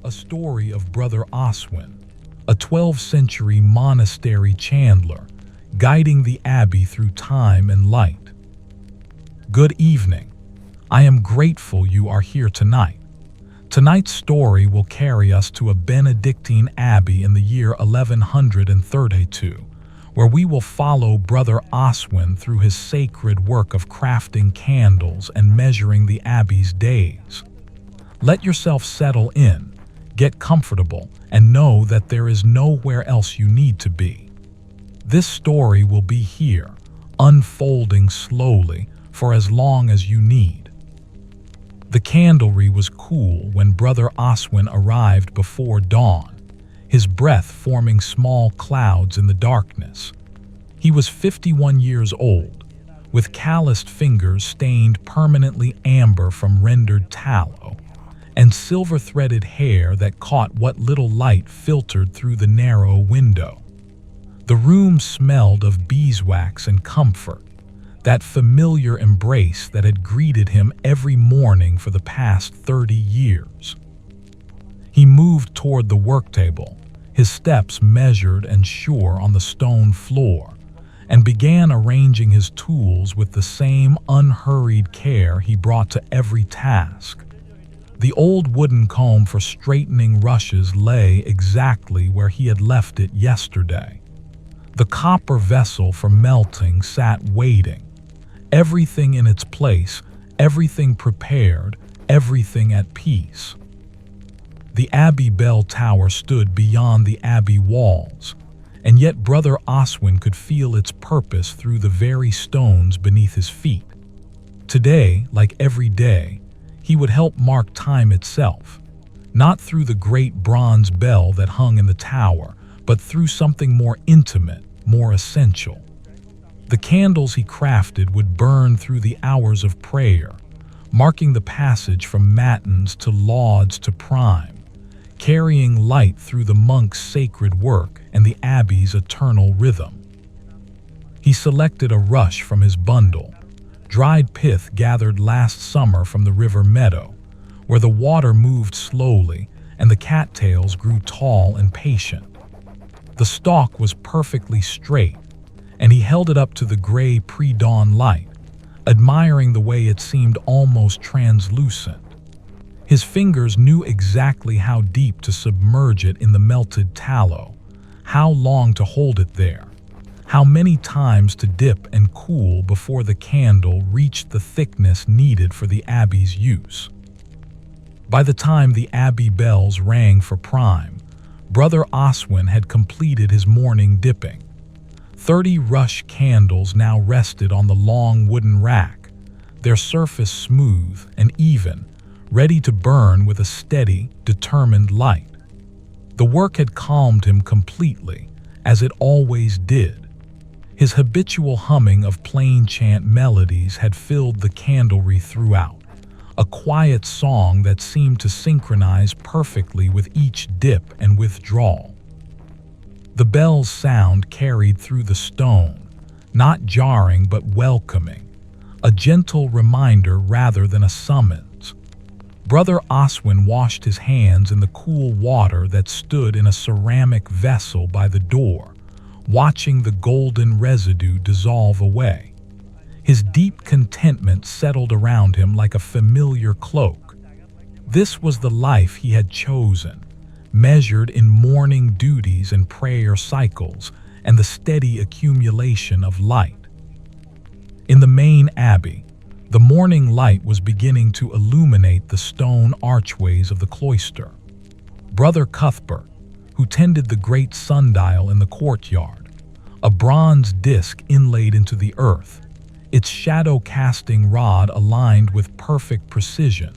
a story of Brother Oswin, a 12th century monastery Chandler, guiding the abbey through time and light. Good evening. I am grateful you are here tonight. Tonight's story will carry us to a Benedictine abbey in the year 1132, where we will follow Brother Oswin through his sacred work of crafting candles and measuring the abbey's days. Let yourself settle in, get comfortable, and know that there is nowhere else you need to be. This story will be here, unfolding slowly for as long as you need. The candlery was cool when Brother Oswin arrived before dawn, his breath forming small clouds in the darkness. He was 51 years old, with calloused fingers stained permanently amber from rendered tallow, and silver-threaded hair that caught what little light filtered through the narrow window. The room smelled of beeswax and comfort, that familiar embrace that had greeted him every morning for the past 30 years. He moved toward the work table, his steps measured and sure on the stone floor, and began arranging his tools with the same unhurried care he brought to every task. The old wooden comb for straightening rushes lay exactly where he had left it yesterday. The copper vessel for melting sat waiting, everything in its place, everything prepared, everything at peace. The abbey bell tower stood beyond the abbey walls, and yet Brother Oswin could feel its purpose through the very stones beneath his feet. Today, like every day, he would help mark time itself, not through the great bronze bell that hung in the tower, but through something more intimate, more essential. The candles he crafted would burn through the hours of prayer, marking the passage from matins to lauds to prime, carrying light through the monk's sacred work and the abbey's eternal rhythm. He selected a rush from his bundle, dried pith gathered last summer from the river meadow, where the water moved slowly and the cattails grew tall and patient. The stalk was perfectly straight, and he held it up to the gray pre-dawn light, admiring the way it seemed almost translucent. His fingers knew exactly how deep to submerge it in the melted tallow, how long to hold it there, how many times to dip and cool before the candle reached the thickness needed for the abbey's use. By the time the abbey bells rang for prime, Brother Oswin had completed his morning dipping. 30 rush candles now rested on the long wooden rack, their surface smooth and even, ready to burn with a steady, determined light. The work had calmed him completely, as it always did. His habitual humming of plain chant melodies had filled the candlery throughout, a quiet song that seemed to synchronize perfectly with each dip and withdrawal. The bell's sound carried through the stone, not jarring but welcoming, a gentle reminder rather than a summons. Brother Oswin washed his hands in the cool water that stood in a ceramic vessel by the door, watching the golden residue dissolve away. His deep contentment settled around him like a familiar cloak. This was the life he had chosen, measured in morning duties and prayer cycles and the steady accumulation of light. In the main abbey, the morning light was beginning to illuminate the stone archways of the cloister. Brother Cuthbert, who tended the great sundial in the courtyard, a bronze disc inlaid into the earth, its shadow-casting rod aligned with perfect precision,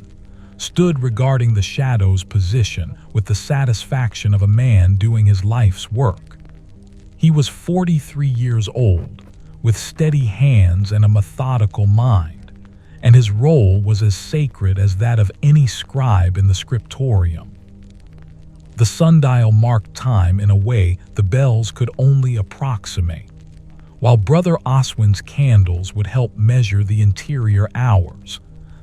stood regarding the shadow's position with the satisfaction of a man doing his life's work. He was 43 years old, with steady hands and a methodical mind, and his role was as sacred as that of any scribe in the scriptorium. The sundial marked time in a way the bells could only approximate, while Brother Oswin's candles would help measure the interior hours,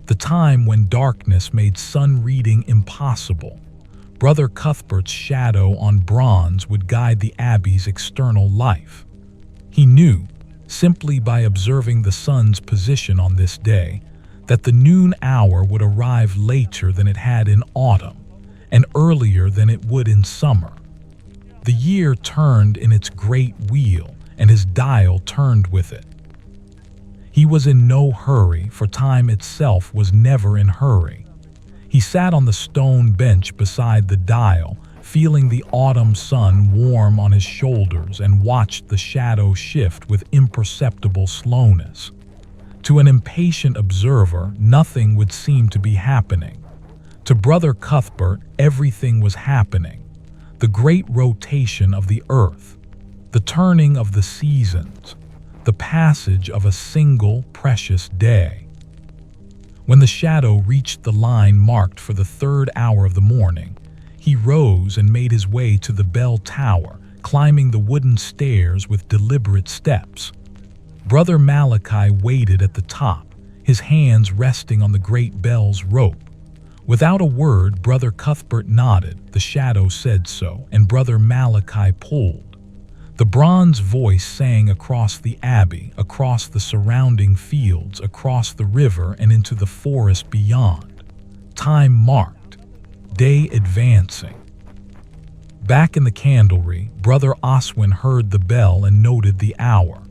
the time when darkness made sun reading impossible. Brother Cuthbert's shadow on bronze would guide the abbey's external life. He knew, simply by observing the sun's position on this day, that the noon hour would arrive later than it had in autumn, and earlier than it would in summer. The year turned in its great wheel, and his dial turned with it. He was in no hurry, for time itself was never in hurry. He sat on the stone bench beside the dial, feeling the autumn sun warm on his shoulders, and watched the shadow shift with imperceptible slowness. To an impatient observer, nothing would seem to be happening. To Brother Cuthbert, everything was happening. The great rotation of the earth, the turning of the seasons, the passage of a single precious day. When the shadow reached the line marked for the 3rd hour of the morning, he rose and made his way to the bell tower, climbing the wooden stairs with deliberate steps. Brother Malachi waited at the top, his hands resting on the great bell's rope. Without a word, Brother Cuthbert nodded, the shadow said so, and Brother Malachi pulled. The bronze voice sang across the abbey, across the surrounding fields, across the river, and into the forest beyond. Time marked, day advancing. Back in the candlery, Brother Oswin heard the bell and noted the hour.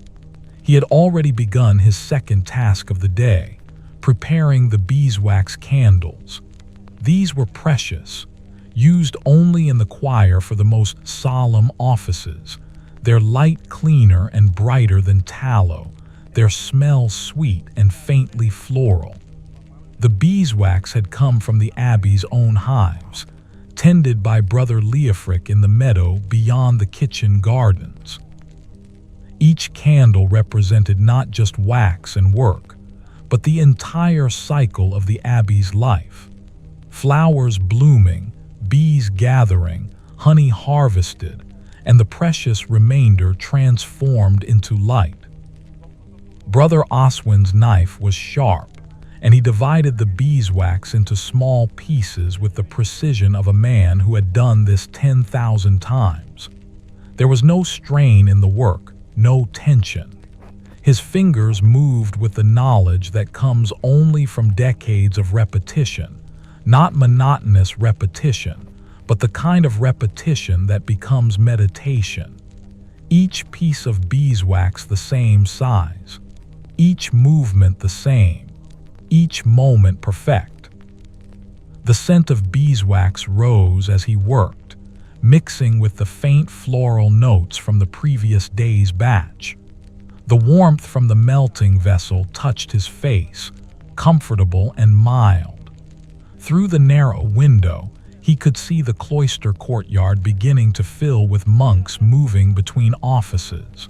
He had already begun his second task of the day, preparing the beeswax candles. These were precious, used only in the choir for the most solemn offices, their light cleaner and brighter than tallow, their smell sweet and faintly floral. The beeswax had come from the abbey's own hives, tended by Brother Leofric in the meadow beyond the kitchen gardens. Each candle represented not just wax and work, but the entire cycle of the abbey's life. Flowers blooming, bees gathering, honey harvested, and the precious remainder transformed into light. Brother Oswin's knife was sharp, and he divided the beeswax into small pieces with the precision of a man who had done this 10,000 times. There was no strain in the work, no tension. His fingers moved with the knowledge that comes only from decades of repetition, not monotonous repetition, but the kind of repetition that becomes meditation. Each piece of beeswax the same size, each movement the same, each moment perfect. The scent of beeswax rose as he worked, mixing with the faint floral notes from the previous day's batch. The warmth from the melting vessel touched his face, comfortable and mild. Through the narrow window, he could see the cloister courtyard beginning to fill with monks moving between offices.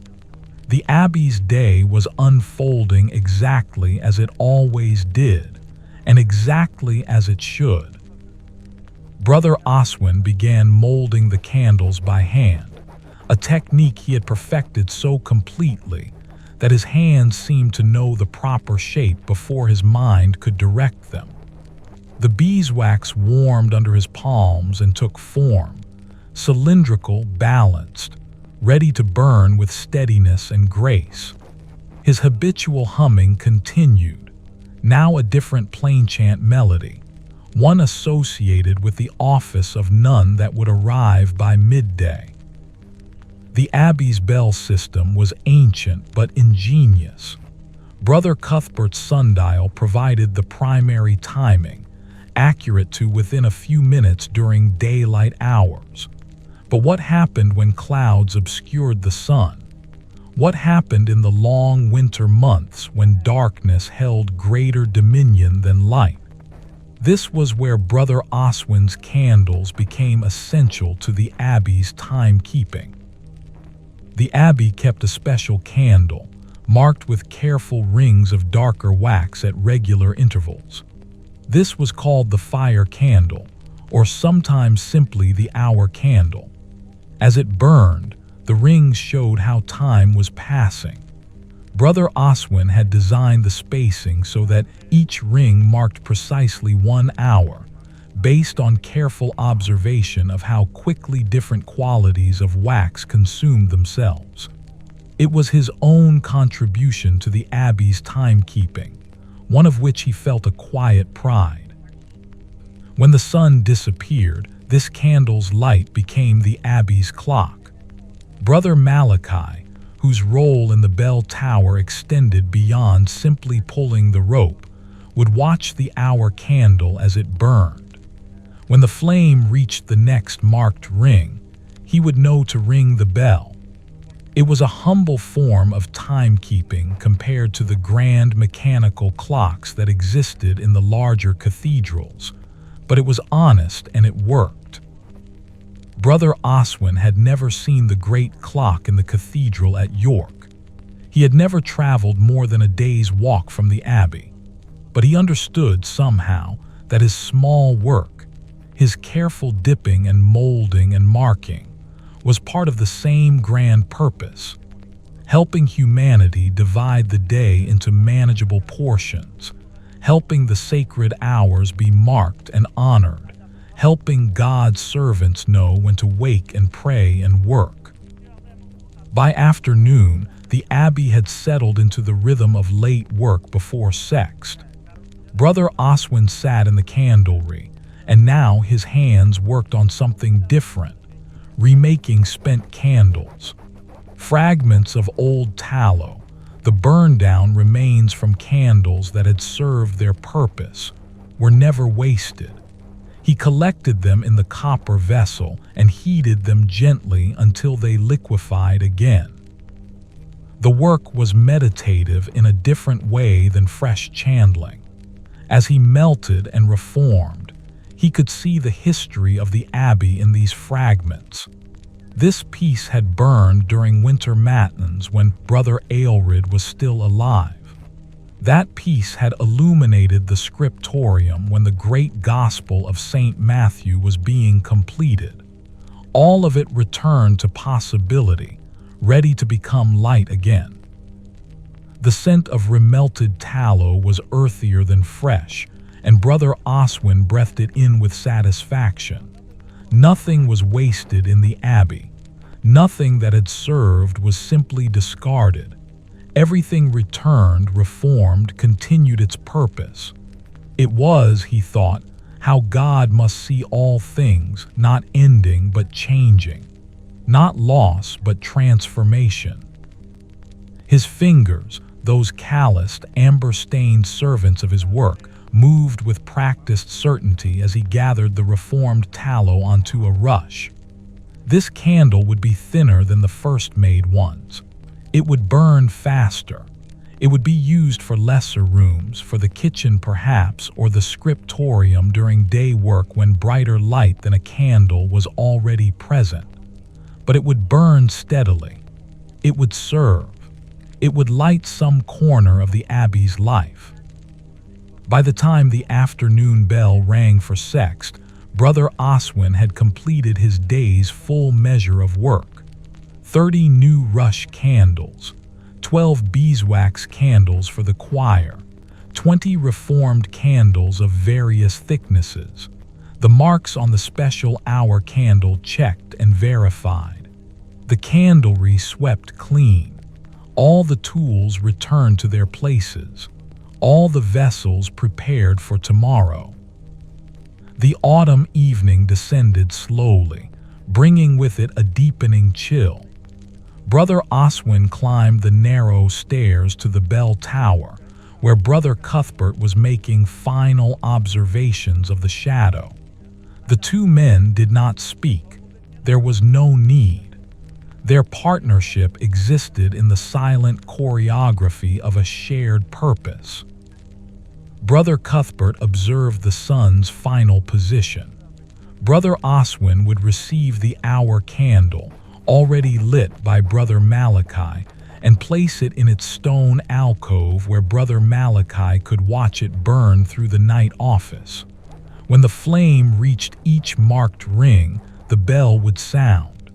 The abbey's day was unfolding exactly as it always did, and exactly as it should. Brother Oswin began molding the candles by hand, a technique he had perfected so completely that his hands seemed to know the proper shape before his mind could direct them. The beeswax warmed under his palms and took form, cylindrical, balanced, ready to burn with steadiness and grace. His habitual humming continued, now a different plainchant melody, one associated with the office of nun that would arrive by midday. The abbey's bell system was ancient but ingenious. Brother Cuthbert's sundial provided the primary timing, accurate to within a few minutes during daylight hours. But what happened when clouds obscured the sun? What happened in the long winter months when darkness held greater dominion than light? This was where Brother Oswin's candles became essential to the abbey's timekeeping. The abbey kept a special candle, marked with careful rings of darker wax at regular intervals. This was called the fire candle, or sometimes simply the hour candle. As it burned, the rings showed how time was passing. Brother Oswin had designed the spacing so that each ring marked precisely 1 hour, based on careful observation of how quickly different qualities of wax consumed themselves. It was his own contribution to the abbey's timekeeping, one of which he felt a quiet pride. When the sun disappeared, this candle's light became the abbey's clock. Brother Malachi, whose role in the bell tower extended beyond simply pulling the rope, would watch the hour candle as it burned. When the flame reached the next marked ring, he would know to ring the bell. It was a humble form of timekeeping compared to the grand mechanical clocks that existed in the larger cathedrals, but it was honest and it worked. Brother Oswin had never seen the great clock in the cathedral at York. He had never traveled more than a day's walk from the abbey, but he understood somehow that his small work, his careful dipping and molding and marking, was part of the same grand purpose, helping humanity divide the day into manageable portions, helping the sacred hours be marked and honored, helping God's servants know when to wake and pray and work. By afternoon, the abbey had settled into the rhythm of late work before sext. Brother Oswin sat in the candlery, and now his hands worked on something different, remaking spent candles. Fragments of old tallow, the burned-down remains from candles that had served their purpose, were never wasted. He collected them in the copper vessel and heated them gently until they liquefied again. The work was meditative in a different way than fresh chandling. As he melted and reformed, he could see the history of the abbey in these fragments. This piece had burned during winter matins when Brother Aelred was still alive. That piece had illuminated the scriptorium when the great Gospel of St. Matthew was being completed. All of it returned to possibility, ready to become light again. The scent of remelted tallow was earthier than fresh, and Brother Oswin breathed it in with satisfaction. Nothing was wasted in the abbey. Nothing that had served was simply discarded. Everything returned, reformed, continued its purpose. It was, he thought, how God must see all things, not ending but changing, not loss but transformation. His fingers, those calloused, amber-stained servants of his work, moved with practiced certainty as he gathered the reformed tallow onto a rush. This candle would be thinner than the first made ones. It would burn faster. It would be used for lesser rooms, for the kitchen perhaps, or the scriptorium during day work when brighter light than a candle was already present. But it would burn steadily. It would serve. It would light some corner of the abbey's life. By the time the afternoon bell rang for sext, Brother Oswin had completed his day's full measure of work. 30 new rush candles, 12 beeswax candles for the choir, 20 reformed candles of various thicknesses, the marks on the special hour candle checked and verified. The candlery swept clean. All the tools returned to their places. All the vessels prepared for tomorrow. The autumn evening descended slowly, bringing with it a deepening chill. Brother Oswin climbed the narrow stairs to the bell tower, where Brother Cuthbert was making final observations of the shadow. The two men did not speak. There was no need. Their partnership existed in the silent choreography of a shared purpose. Brother Cuthbert observed the sun's final position. Brother Oswin would receive the hour candle, already lit by Brother Malachi, and place it in its stone alcove where Brother Malachi could watch it burn through the night office. When the flame reached each marked ring, the bell would sound.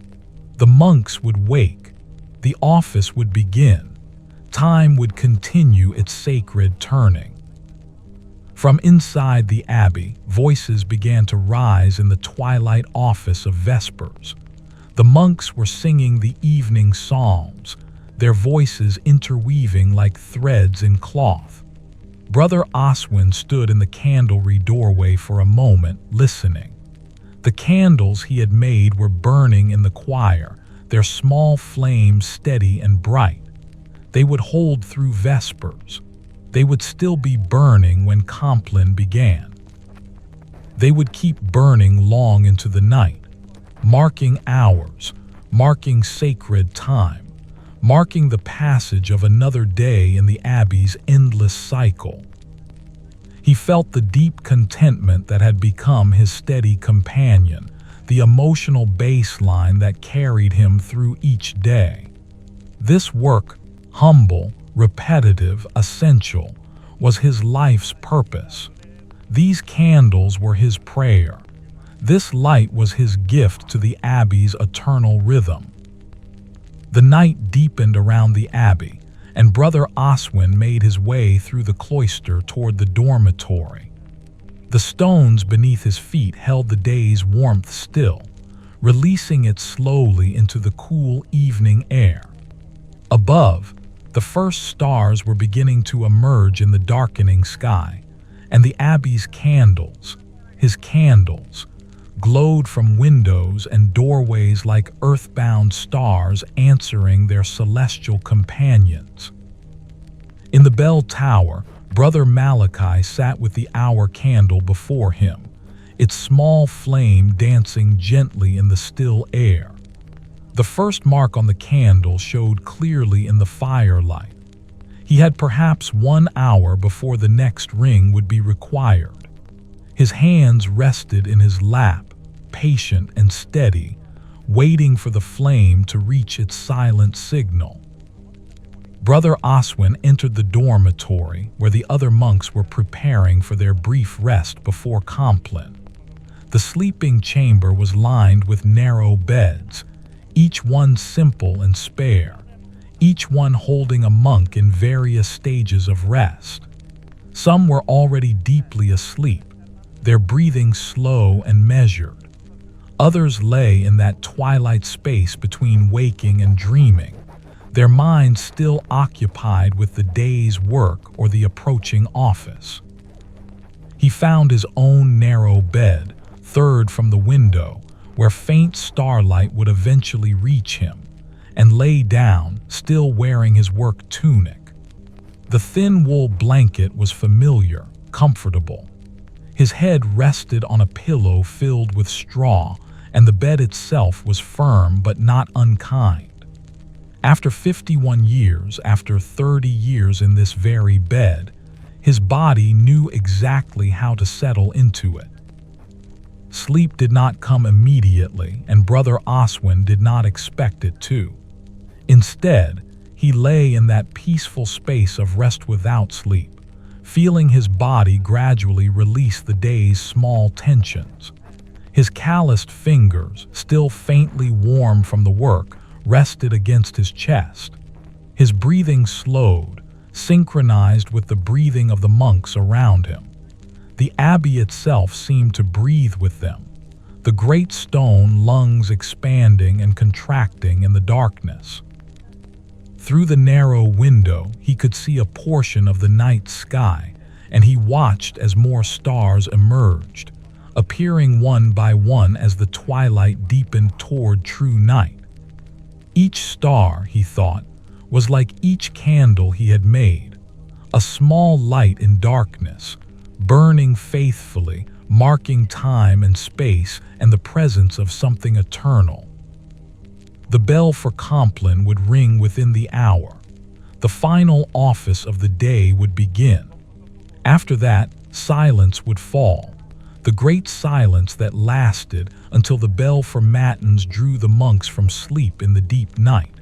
The monks would wake. The office would begin. Time would continue its sacred turning. From inside the abbey, voices began to rise in the twilight office of Vespers. The monks were singing the evening psalms, their voices interweaving like threads in cloth. Brother Oswin stood in the candlery doorway for a moment, listening. The candles he had made were burning in the choir, their small flames steady and bright. They would hold through Vespers. They would still be burning when Compline began. They would keep burning long into the night, marking hours, marking sacred time, marking the passage of another day in the Abbey's endless cycle. He felt the deep contentment that had become his steady companion, the emotional baseline that carried him through each day. This work, humble, repetitive, essential, was his life's purpose. These candles were his prayer. This light was his gift to the Abbey's eternal rhythm. The night deepened around the Abbey, and Brother Oswin made his way through the cloister toward the dormitory. The stones beneath his feet held the day's warmth still, releasing it slowly into the cool evening air. Above, the first stars were beginning to emerge in the darkening sky, and the Abbey's candles, his candles, glowed from windows and doorways like earthbound stars answering their celestial companions. In the bell tower, Brother Malachi sat with the hour candle before him, its small flame dancing gently in the still air. The first mark on the candle showed clearly in the firelight. He had perhaps 1 hour before the next ring would be required. His hands rested in his lap, patient and steady, waiting for the flame to reach its silent signal. Brother Oswin entered the dormitory where the other monks were preparing for their brief rest before Compline. The sleeping chamber was lined with narrow beds, each one simple and spare, each one holding a monk in various stages of rest. Some were already deeply asleep, their breathing slow and measured. Others lay in that twilight space between waking and dreaming, their minds still occupied with the day's work or the approaching office. He found his own narrow bed, third from the window, where faint starlight would eventually reach him, and lay down, still wearing his work tunic. The thin wool blanket was familiar, comfortable. His head rested on a pillow filled with straw, and the bed itself was firm but not unkind. After 51 years, after 30 years in this very bed, his body knew exactly how to settle into it. Sleep did not come immediately, and Brother Oswin did not expect it to. Instead, he lay in that peaceful space of rest without sleep, feeling his body gradually release the day's small tensions. His calloused fingers, still faintly warm from the work, rested against his chest. His breathing slowed, synchronized with the breathing of the monks around him. The abbey itself seemed to breathe with them, the great stone lungs expanding and contracting in the darkness. Through the narrow window, he could see a portion of the night sky, and he watched as more stars emerged, appearing one by one as the twilight deepened toward true night. Each star, he thought, was like each candle he had made, a small light in darkness, burning faithfully, marking time and space and the presence of something eternal. The bell for Compline would ring within the hour. The final office of the day would begin. After that, silence would fall, the great silence that lasted until the bell for matins drew the monks from sleep in the deep night.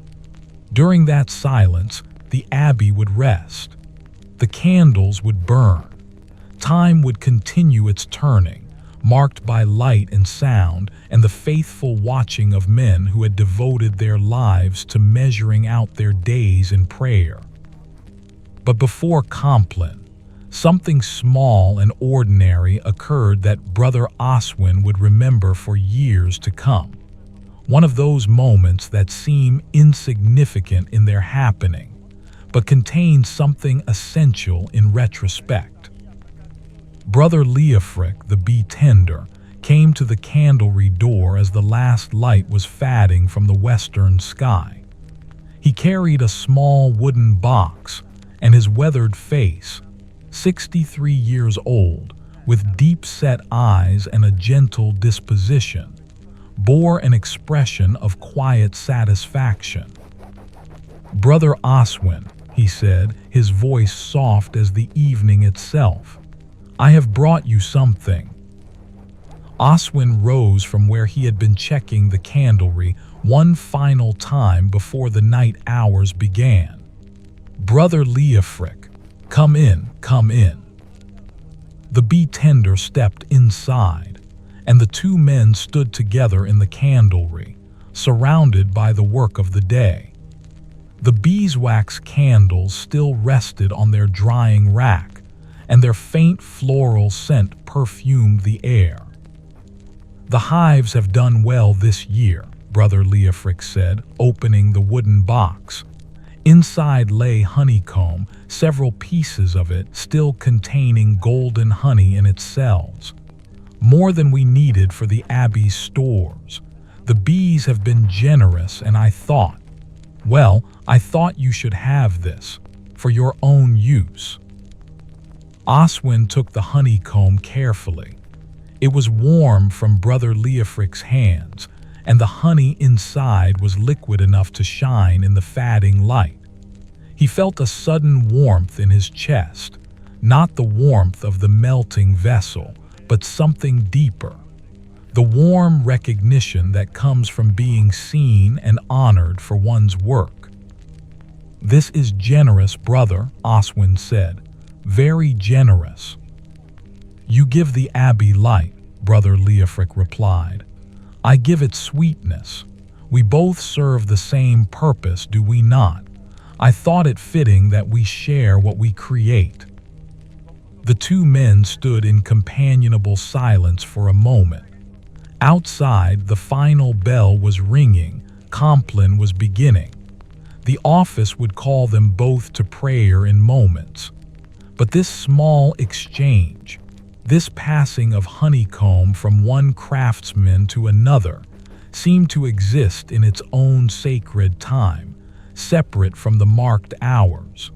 During that silence, the abbey would rest. The candles would burn. Time would continue its turning, marked by light and sound and the faithful watching of men who had devoted their lives to measuring out their days in prayer. But before Compline, Something small and ordinary occurred that Brother Oswin would remember for years to come. One of those moments that seem insignificant in their happening, but contain something essential in retrospect. Brother Leofric, the bee tender, came to the candlery door as the last light was fading from the western sky. He carried a small wooden box, and his weathered face, 63 years old, with deep-set eyes and a gentle disposition, bore an expression of quiet satisfaction. "Brother Oswin," he said, his voice soft as the evening itself, "I have brought you something." Oswin rose from where he had been checking the candlery one final time before the night hours began. "Brother Leofric, come in, come in." The bee tender stepped inside, and the two men stood together in the candlery, surrounded by the work of the day. The beeswax candles still rested on their drying rack, and their faint floral scent perfumed the air. "The hives have done well this year," Brother Leofric said, opening the wooden box. Inside lay honeycomb, several pieces of it still containing golden honey in its cells. "More than we needed for the abbey's stores. The bees have been generous, and I thought you should have this, for your own use." Oswin took the honeycomb carefully. It was warm from Brother Leofric's hands, and the honey inside was liquid enough to shine in the fading light. He felt a sudden warmth in his chest, not the warmth of the melting vessel, but something deeper. The warm recognition that comes from being seen and honored for one's work. "This is generous, brother," Oswin said. "Very generous." "You give the abbey light," Brother Leofric replied. "I give it sweetness. We both serve the same purpose, do we not? I thought it fitting that we share what we create." The two men stood in companionable silence for a moment. Outside, the final bell was ringing. Compline was beginning. The office would call them both to prayer in moments. But this small exchange, this passing of honeycomb from one craftsman to another, seemed to exist in its own sacred time, separate from the marked hours.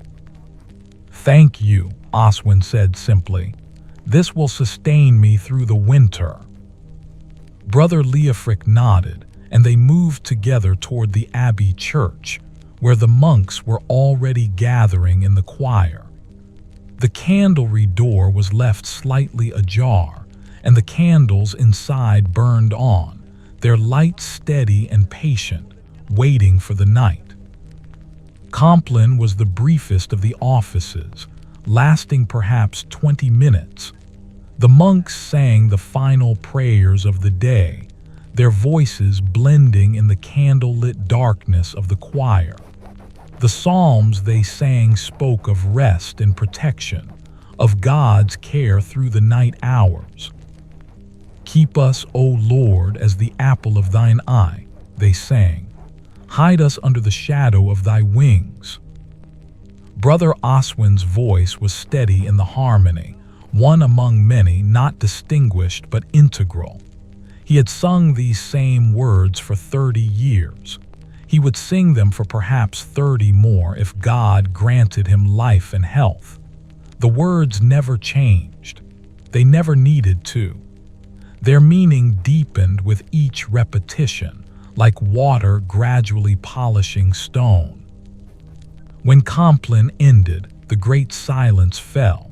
"Thank you," Oswin said simply. "This will sustain me through the winter." Brother Leofric nodded, and they moved together toward the abbey church, where the monks were already gathering in the choir. The candlery door was left slightly ajar, and the candles inside burned on, their light steady and patient, waiting for the night. Compline was the briefest of the offices, lasting perhaps 20 minutes. The monks sang the final prayers of the day, their voices blending in the candlelit darkness of the choir. The psalms they sang spoke of rest and protection, of God's care through the night hours. "Keep us, O Lord, as the apple of thine eye," they sang. "Hide us under the shadow of thy wings." Brother Oswin's voice was steady in the harmony, one among many, not distinguished but integral. He had sung these same words for 30 years. He would sing them for perhaps 30 more if God granted him life and health. The words never changed. They never needed to. Their meaning deepened with each repetition, like water gradually polishing stone. When Compline ended, the great silence fell.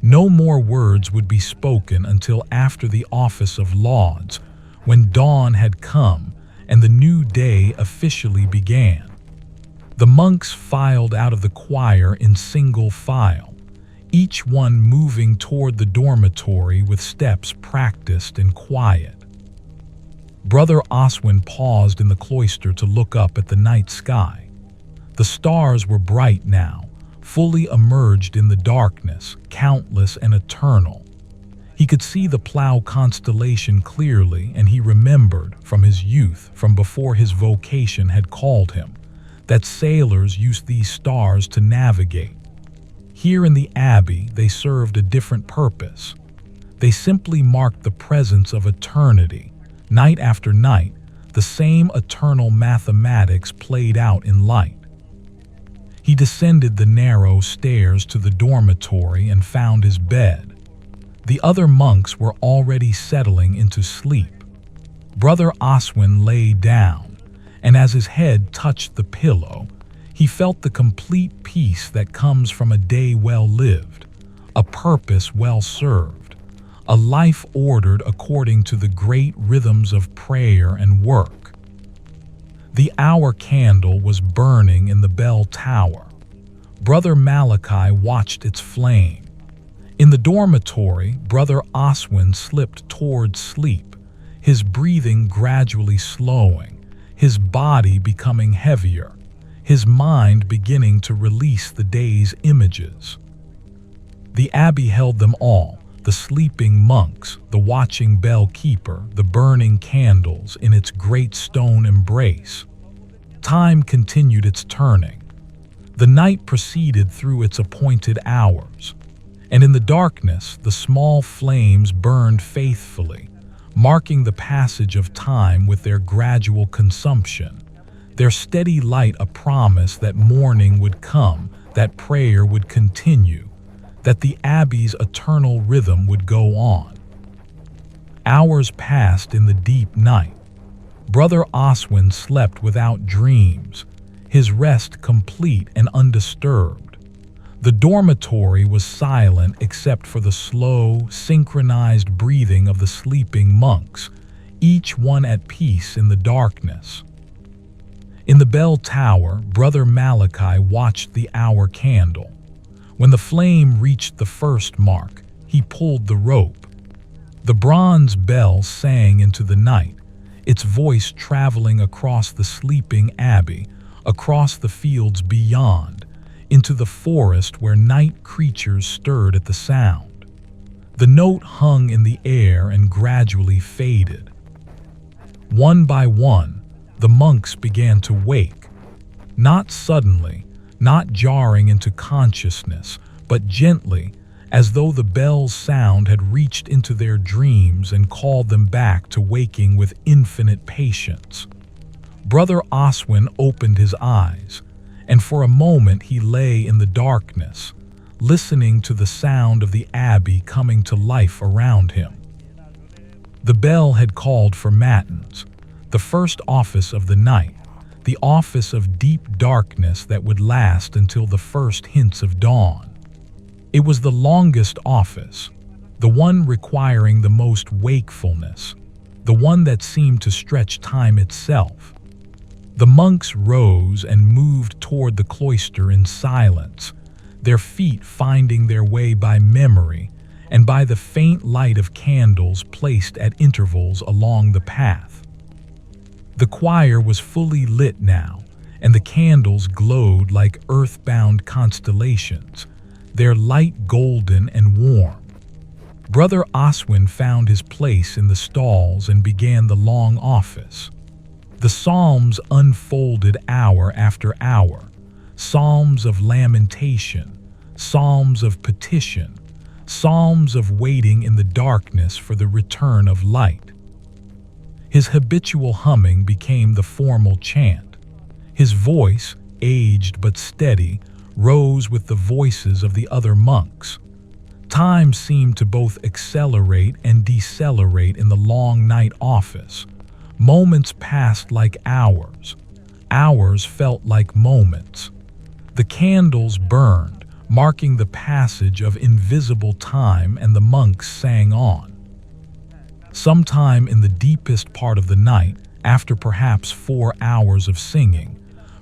No more words would be spoken until after the office of lauds, when dawn had come and the new day officially began. The monks filed out of the choir in single file, each one moving toward the dormitory with steps practiced and quiet. Brother Oswin paused in the cloister to look up at the night sky. The stars were bright now, fully emerged in the darkness, countless and eternal. He could see the plough constellation clearly, and he remembered from his youth, from before his vocation had called him, that sailors used these stars to navigate. Here in the abbey, they served a different purpose. They simply marked the presence of eternity. Night after night, the same eternal mathematics played out in light. He descended the narrow stairs to the dormitory and found his bed. The other monks were already settling into sleep. Brother Oswin lay down, and as his head touched the pillow, he felt the complete peace that comes from a day well lived, a purpose well served, a life ordered according to the great rhythms of prayer and work. The hour candle was burning in the bell tower. Brother Malachi watched its flame. In the dormitory, Brother Oswin slipped toward sleep, his breathing gradually slowing, his body becoming heavier, his mind beginning to release the day's images. The abbey held them all, the sleeping monks, the watching bell keeper, the burning candles in its great stone embrace. Time continued its turning. The night proceeded through its appointed hours, and in the darkness the small flames burned faithfully, marking the passage of time with their gradual consumption, their steady light a promise that morning would come, that prayer would continue, that the abbey's eternal rhythm would go on. Hours passed in the deep night. Brother Oswin slept without dreams, his rest complete and undisturbed. The dormitory was silent except for the slow, synchronized breathing of the sleeping monks, each one at peace in the darkness. In the bell tower, Brother Malachi watched the hour candle. When the flame reached the first mark, he pulled the rope. The bronze bell sang into the night, its voice traveling across the sleeping abbey, across the fields beyond, into the forest where night creatures stirred at the sound. The note hung in the air and gradually faded. One by one, the monks began to wake, not suddenly, not jarring into consciousness, but gently, as though the bell's sound had reached into their dreams and called them back to waking with infinite patience. Brother Oswin opened his eyes, and for a moment he lay in the darkness, listening to the sound of the abbey coming to life around him. The bell had called for matins, the first office of the night, the office of deep darkness that would last until the first hints of dawn. It was the longest office, the one requiring the most wakefulness, the one that seemed to stretch time itself. The monks rose and moved toward the cloister in silence, their feet finding their way by memory and by the faint light of candles placed at intervals along the path. The choir was fully lit now, and the candles glowed like earthbound constellations, their light golden and warm. Brother Oswin found his place in the stalls and began the long office. The psalms unfolded hour after hour, psalms of lamentation, psalms of petition, psalms of waiting in the darkness for the return of light. His habitual humming became the formal chant. His voice, aged but steady, rose with the voices of the other monks. Time seemed to both accelerate and decelerate in the long night office. Moments passed like hours. Hours felt like moments. The candles burned, marking the passage of invisible time, and the monks sang on. Sometime in the deepest part of the night, after perhaps 4 hours of singing,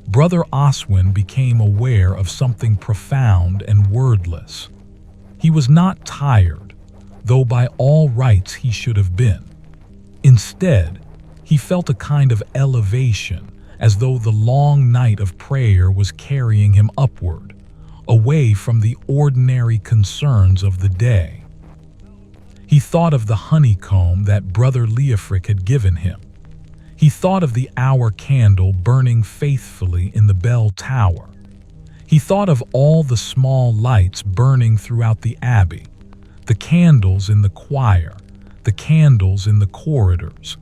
Brother Oswin became aware of something profound and wordless. He was not tired, though by all rights he should have been. Instead, he felt a kind of elevation, as though the long night of prayer was carrying him upward, away from the ordinary concerns of the day. He thought of the honeycomb that Brother Leofric had given him. He thought of the hour candle burning faithfully in the bell tower. He thought of all the small lights burning throughout the abbey, the candles in the choir, the candles in the corridors,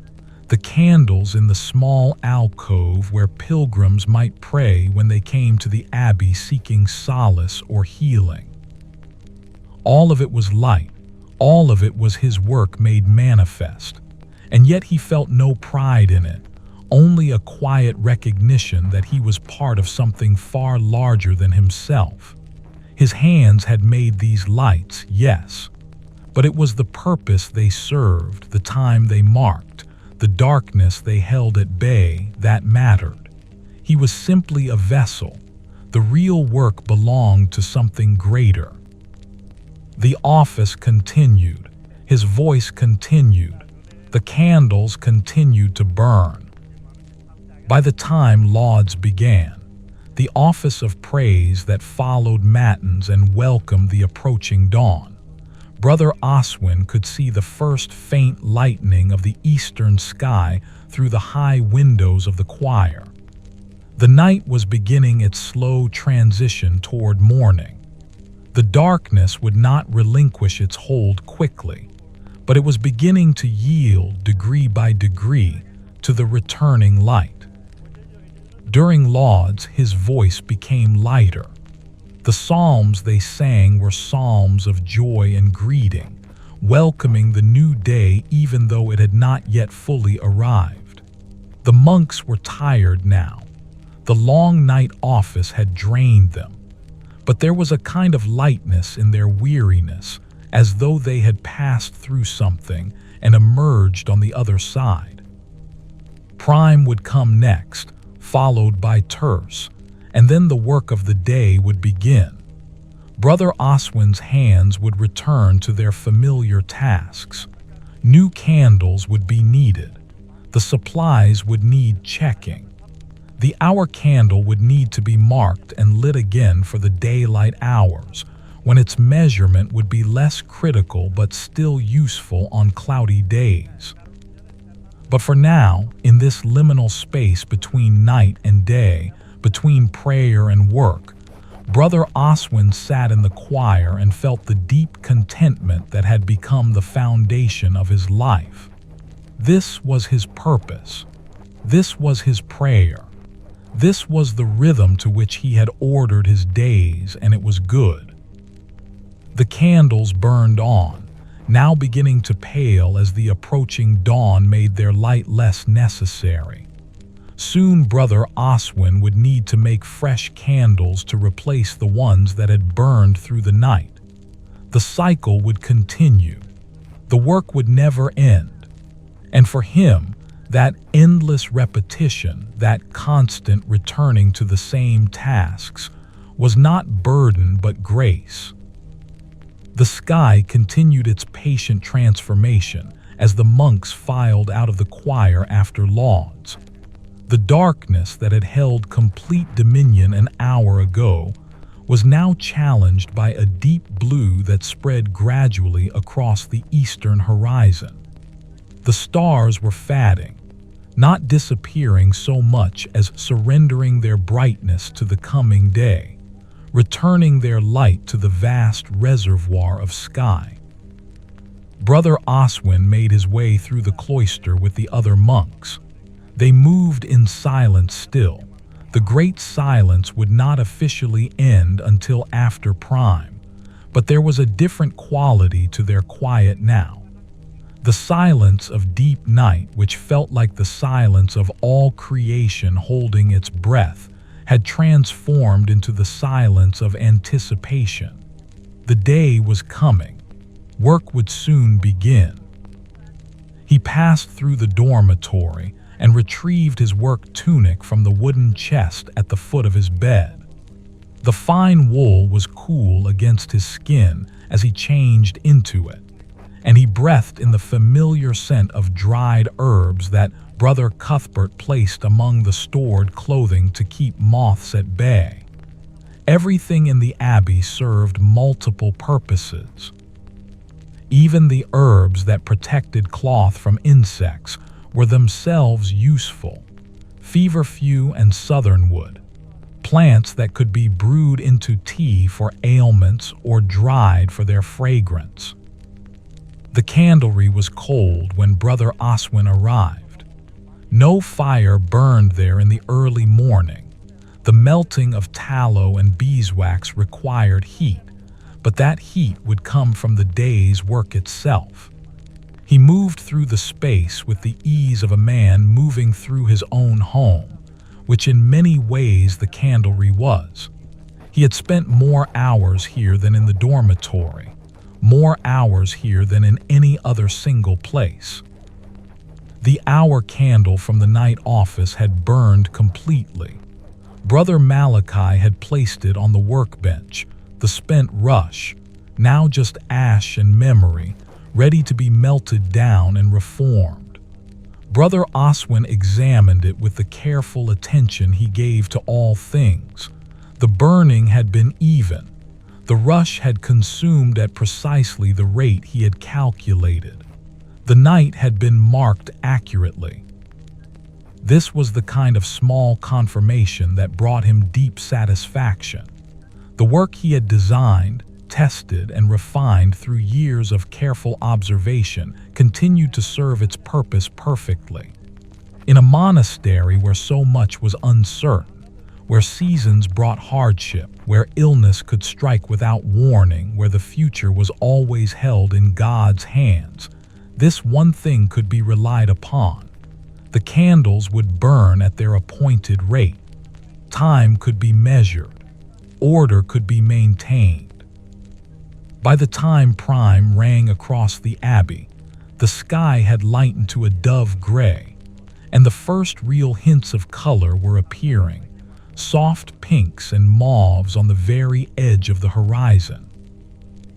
the candles in the small alcove where pilgrims might pray when they came to the abbey seeking solace or healing. All of it was light, all of it was his work made manifest, and yet he felt no pride in it, only a quiet recognition that he was part of something far larger than himself. His hands had made these lights, yes, but it was the purpose they served, the time they marked, the darkness they held at bay that mattered. He was simply a vessel. The real work belonged to something greater. The office continued. His voice continued. The candles continued to burn. By the time lauds began, the office of praise that followed matins and welcomed the approaching dawn, Brother Oswin could see the first faint lightening of the eastern sky through the high windows of the choir. The night was beginning its slow transition toward morning. The darkness would not relinquish its hold quickly, but it was beginning to yield degree by degree to the returning light. During lauds, his voice became lighter. The psalms they sang were psalms of joy and greeting, welcoming the new day even though it had not yet fully arrived. The monks were tired now. The long night office had drained them, but there was a kind of lightness in their weariness, as though they had passed through something and emerged on the other side. Prime would come next, followed by terce, and then the work of the day would begin. Brother Oswin's hands would return to their familiar tasks. New candles would be needed. The supplies would need checking. The hour candle would need to be marked and lit again for the daylight hours, when its measurement would be less critical but still useful on cloudy days. But for now, in this liminal space between night and day, between prayer and work, Brother Oswin sat in the choir and felt the deep contentment that had become the foundation of his life. This was his purpose. This was his prayer. This was the rhythm to which he had ordered his days, and it was good. The candles burned on, now beginning to pale as the approaching dawn made their light less necessary. Soon Brother Oswin would need to make fresh candles to replace the ones that had burned through the night. The cycle would continue. The work would never end. And for him, that endless repetition, that constant returning to the same tasks, was not burden but grace. The sky continued its patient transformation as the monks filed out of the choir after lauds. The darkness that had held complete dominion an hour ago was now challenged by a deep blue that spread gradually across the eastern horizon. The stars were fading, not disappearing so much as surrendering their brightness to the coming day, returning their light to the vast reservoir of sky. Brother Oswin made his way through the cloister with the other monks. They moved in silence still. The great silence would not officially end until after prime, but there was a different quality to their quiet now. The silence of deep night, which felt like the silence of all creation holding its breath, had transformed into the silence of anticipation. The day was coming. Work would soon begin. He passed through the dormitory and retrieved his work tunic from the wooden chest at the foot of his bed. The fine wool was cool against his skin as he changed into it, and he breathed in the familiar scent of dried herbs that Brother Cuthbert placed among the stored clothing to keep moths at bay. Everything in the abbey served multiple purposes. Even the herbs that protected cloth from insects were themselves useful. Feverfew and southernwood, plants that could be brewed into tea for ailments or dried for their fragrance. The candlery was cold when Brother Oswin arrived. No fire burned there in the early morning. The melting of tallow and beeswax required heat, but that heat would come from the day's work itself. He moved through the space with the ease of a man moving through his own home, which in many ways the candlery was. He had spent more hours here than in the dormitory, more hours here than in any other single place. The hour candle from the night office had burned completely. Brother Malachi had placed it on the workbench, the spent rush, now just ash and memory, ready to be melted down and reformed. Brother Oswin examined it with the careful attention he gave to all things. The burning had been even. The rush had consumed at precisely the rate he had calculated. The night had been marked accurately. This was the kind of small confirmation that brought him deep satisfaction. The work he had designed, tested, and refined through years of careful observation continued to serve its purpose perfectly. In a monastery where so much was uncertain, where seasons brought hardship, where illness could strike without warning, where the future was always held in God's hands, this one thing could be relied upon. The candles would burn at their appointed rate. Time could be measured. Order could be maintained. By the time prime rang across the abbey, the sky had lightened to a dove gray, and the first real hints of color were appearing, soft pinks and mauves on the very edge of the horizon.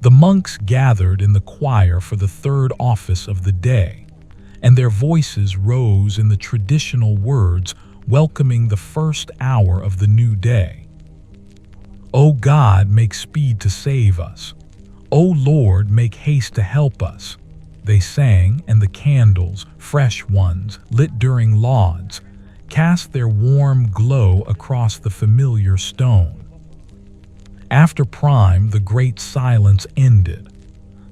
The monks gathered in the choir for the third office of the day, and their voices rose in the traditional words welcoming the first hour of the new day. O God, make speed to save us. O Lord, make haste to help us, they sang, and the candles, fresh ones, lit during lauds, cast their warm glow across the familiar stone. After prime, the great silence ended.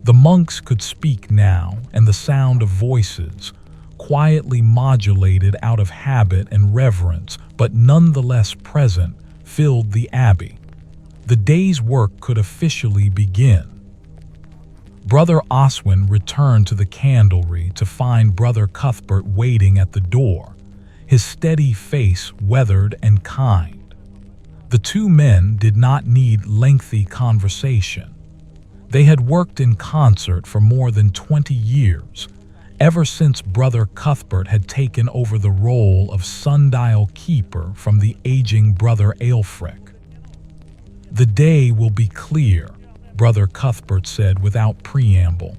The monks could speak now, and the sound of voices, quietly modulated out of habit and reverence, but nonetheless present, filled the abbey. The day's work could officially begin. Brother Oswin returned to the candlery to find Brother Cuthbert waiting at the door, his steady face weathered and kind. The two men did not need lengthy conversation. They had worked in concert for more than 20 years, ever since Brother Cuthbert had taken over the role of sundial keeper from the aging Brother Aelfric. The day will be clear, Brother Cuthbert said without preamble.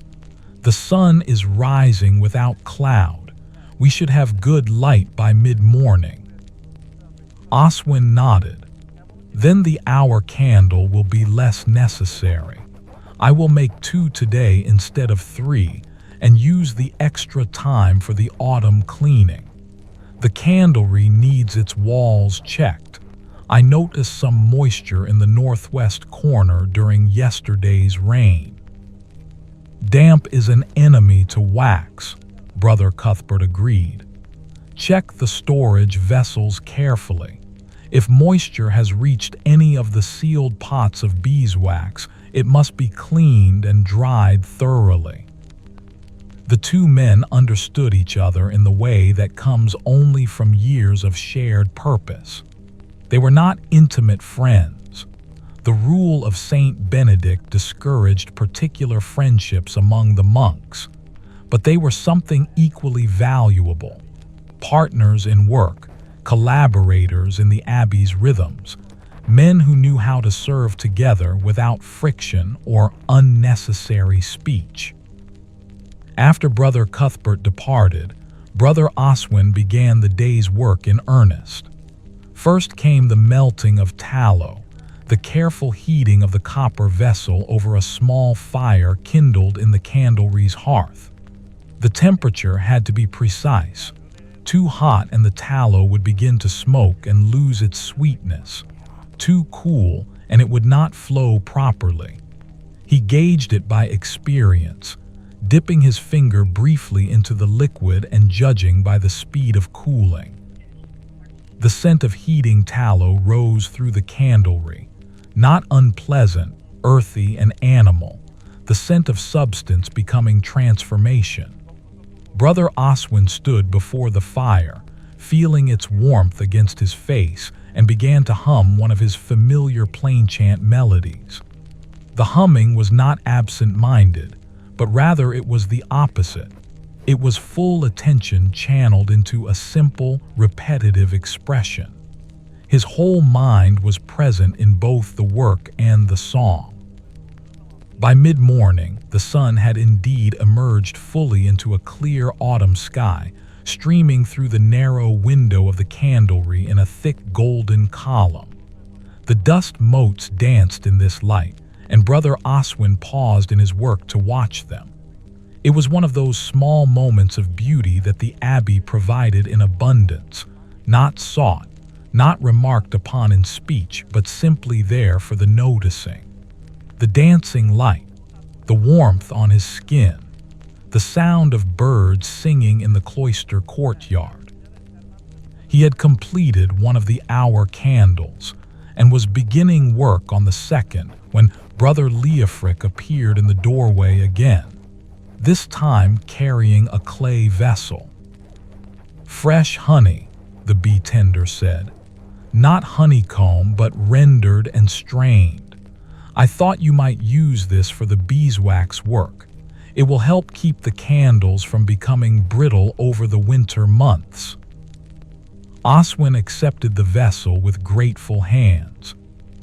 The sun is rising without cloud. We should have good light by mid-morning. Oswin nodded. Then the hour candle will be less necessary. I will make 2 today instead of 3 and use the extra time for the autumn cleaning. The candlery needs its walls checked. I noticed some moisture in the northwest corner during yesterday's rain. Damp is an enemy to wax, Brother Cuthbert agreed. Check the storage vessels carefully. If moisture has reached any of the sealed pots of beeswax, it must be cleaned and dried thoroughly. The two men understood each other in the way that comes only from years of shared purpose. They were not intimate friends. The rule of Saint Benedict discouraged particular friendships among the monks, but they were something equally valuable, partners in work, collaborators in the abbey's rhythms, men who knew how to serve together without friction or unnecessary speech. After Brother Cuthbert departed, Brother Oswin began the day's work in earnest. First came the melting of tallow, the careful heating of the copper vessel over a small fire kindled in the candlery's hearth. The temperature had to be precise. Too hot and the tallow would begin to smoke and lose its sweetness. Too cool and it would not flow properly. He gauged it by experience, dipping his finger briefly into the liquid and judging by the speed of cooling. The scent of heating tallow rose through the candlery, not unpleasant, earthy, and animal, the scent of substance becoming transformation. Brother Oswin stood before the fire, feeling its warmth against his face, and began to hum one of his familiar plainchant melodies. The humming was not absent-minded, but rather it was the opposite. It was full attention channeled into a simple, repetitive expression. His whole mind was present in both the work and the song. By mid-morning, the sun had indeed emerged fully into a clear autumn sky, streaming through the narrow window of the candlery in a thick golden column. The dust motes danced in this light, and Brother Oswin paused in his work to watch them. It was one of those small moments of beauty that the abbey provided in abundance, not sought, not remarked upon in speech, but simply there for the noticing. The dancing light, the warmth on his skin, the sound of birds singing in the cloister courtyard. He had completed one of the hour candles and was beginning work on the second when Brother Leofric appeared in the doorway again, this time carrying a clay vessel. "Fresh honey," the bee tender said. "Not honeycomb, but rendered and strained. I thought you might use this for the beeswax work. It will help keep the candles from becoming brittle over the winter months." Oswin accepted the vessel with grateful hands.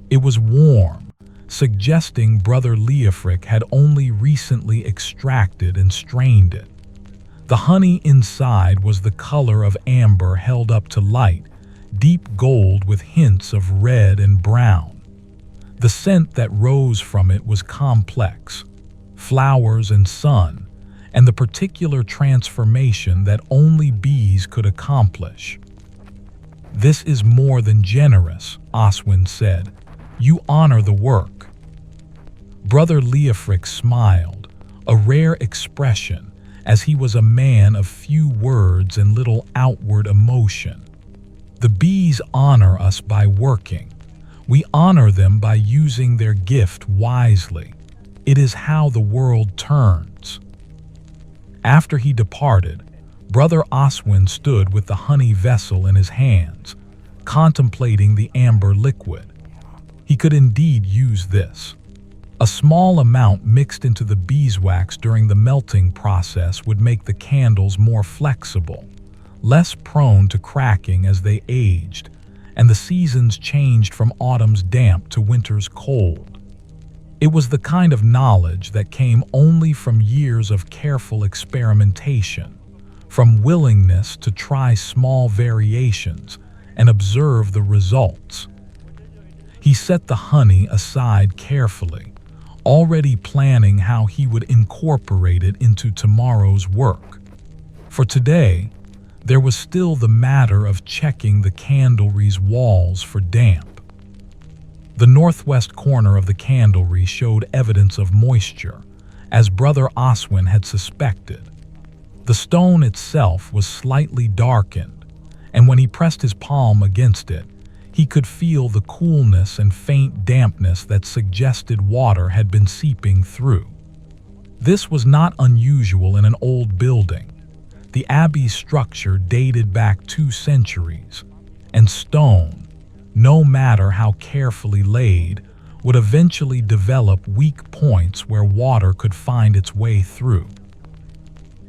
It was warm, suggesting Brother Leofric had only recently extracted and strained it. The honey inside was the color of amber held up to light, deep gold with hints of red and brown. The scent that rose from it was complex, flowers and sun, and the particular transformation that only bees could accomplish. "This is more than generous," Oswin said. "You honor the work." Brother Leofric smiled, a rare expression, as he was a man of few words and little outward emotion. "The bees honor us by working. We honor them by using their gift wisely. It is how the world turns." After he departed, Brother Oswin stood with the honey vessel in his hands, contemplating the amber liquid. He could indeed use this. A small amount mixed into the beeswax during the melting process would make the candles more flexible, less prone to cracking as they aged, and the seasons changed from autumn's damp to winter's cold. It was the kind of knowledge that came only from years of careful experimentation, from willingness to try small variations and observe the results. He set the honey aside carefully, already planning how he would incorporate it into tomorrow's work. For today, there was still the matter of checking the candlery's walls for damp. The northwest corner of the candlery showed evidence of moisture, as Brother Oswin had suspected. The stone itself was slightly darkened, and when he pressed his palm against it, he could feel the coolness and faint dampness that suggested water had been seeping through. This was not unusual in an old building. The abbey's structure dated back 2 centuries, and stone, no matter how carefully laid, would eventually develop weak points where water could find its way through.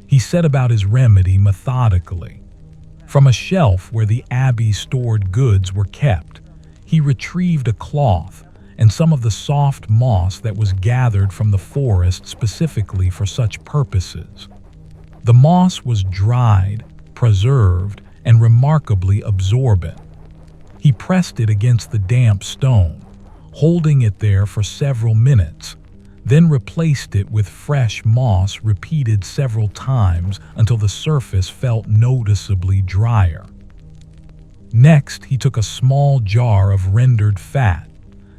He set about his remedy methodically. From a shelf where the abbey's stored goods were kept, he retrieved a cloth and some of the soft moss that was gathered from the forest specifically for such purposes. The moss was dried, preserved, and remarkably absorbent. He pressed it against the damp stone, holding it there for several minutes, then replaced it with fresh moss repeated several times until the surface felt noticeably drier. Next, he took a small jar of rendered fat,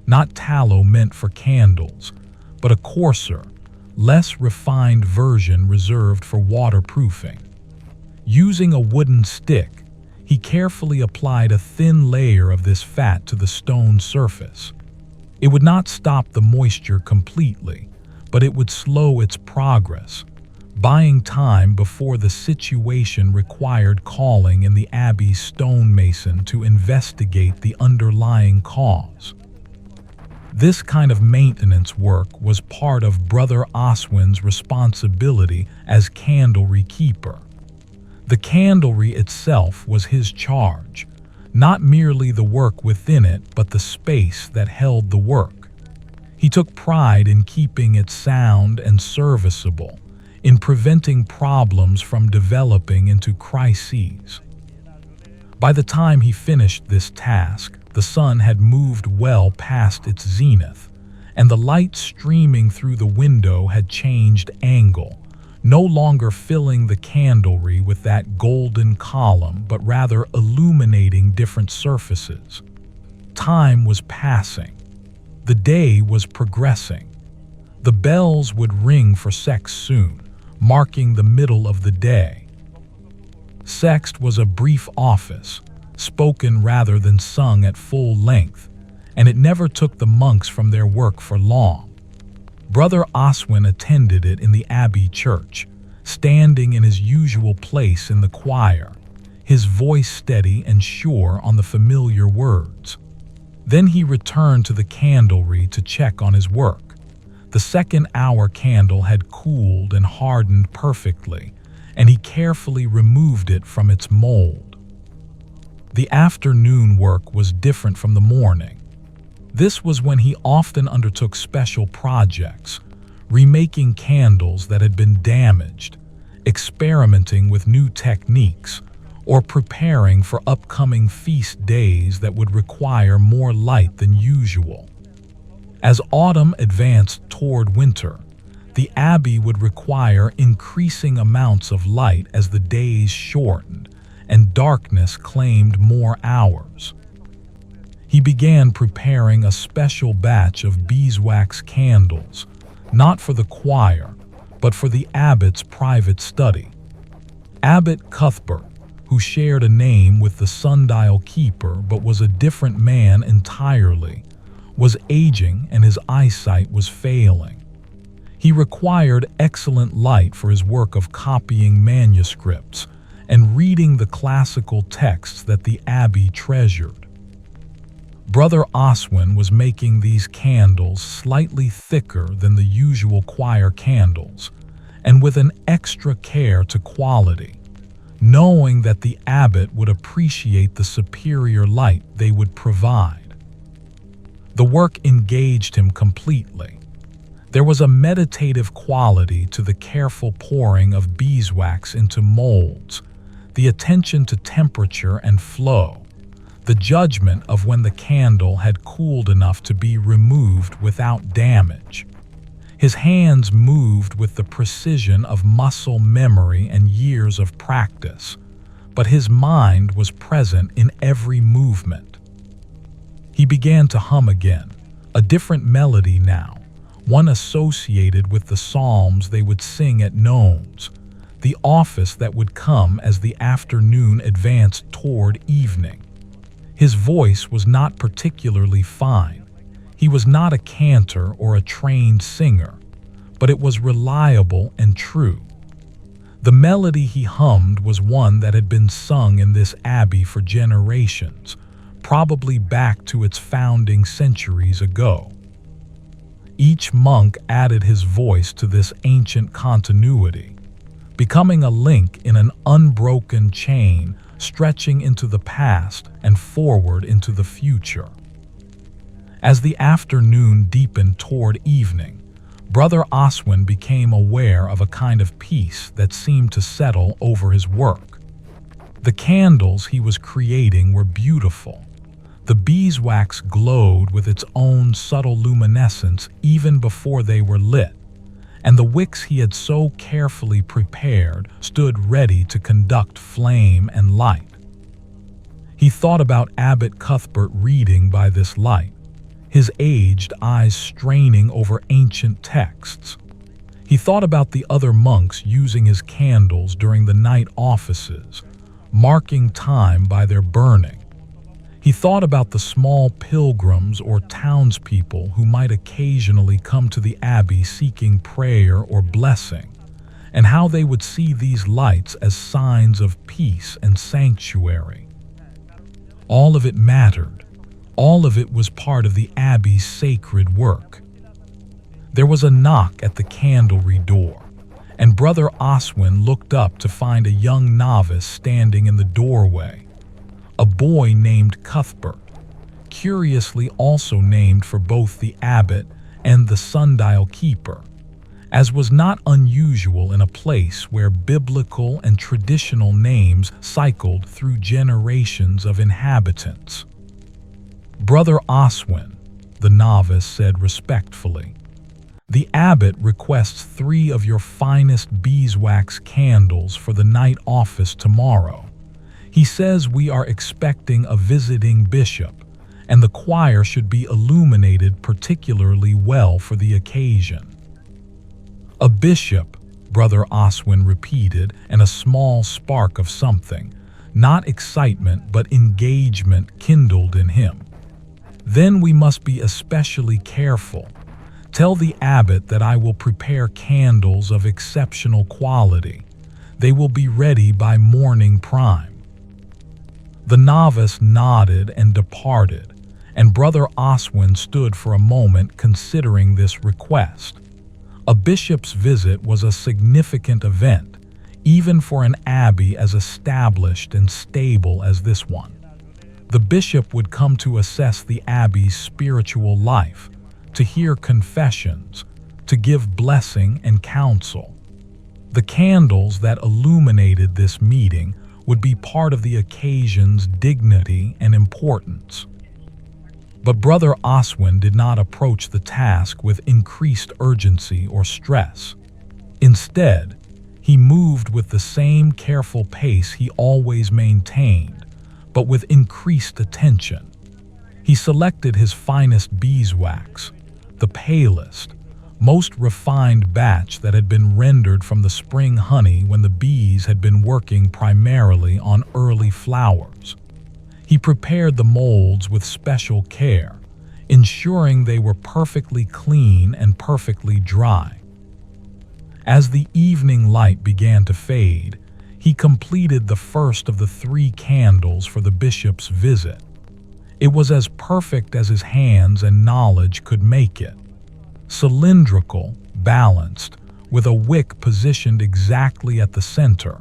not tallow meant for candles, but a coarser, less refined version reserved for waterproofing. Using a wooden stick, he carefully applied a thin layer of this fat to the stone surface. It would not stop the moisture completely, but it would slow its progress, buying time before the situation required calling in the abbey's stonemason to investigate the underlying cause. This kind of maintenance work was part of Brother Oswin's responsibility as candlery keeper. The candlery itself was his charge, not merely the work within it, but the space that held the work. He took pride in keeping it sound and serviceable, in preventing problems from developing into crises. By the time he finished this task, the sun had moved well past its zenith, and the light streaming through the window had changed angle, no longer filling the candlery with that golden column, but rather illuminating different surfaces. Time was passing. The day was progressing. The bells would ring for sex soon, marking the middle of the day. Sext was a brief office, spoken rather than sung at full length, and it never took the monks from their work for long. Brother Oswin attended it in the abbey church, standing in his usual place in the choir, his voice steady and sure on the familiar words. Then he returned to the candlery to check on his work. The second-hour candle had cooled and hardened perfectly, and he carefully removed it from its mold. The afternoon work was different from the morning. This was when he often undertook special projects, remaking candles that had been damaged, experimenting with new techniques, or preparing for upcoming feast days that would require more light than usual. As autumn advanced toward winter, the abbey would require increasing amounts of light as the days shortened and darkness claimed more hours. He began preparing a special batch of beeswax candles, not for the choir, but for the abbot's private study. Abbot Cuthbert, who shared a name with the sundial keeper but was a different man entirely, was aging and his eyesight was failing. He required excellent light for his work of copying manuscripts and reading the classical texts that the abbey treasured. Brother Oswin was making these candles slightly thicker than the usual choir candles, and with an extra care to quality, knowing that the abbot would appreciate the superior light they would provide. The work engaged him completely. There was a meditative quality to the careful pouring of beeswax into molds, the attention to temperature and flow, the judgment of when the candle had cooled enough to be removed without damage. His hands moved with the precision of muscle memory and years of practice, but his mind was present in every movement. He began to hum again, a different melody now, one associated with the psalms they would sing at nones, the office that would come as the afternoon advanced toward evening. His voice was not particularly fine. He was not a cantor or a trained singer, but it was reliable and true. The melody he hummed was one that had been sung in this abbey for generations, probably back to its founding centuries ago. Each monk added his voice to this ancient continuity, becoming a link in an unbroken chain stretching into the past and forward into the future. As the afternoon deepened toward evening, Brother Oswin became aware of a kind of peace that seemed to settle over his work. The candles he was creating were beautiful, The beeswax glowed with its own subtle luminescence even before they were lit, and the wicks he had so carefully prepared stood ready to conduct flame and light. He thought about Abbot Cuthbert reading by this light, his aged eyes straining over ancient texts. He thought about the other monks using his candles during the night offices, marking time by their burning. He thought about the small pilgrims or townspeople who might occasionally come to the abbey seeking prayer or blessing, and how they would see these lights as signs of peace and sanctuary. All of it mattered. All of it was part of the abbey's sacred work. There was a knock at the candlery door, and Brother Oswin looked up to find a young novice standing in the doorway. A boy named Cuthbert, curiously also named for both the abbot and the sundial keeper, as was not unusual in a place where biblical and traditional names cycled through generations of inhabitants. "Brother Oswin," the novice said respectfully, "the abbot requests 3 of your finest beeswax candles for the night office tomorrow. He says we are expecting a visiting bishop, and the choir should be illuminated particularly well for the occasion." "A bishop," Brother Oswin repeated, and a small spark of something, not excitement but engagement, kindled in him. "Then we must be especially careful. Tell the abbot that I will prepare candles of exceptional quality. They will be ready by morning prime." The novice nodded and departed, and Brother Oswin stood for a moment considering this request. A bishop's visit was a significant event, even for an abbey as established and stable as this one. The bishop would come to assess the abbey's spiritual life, to hear confessions, to give blessing and counsel. The candles that illuminated this meeting would be part of the occasion's dignity and importance. But Brother Oswin did not approach the task with increased urgency or stress. Instead, he moved with the same careful pace he always maintained, but with increased attention. He selected his finest beeswax, the palest, most refined batch that had been rendered from the spring honey when the bees had been working primarily on early flowers. He prepared the molds with special care, ensuring they were perfectly clean and perfectly dry. As the evening light began to fade, he completed the first of the 3 candles for the bishop's visit. It was as perfect as his hands and knowledge could make it. Cylindrical, balanced, with a wick positioned exactly at the center,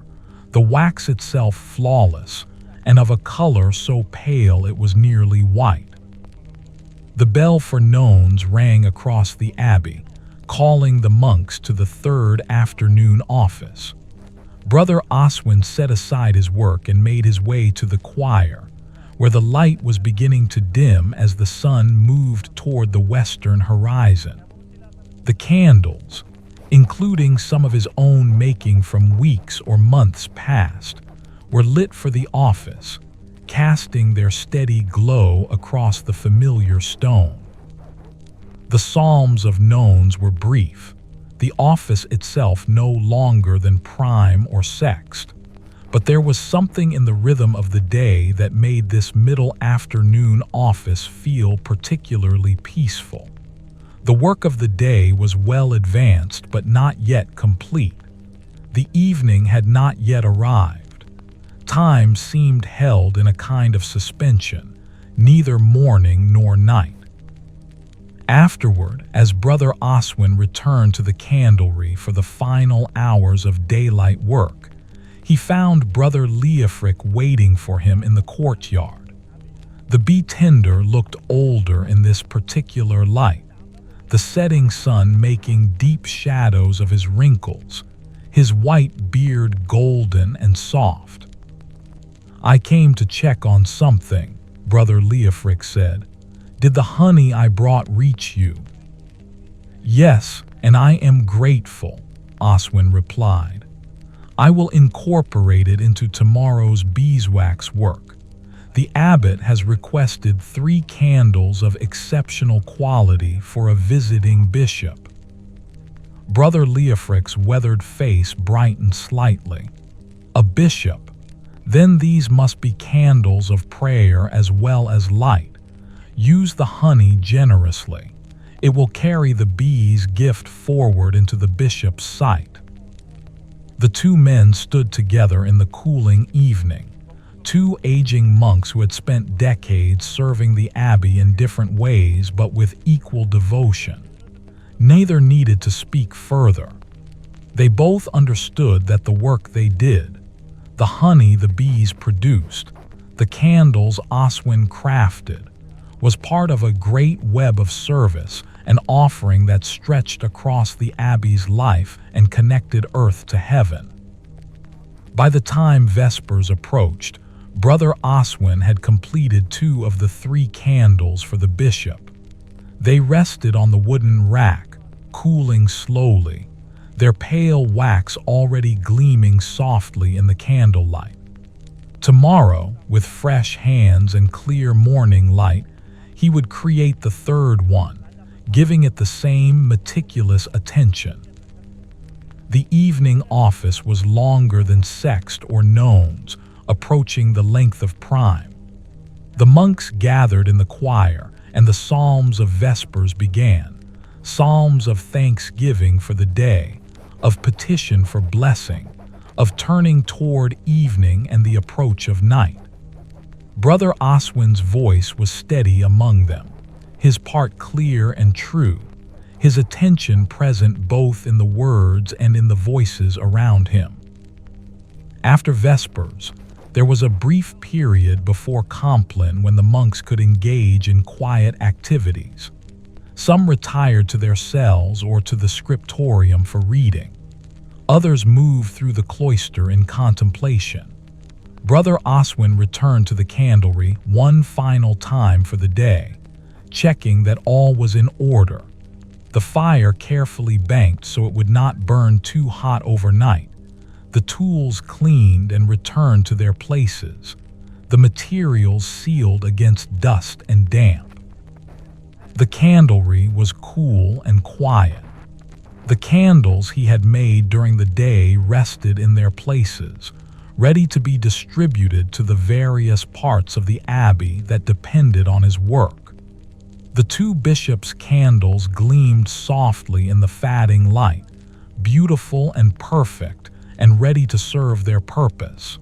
the wax itself flawless, and of a color so pale it was nearly white. The bell for nones rang across the abbey, calling the monks to the 3rd afternoon office. Brother Oswin set aside his work and made his way to the choir, where the light was beginning to dim as the sun moved toward the western horizon. The candles, including some of his own making from weeks or months past, were lit for the office, casting their steady glow across the familiar stone. The psalms of nones were brief, the office itself no longer than prime or sext, but there was something in the rhythm of the day that made this middle afternoon office feel particularly peaceful. The work of the day was well advanced but not yet complete. The evening had not yet arrived. Time seemed held in a kind of suspension, neither morning nor night. Afterward, as Brother Oswin returned to the candlery for the final hours of daylight work, he found Brother Leofric waiting for him in the courtyard. The bee tender looked older in this particular light, the setting sun making deep shadows of his wrinkles, his white beard golden and soft. "I came to check on something," Brother Leofric said. "Did the honey I brought reach you?" "Yes, and I am grateful," Oswin replied. "I will incorporate it into tomorrow's beeswax work. The abbot has requested 3 candles of exceptional quality for a visiting bishop." Brother Leofric's weathered face brightened slightly. "A bishop? Then these must be candles of prayer as well as light. Use the honey generously. It will carry the bees' gift forward into the bishop's sight." The 2 men stood together in the cooling evening. 2 aging monks who had spent decades serving the abbey in different ways but with equal devotion. Neither needed to speak further. They both understood that the work they did, the honey the bees produced, the candles Oswin crafted, was part of a great web of service, an offering that stretched across the abbey's life and connected earth to heaven. By the time Vespers approached, Brother Oswin had completed 2 of the 3 candles for the bishop. They rested on the wooden rack, cooling slowly, their pale wax already gleaming softly in the candlelight. Tomorrow, with fresh hands and clear morning light, he would create the 3rd one, giving it the same meticulous attention. The evening office was longer than sext or nones, approaching the length of prime. The monks gathered in the choir, and the psalms of Vespers began, psalms of thanksgiving for the day, of petition for blessing, of turning toward evening and the approach of night. Brother Oswin's voice was steady among them, his part clear and true, his attention present both in the words and in the voices around him. After Vespers, there was a brief period before Compline when the monks could engage in quiet activities. Some retired to their cells or to the scriptorium for reading. Others moved through the cloister in contemplation. Brother Oswin returned to the candlery one final time for the day, checking that all was in order. The fire carefully banked so it would not burn too hot overnight. The tools cleaned and returned to their places, the materials sealed against dust and damp. The candlery was cool and quiet. The candles he had made during the day rested in their places, ready to be distributed to the various parts of the abbey that depended on his work. The 2 bishops' candles gleamed softly in the fading light, beautiful and perfect, and ready to serve their purpose.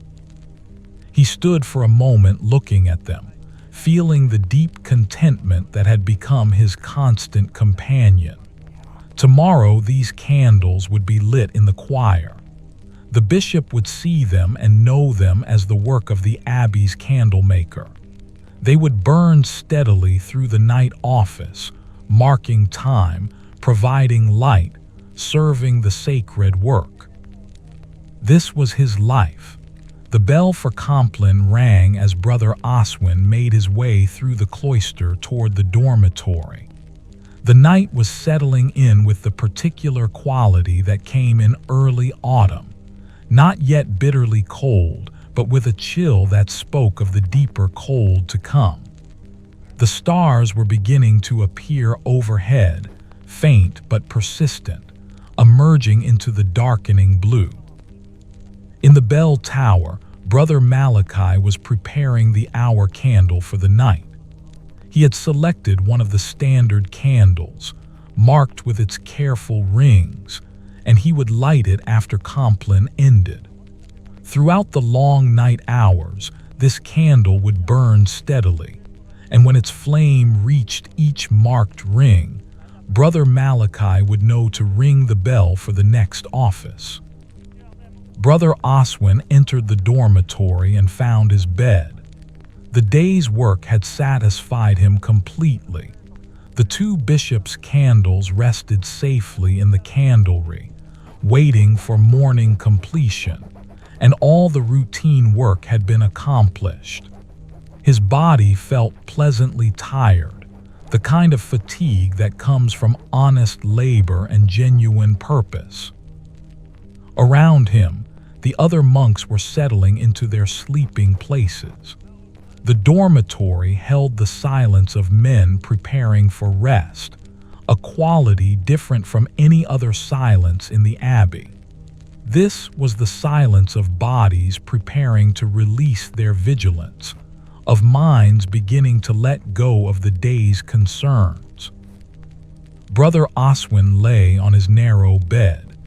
He stood for a moment looking at them, feeling the deep contentment that had become his constant companion. Tomorrow these candles would be lit in the choir. The bishop would see them and know them as the work of the abbey's candlemaker. They would burn steadily through the night office, marking time, providing light, serving the sacred work. This was his life. The bell for Compline rang as Brother Oswin made his way through the cloister toward the dormitory. The night was settling in with the particular quality that came in early autumn, not yet bitterly cold, but with a chill that spoke of the deeper cold to come. The stars were beginning to appear overhead, faint but persistent, emerging into the darkening blue. In the bell tower, Brother Malachi was preparing the hour candle for the night. He had selected one of the standard candles, marked with its careful rings, and he would light it after Compline ended. Throughout the long night hours, this candle would burn steadily, and when its flame reached each marked ring, Brother Malachi would know to ring the bell for the next office. Brother Oswin entered the dormitory and found his bed. The day's work had satisfied him completely. The 2 bishops' candles rested safely in the candlery, waiting for morning completion, and all the routine work had been accomplished. His body felt pleasantly tired, the kind of fatigue that comes from honest labor and genuine purpose. Around him, the other monks were settling into their sleeping places. The dormitory held the silence of men preparing for rest, a quality different from any other silence in the abbey. This was the silence of bodies preparing to release their vigilance, of minds beginning to let go of the day's concerns. Brother Oswin lay on his narrow bed,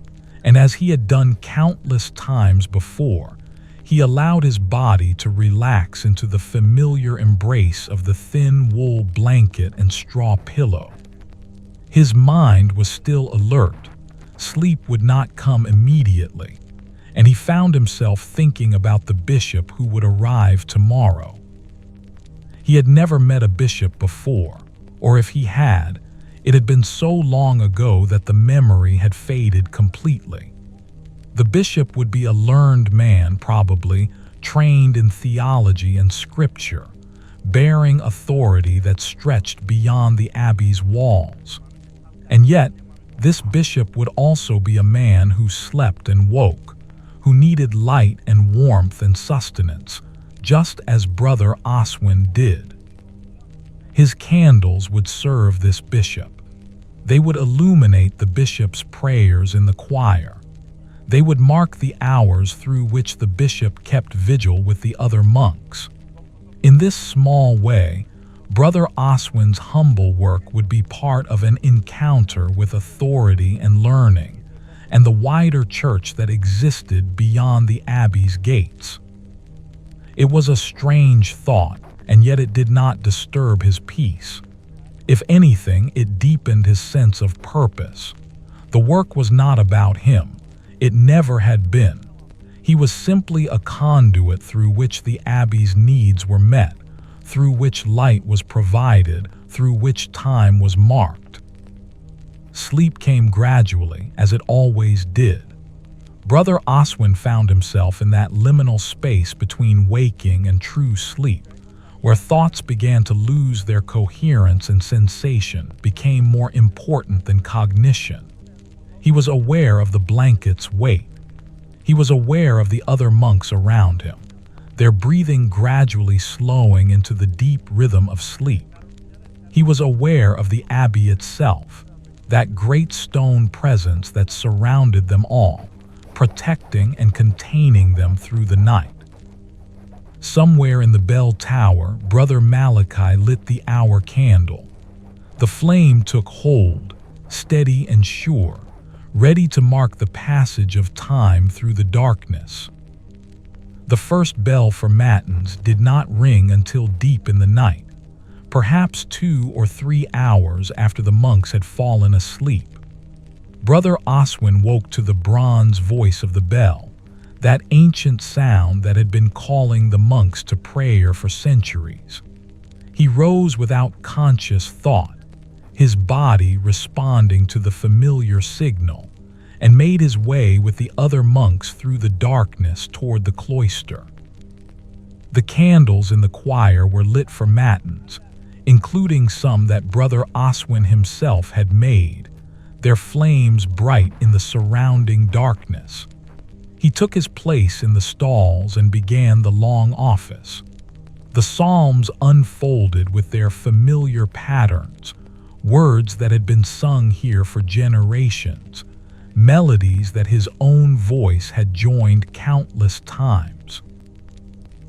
and as he had done countless times before, he allowed his body to relax into the familiar embrace of the thin wool blanket and straw pillow. His mind was still alert. Sleep would not come immediately, and he found himself thinking about the bishop who would arrive tomorrow. He had never met a bishop before, or if he had, it had been so long ago that the memory had faded completely. The bishop would be a learned man, probably, trained in theology and scripture, bearing authority that stretched beyond the abbey's walls. And yet, this bishop would also be a man who slept and woke, who needed light and warmth and sustenance, just as Brother Oswin did. His candles would serve this bishop. They would illuminate the bishop's prayers in the choir. They would mark the hours through which the bishop kept vigil with the other monks. In this small way, Brother Oswin's humble work would be part of an encounter with authority and learning, and the wider church that existed beyond the abbey's gates. It was a strange thought, and yet it did not disturb his peace. If anything, it deepened his sense of purpose. The work was not about him. It never had been. He was simply a conduit through which the abbey's needs were met, through which light was provided, through which time was marked. Sleep came gradually, as it always did. Brother Oswin found himself in that liminal space between waking and true sleep, where thoughts began to lose their coherence and sensation became more important than cognition. He was aware of the blanket's weight. He was aware of the other monks around him, their breathing gradually slowing into the deep rhythm of sleep. He was aware of the abbey itself, that great stone presence that surrounded them all, protecting and containing them through the night. Somewhere in the bell tower, Brother Malachi lit the hour candle. The flame took hold, steady and sure, ready to mark the passage of time through the darkness. The first bell for matins did not ring until deep in the night, perhaps 2 or 3 hours after the monks had fallen asleep. Brother Oswin woke to the bronze voice of the bell, that ancient sound that had been calling the monks to prayer for centuries. He rose without conscious thought, his body responding to the familiar signal, and made his way with the other monks through the darkness toward the cloister. The candles in the choir were lit for matins, including some that Brother Oswin himself had made, their flames bright in the surrounding darkness. He took his place in the stalls and began the long office. The psalms unfolded with their familiar patterns, words that had been sung here for generations, melodies that his own voice had joined countless times.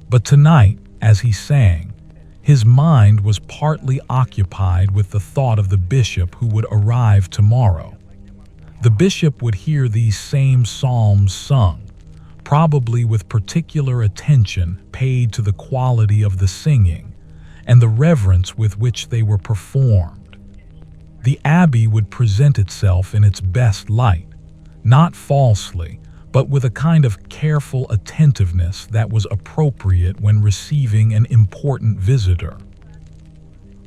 But tonight, as he sang, his mind was partly occupied with the thought of the bishop who would arrive tomorrow. The bishop would hear these same psalms sung, probably with particular attention paid to the quality of the singing and the reverence with which they were performed. The abbey would present itself in its best light, not falsely, but with a kind of careful attentiveness that was appropriate when receiving an important visitor.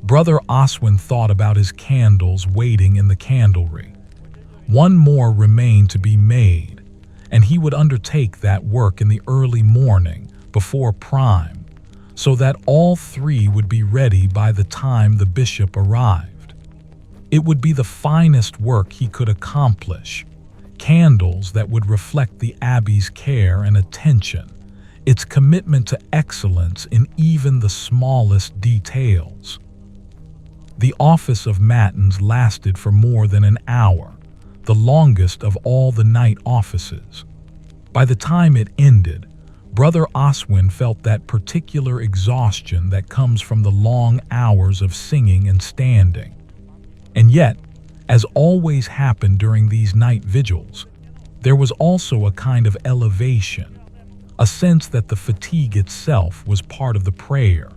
Brother Oswin thought about his candles waiting in the candlery. One more remained to be made, and he would undertake that work in the early morning, before prime, so that all three would be ready by the time the bishop arrived. It would be the finest work he could accomplish, candles that would reflect the abbey's care and attention, its commitment to excellence in even the smallest details. The office of matins lasted for more than an hour, the longest of all the night offices. By the time it ended, Brother Oswin felt that particular exhaustion that comes from the long hours of singing and standing. And yet, as always happened during these night vigils, there was also a kind of elevation, a sense that the fatigue itself was part of the prayer,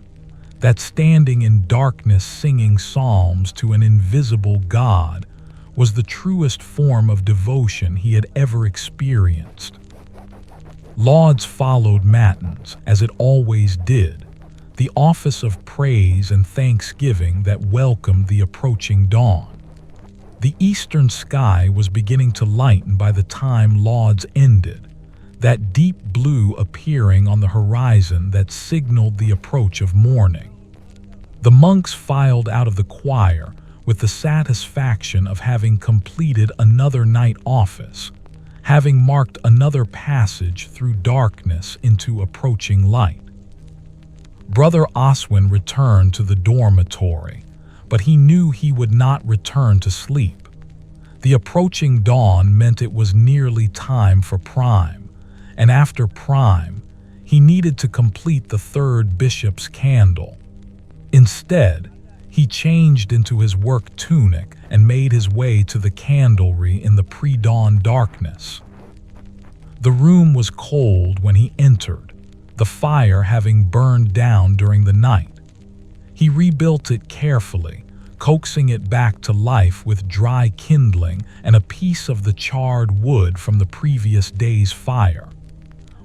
that standing in darkness singing psalms to an invisible God was the truest form of devotion he had ever experienced. Lauds followed matins, as it always did, the office of praise and thanksgiving that welcomed the approaching dawn. The eastern sky was beginning to lighten by the time lauds ended, that deep blue appearing on the horizon that signaled the approach of morning. The monks filed out of the choir with the satisfaction of having completed another night office, having marked another passage through darkness into approaching light. Brother Oswin returned to the dormitory, but he knew he would not return to sleep. The approaching dawn meant it was nearly time for prime, and after prime, he needed to complete the third bishop's candle. Instead, he changed into his work tunic and made his way to the candlery in the pre-dawn darkness. The room was cold when he entered, the fire having burned down during the night. He rebuilt it carefully, coaxing it back to life with dry kindling and a piece of the charred wood from the previous day's fire.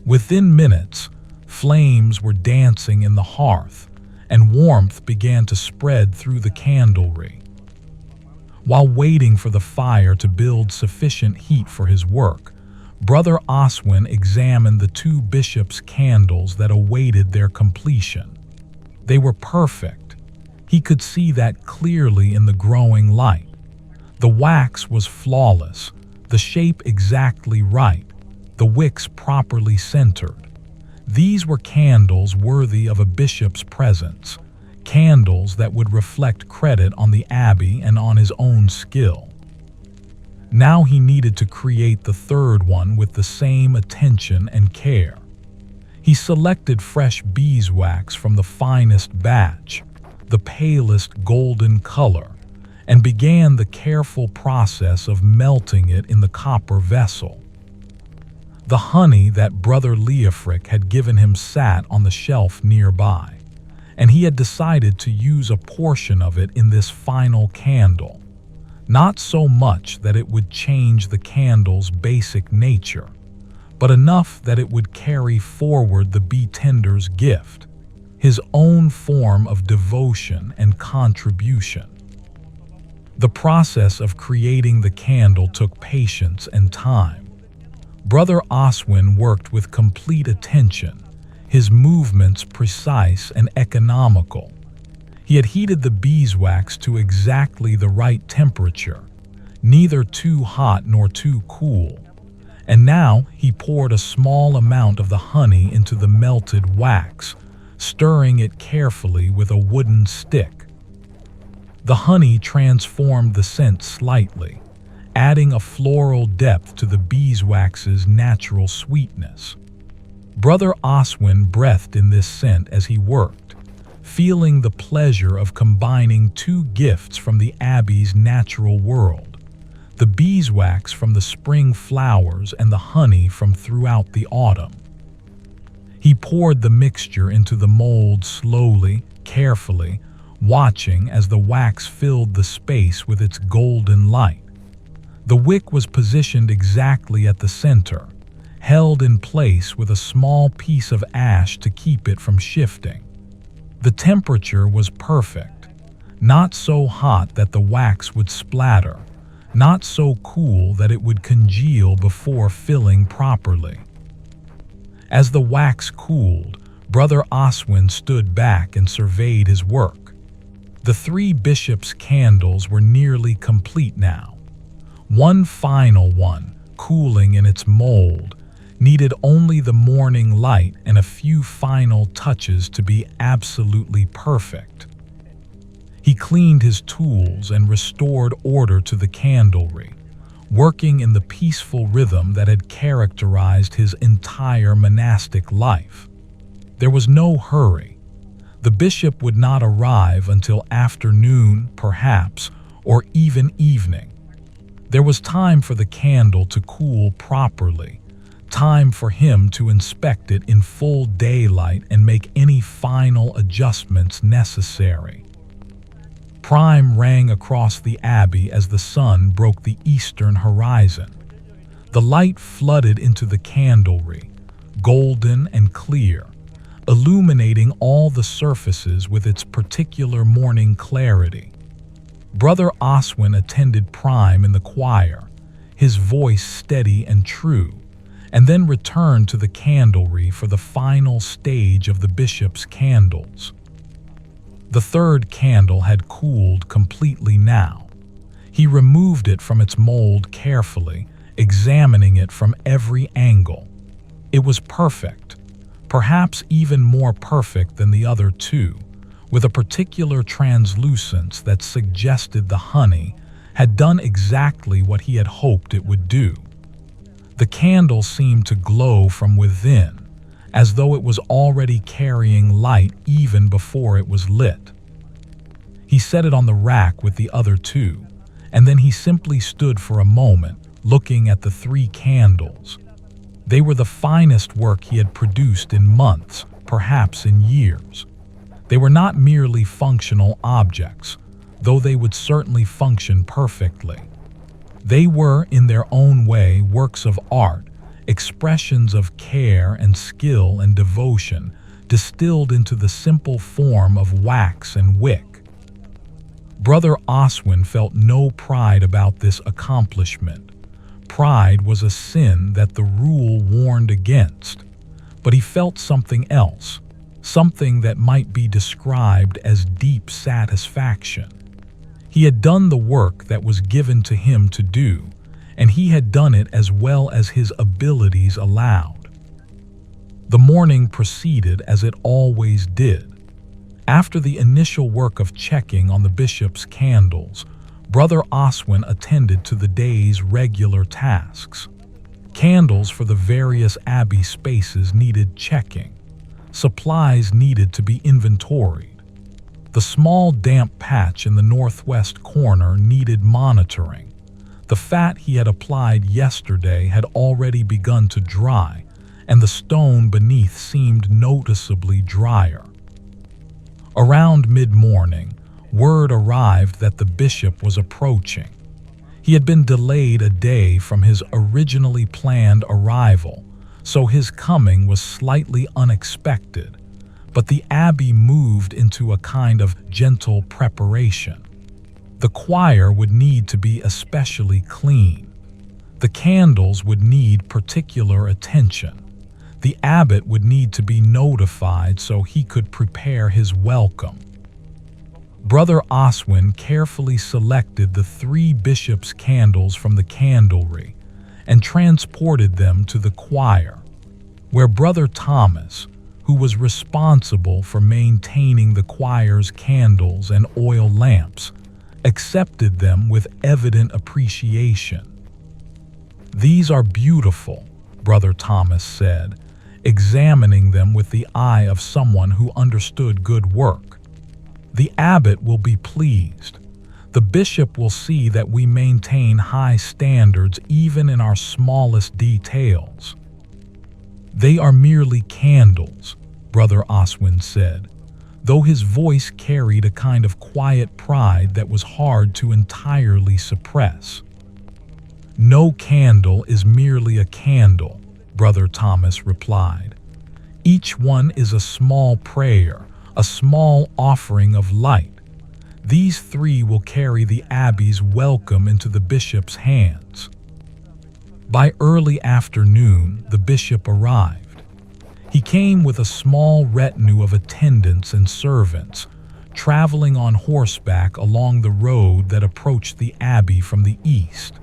Within minutes, flames were dancing in the hearth, and warmth began to spread through the candlery. While waiting for the fire to build sufficient heat for his work, Brother Oswin examined the two bishops' candles that awaited their completion. They were perfect. He could see that clearly in the growing light. The wax was flawless, the shape exactly right, the wicks properly centered. These were candles worthy of a bishop's presence, candles that would reflect credit on the abbey and on his own skill. Now he needed to create the third one with the same attention and care. He selected fresh beeswax from the finest batch, the palest golden color, and began the careful process of melting it in the copper vessel. The honey that Brother Leofric had given him sat on the shelf nearby, and he had decided to use a portion of it in this final candle, not so much that it would change the candle's basic nature, but enough that it would carry forward the bee tender's gift, his own form of devotion and contribution. The process of creating the candle took patience and time. Brother Oswin worked with complete attention, his movements precise and economical. He had heated the beeswax to exactly the right temperature, neither too hot nor too cool, and now he poured a small amount of the honey into the melted wax, stirring it carefully with a wooden stick. The honey transformed the scent slightly, adding a floral depth to the beeswax's natural sweetness. Brother Oswin breathed in this scent as he worked, feeling the pleasure of combining two gifts from the abbey's natural world, the beeswax from the spring flowers and the honey from throughout the autumn. He poured the mixture into the mold slowly, carefully, watching as the wax filled the space with its golden light. The wick was positioned exactly at the center, held in place with a small piece of ash to keep it from shifting. The temperature was perfect, not so hot that the wax would splatter, not so cool that it would congeal before filling properly. As the wax cooled, Brother Oswin stood back and surveyed his work. The three bishops' candles were nearly complete now. One final one, cooling in its mold, needed only the morning light and a few final touches to be absolutely perfect. He cleaned his tools and restored order to the candlery, working in the peaceful rhythm that had characterized his entire monastic life. There was no hurry. The bishop would not arrive until afternoon, perhaps, or even evening. There was time for the candle to cool properly, time for him to inspect it in full daylight and make any final adjustments necessary. Prime rang across the abbey as the sun broke the eastern horizon. The light flooded into the candlery, golden and clear, illuminating all the surfaces with its particular morning clarity. Brother Oswin attended Prime in the choir, his voice steady and true, and then returned to the candlery for the final stage of the bishop's candles. The third candle had cooled completely now. He removed it from its mold carefully, examining it from every angle. It was perfect. Perhaps even more perfect than the other two, with a particular translucence that suggested the honey had done exactly what he had hoped it would do. The candle seemed to glow from within, as though it was already carrying light even before it was lit. He set it on the rack with the other two, and then he simply stood for a moment, looking at the three candles. They were the finest work he had produced in months, perhaps in years. They were not merely functional objects, though they would certainly function perfectly. They were, in their own way, works of art, expressions of care and skill and devotion, distilled into the simple form of wax and wick. Brother Oswin felt no pride about this accomplishment. Pride was a sin that the rule warned against, but he felt something else, something that might be described as deep satisfaction. He had done the work that was given to him to do, and he had done it as well as his abilities allowed. The morning proceeded as it always did. After the initial work of checking on the bishop's candles, Brother Oswin attended to the day's regular tasks. Candles for the various abbey spaces needed checking. Supplies needed to be inventoried. The small damp patch in the northwest corner needed monitoring. The fat he had applied yesterday had already begun to dry, and the stone beneath seemed noticeably drier. Around mid-morning, word arrived that the bishop was approaching. He had been delayed a day from his originally planned arrival, so his coming was slightly unexpected, but the abbey moved into a kind of gentle preparation. The choir would need to be especially clean. The candles would need particular attention. The abbot would need to be notified so he could prepare his welcome. Brother Oswin carefully selected the three bishops' candles from the candlery and transported them to the choir, where Brother Thomas, who was responsible for maintaining the choir's candles and oil lamps, accepted them with evident appreciation. "These are beautiful," Brother Thomas said, examining them with the eye of someone who understood good work. "The abbot will be pleased. The bishop will see that we maintain high standards even in our smallest details." "They are merely candles," Brother Oswin said, though his voice carried a kind of quiet pride that was hard to entirely suppress. "No candle is merely a candle," Brother Thomas replied. "Each one is a small prayer, a small offering of light. These three will carry the abbey's welcome into the bishop's hands." By early afternoon, the bishop arrived. He came with a small retinue of attendants and servants, traveling on horseback along the road that approached the abbey from the east.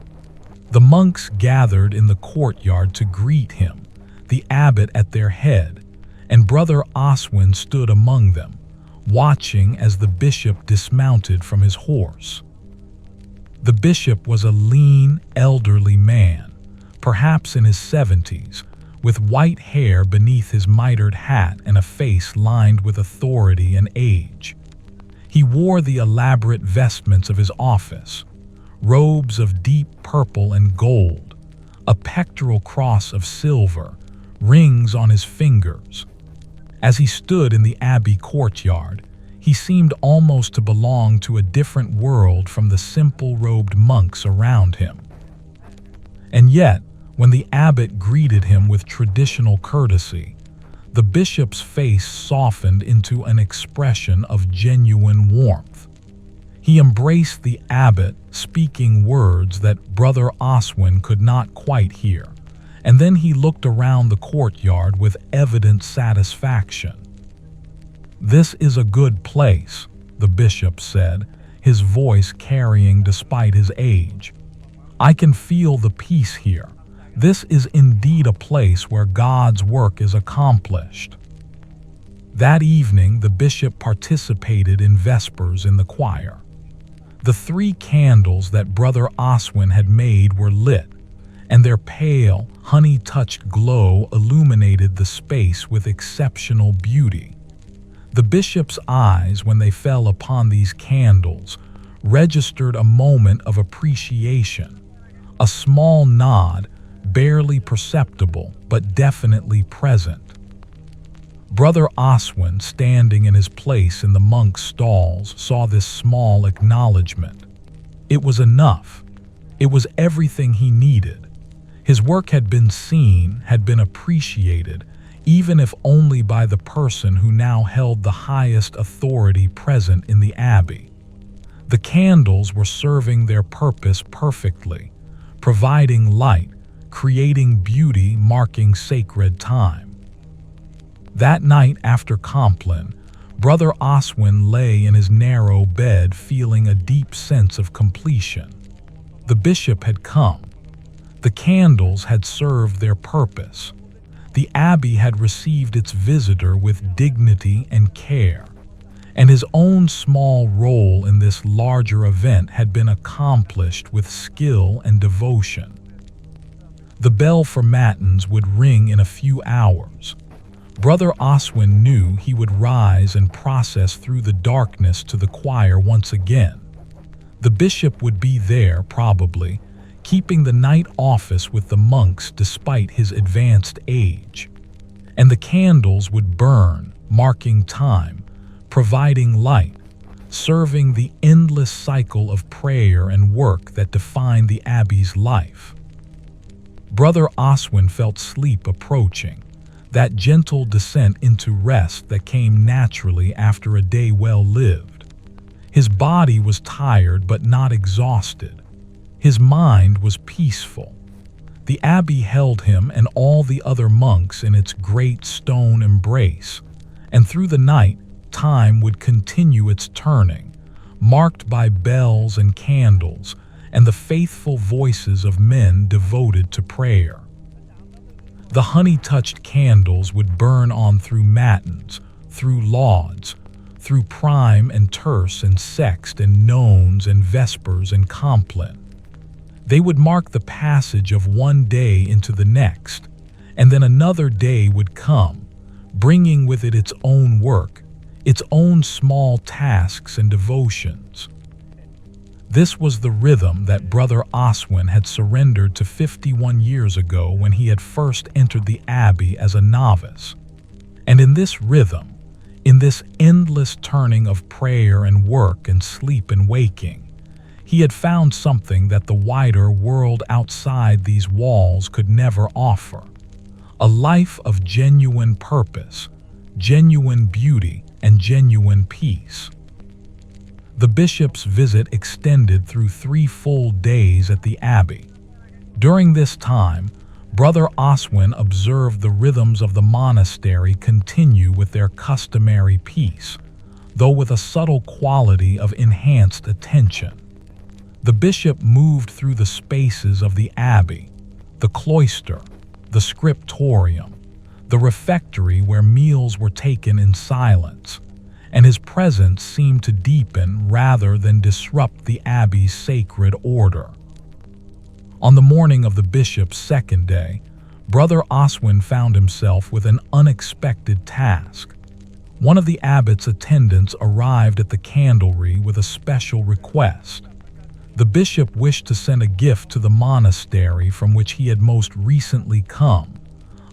The monks gathered in the courtyard to greet him, the abbot at their head, and Brother Oswin stood among them, watching as the bishop dismounted from his horse. The bishop was a lean, elderly man, perhaps in his 70s, with white hair beneath his mitred hat and a face lined with authority and age. He wore the elaborate vestments of his office, robes of deep purple and gold, a pectoral cross of silver, rings on his fingers. As he stood in the abbey courtyard, he seemed almost to belong to a different world from the simple-robed monks around him. And yet, when the abbot greeted him with traditional courtesy, the bishop's face softened into an expression of genuine warmth. He embraced the abbot, speaking words that Brother Oswin could not quite hear, and then he looked around the courtyard with evident satisfaction. "This is a good place," the bishop said, his voice carrying despite his age. "I can feel the peace here. This is indeed a place where God's work is accomplished." That evening, the bishop participated in Vespers in the choir. The 3 candles that Brother Oswin had made were lit, and their pale, honey-touched glow illuminated the space with exceptional beauty. The bishop's eyes, when they fell upon these candles, registered a moment of appreciation, a small nod, barely perceptible but definitely present. Brother Oswin, standing in his place in the monks' stalls, saw this small acknowledgement. It was enough. It was everything he needed. His work had been seen, had been appreciated, even if only by the person who now held the highest authority present in the abbey. The candles were serving their purpose perfectly, providing light, creating beauty, marking sacred time. That night after Compline, Brother Oswin lay in his narrow bed feeling a deep sense of completion. The bishop had come. The candles had served their purpose. The abbey had received its visitor with dignity and care, and his own small role in this larger event had been accomplished with skill and devotion. The bell for matins would ring in a few hours. Brother Oswin knew he would rise and process through the darkness to the choir once again. The bishop would be there, probably, keeping the night office with the monks despite his advanced age. And the candles would burn, marking time, providing light, serving the endless cycle of prayer and work that defined the abbey's life. Brother Oswin felt sleep approaching, that gentle descent into rest that came naturally after a day well lived. His body was tired but not exhausted. His mind was peaceful. The abbey held him and all the other monks in its great stone embrace, and through the night, time would continue its turning, marked by bells and candles and the faithful voices of men devoted to prayer. The honey-touched candles would burn on through matins, through lauds, through prime and terce and sext and nones and vespers and compline. They would mark the passage of one day into the next, and then another day would come, bringing with it its own work, its own small tasks and devotions. This was the rhythm that Brother Oswin had surrendered to 51 years ago when he had first entered the abbey as a novice. And in this rhythm, in this endless turning of prayer and work and sleep and waking, he had found something that the wider world outside these walls could never offer: a life of genuine purpose, genuine beauty, and genuine peace. The bishop's visit extended through 3 full days at the abbey. During this time, Brother Oswin observed the rhythms of the monastery continue with their customary peace, though with a subtle quality of enhanced attention. The bishop moved through the spaces of the abbey, the cloister, the scriptorium, the refectory where meals were taken in silence, and his presence seemed to deepen rather than disrupt the abbey's sacred order. On the morning of the bishop's second day, Brother Oswin found himself with an unexpected task. One of the abbot's attendants arrived at the candlery with a special request. The bishop wished to send a gift to the monastery from which he had most recently come,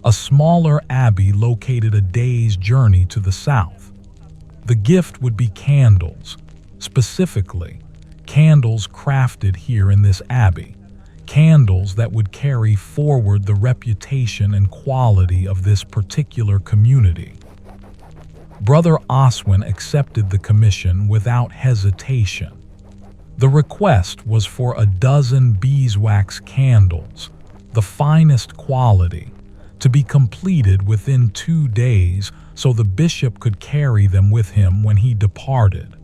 a smaller abbey located a day's journey to the south. The gift would be candles, specifically, candles crafted here in this abbey, candles that would carry forward the reputation and quality of this particular community. Brother Oswin accepted the commission without hesitation. The request was for a dozen beeswax candles, the finest quality, to be completed within 2 days so the bishop could carry them with him when he departed.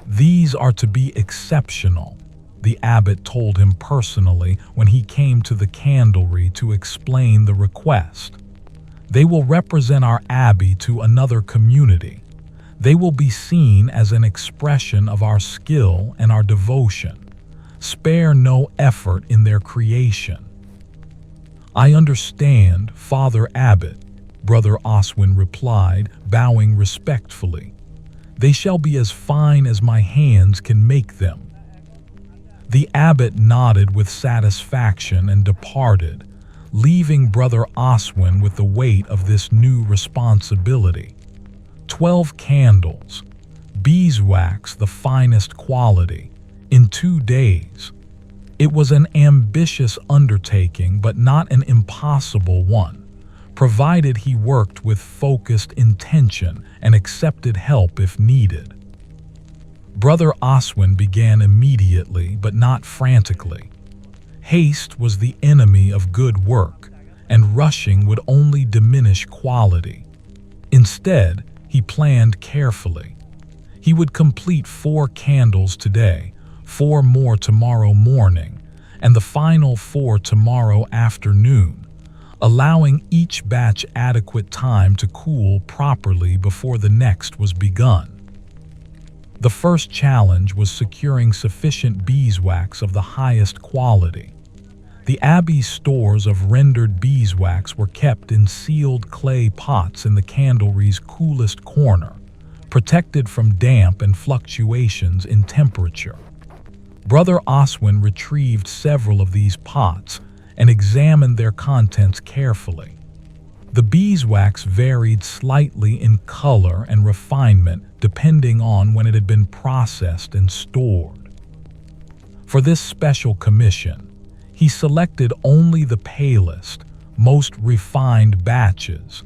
"These are to be exceptional," the abbot told him personally when he came to the candlery to explain the request. "They will represent our abbey to another community. They will be seen as an expression of our skill and our devotion. Spare no effort in their creation." "I understand, Father Abbot," Brother Oswin replied, bowing respectfully. "They shall be as fine as my hands can make them." The abbot nodded with satisfaction and departed, leaving Brother Oswin with the weight of this new responsibility. 12 candles, beeswax the finest quality, in 2 days. It was an ambitious undertaking, but not an impossible one, provided he worked with focused intention and accepted help if needed. Brother Oswin began immediately, but not frantically. Haste was the enemy of good work, and rushing would only diminish quality. Instead, he planned carefully. He would complete 4 candles today, 4 more tomorrow morning, and the final 4 tomorrow afternoon, allowing each batch adequate time to cool properly before the next was begun. The first challenge was securing sufficient beeswax of the highest quality. The abbey's stores of rendered beeswax were kept in sealed clay pots in the candlery's coolest corner, protected from damp and fluctuations in temperature. Brother Oswin retrieved several of these pots and examined their contents carefully. The beeswax varied slightly in color and refinement depending on when it had been processed and stored. For this special commission, he selected only the palest, most refined batches,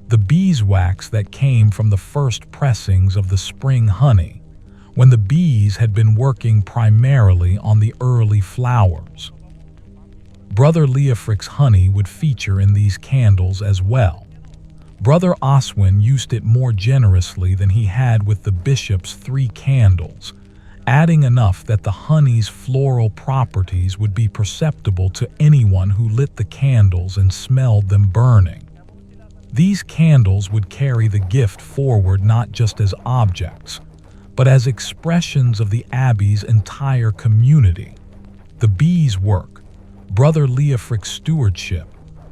the beeswax that came from the first pressings of the spring honey, when the bees had been working primarily on the early flowers. Brother Leofric's honey would feature in these candles as well. Brother Oswin used it more generously than he had with the bishop's 3 candles, adding enough that the honey's floral properties would be perceptible to anyone who lit the candles and smelled them burning. These candles would carry the gift forward not just as objects, but as expressions of the abbey's entire community. The bees' work, Brother Leofric's stewardship,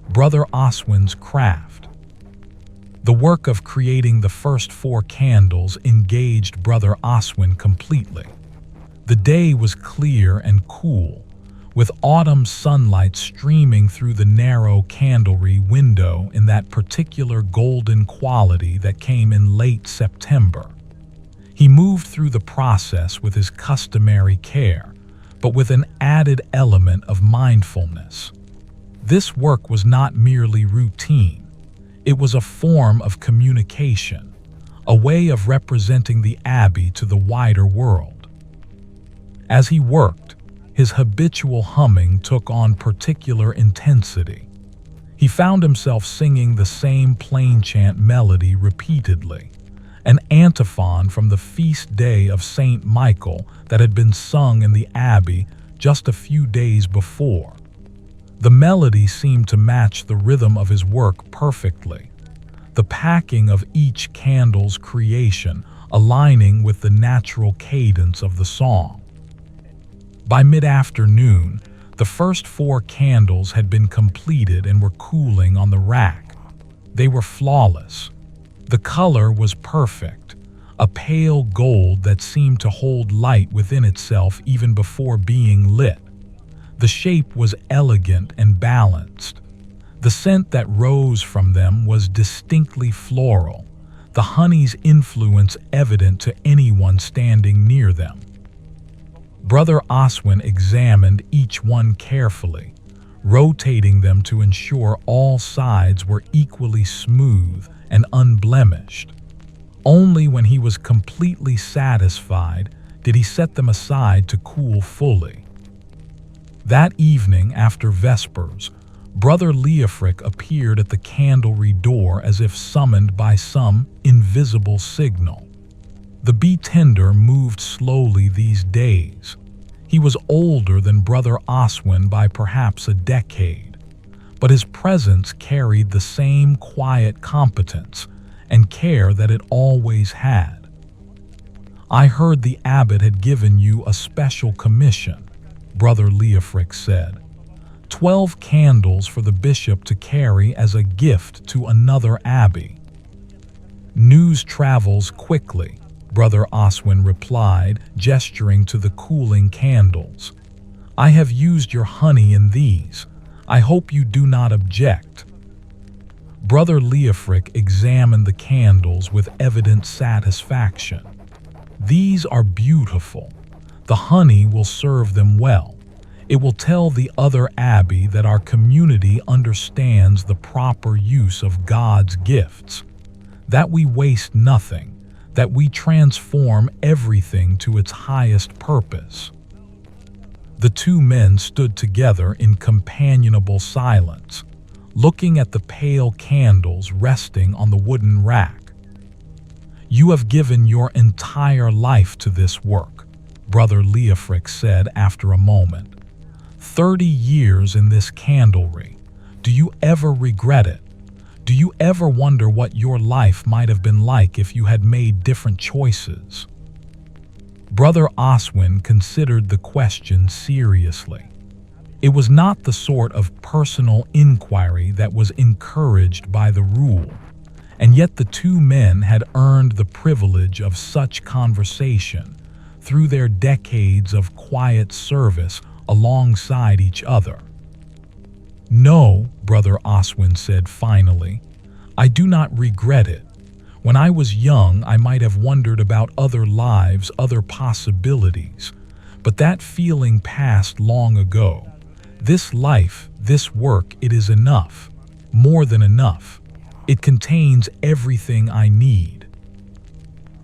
Brother Oswin's craft. The work of creating the first 4 candles engaged Brother Oswin completely. The day was clear and cool, with autumn sunlight streaming through the narrow candlery window in that particular golden quality that came in late September. He moved through the process with his customary care, but with an added element of mindfulness. This work was not merely routine. It was a form of communication, a way of representing the abbey to the wider world. As he worked, his habitual humming took on particular intensity. He found himself singing the same plain chant melody repeatedly, an antiphon from the feast day of Saint Michael that had been sung in the abbey just a few days before. The melody seemed to match the rhythm of his work perfectly, the packing of each candle's creation aligning with the natural cadence of the song. By mid-afternoon, the first 4 candles had been completed and were cooling on the rack. They were flawless. The color was perfect, a pale gold that seemed to hold light within itself even before being lit. The shape was elegant and balanced. The scent that rose from them was distinctly floral, the honey's influence evident to anyone standing near them. Brother Oswin examined each one carefully, rotating them to ensure all sides were equally smooth and unblemished. Only when he was completely satisfied did he set them aside to cool fully. That evening after Vespers, Brother Leofric appeared at the candlery door as if summoned by some invisible signal. The bee tender moved slowly these days. He was older than Brother Oswin by perhaps a decade, but his presence carried the same quiet competence and care that it always had. "I heard the abbot had given you a special commission," Brother Leofric said. 12 candles for the bishop to carry as a gift to another abbey. "News travels quickly," Brother Oswin replied, gesturing to the cooling candles. "I have used your honey in these. I hope you do not object." Brother Leofric examined the candles with evident satisfaction. "These are beautiful. The honey will serve them well. It will tell the other abbey that our community understands the proper use of God's gifts, that we waste nothing, that we transform everything to its highest purpose." The 2 men stood together in companionable silence, looking at the pale candles resting on the wooden rack. "You have given your entire life to this work," Brother Leofric said after a moment. 30 years in this candlery. Do you ever regret it? Do you ever wonder what your life might have been like if you had made different choices?" Brother Oswin considered the question seriously. It was not the sort of personal inquiry that was encouraged by the rule, and yet the 2 men had earned the privilege of such conversation through their decades of quiet service alongside each other. "No," Brother Oswin said finally, "I do not regret it. When I was young, I might have wondered about other lives, other possibilities, but that feeling passed long ago. This life, this work, it is enough, more than enough. It contains everything I need."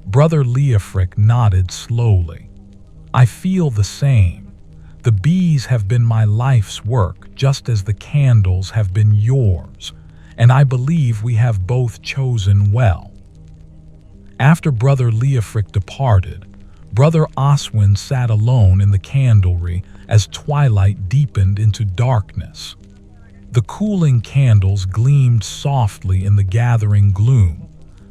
Brother Leofric nodded slowly. "I feel the same. The bees have been my life's work, just as the candles have been yours, and I believe we have both chosen well." After Brother Leofric departed, Brother Oswin sat alone in the candlery as twilight deepened into darkness. The cooling candles gleamed softly in the gathering gloom,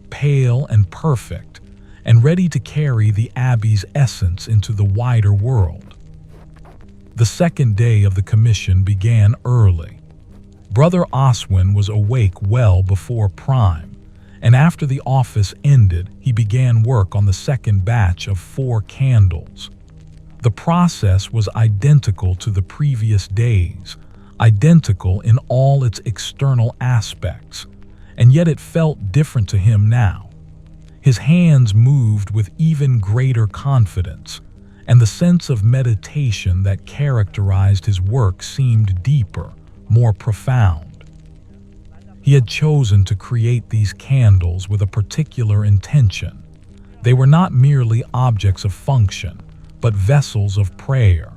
pale and perfect, and ready to carry the abbey's essence into the wider world. The second day of the commission began early. Brother Oswin was awake well before prime, and after the office ended, he began work on the second batch of 4 candles. The process was identical to the previous days, identical in all its external aspects, and yet it felt different to him now. His hands moved with even greater confidence, and the sense of meditation that characterized his work seemed deeper, more profound. He had chosen to create these candles with a particular intention. They were not merely objects of function, but vessels of prayer.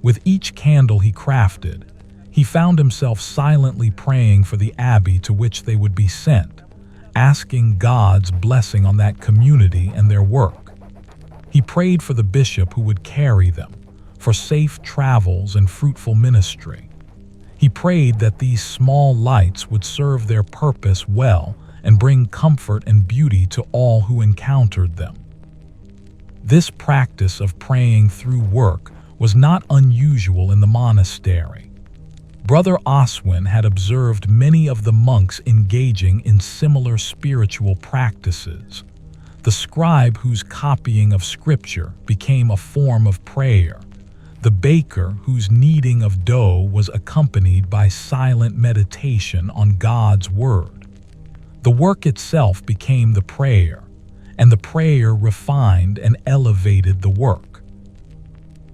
With each candle he crafted, he found himself silently praying for the abbey to which they would be sent, asking God's blessing on that community and their work. He prayed for the bishop who would carry them, for safe travels and fruitful ministry. He prayed that these small lights would serve their purpose well and bring comfort and beauty to all who encountered them. This practice of praying through work was not unusual in the monastery. Brother Oswin had observed many of the monks engaging in similar spiritual practices. The scribe whose copying of scripture became a form of prayer, the baker whose kneading of dough was accompanied by silent meditation on God's word. The work itself became the prayer, and the prayer refined and elevated the work.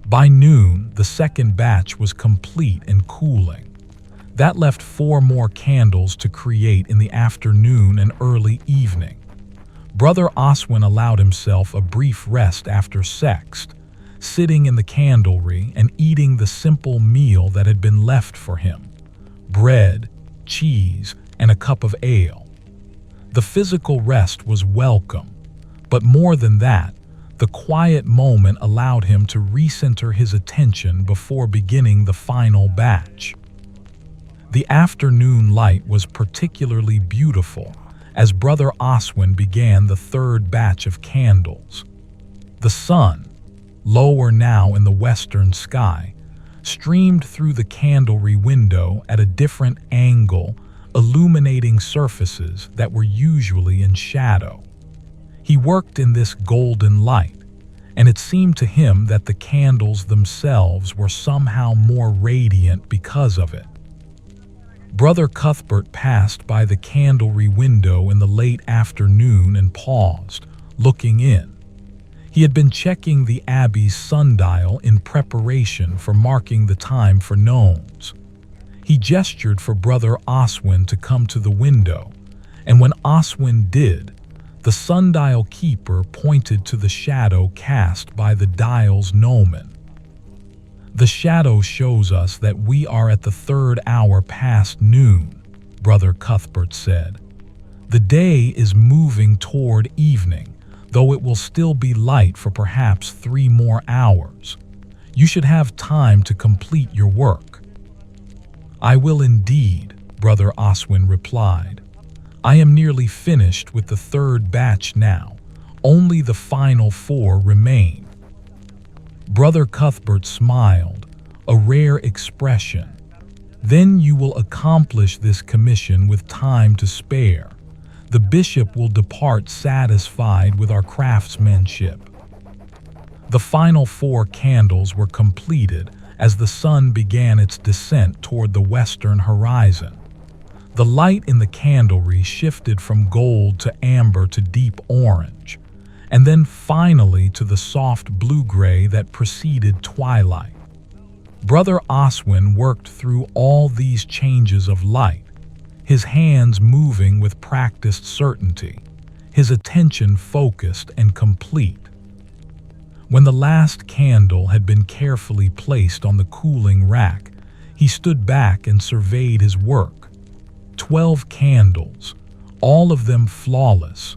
By noon, the second batch was complete and cooling. That left 4 more candles to create in the afternoon and early evening. Brother Oswin allowed himself a brief rest after sext, sitting in the candlery and eating the simple meal that had been left for him: bread, cheese, and a cup of ale. The physical rest was welcome, but more than that, the quiet moment allowed him to recenter his attention before beginning the final batch. The afternoon light was particularly beautiful as Brother Oswin began the third batch of candles. The sun, lower now in the western sky, streamed through the candlery window at a different angle, illuminating surfaces that were usually in shadow. He worked in this golden light, and it seemed to him that the candles themselves were somehow more radiant because of it. Brother Cuthbert passed by the candlery window in the late afternoon and paused, looking in. He had been checking the abbey's sundial in preparation for marking the time for nones. He gestured for Brother Oswin to come to the window, and when Oswin did, the sundial keeper pointed to the shadow cast by the dial's gnomon. "The shadow shows us that we are at the 3rd hour past noon," Brother Cuthbert said. "The day is moving toward evening, though it will still be light for perhaps 3 more hours. You should have time to complete your work." "I will indeed," Brother Oswin replied. "I am nearly finished with the 3rd batch now. Only the final 4 remain." Brother Cuthbert smiled, a rare expression. "Then you will accomplish this commission with time to spare. The bishop will depart satisfied with our craftsmanship." The final 4 candles were completed as the sun began its descent toward the western horizon. The light in the candlery shifted from gold to amber to deep orange, and then finally to the soft blue-gray that preceded twilight. Brother Oswin worked through all these changes of light, his hands moving with practiced certainty, his attention focused and complete. When the last candle had been carefully placed on the cooling rack, he stood back and surveyed his work. 12 candles, all of them flawless,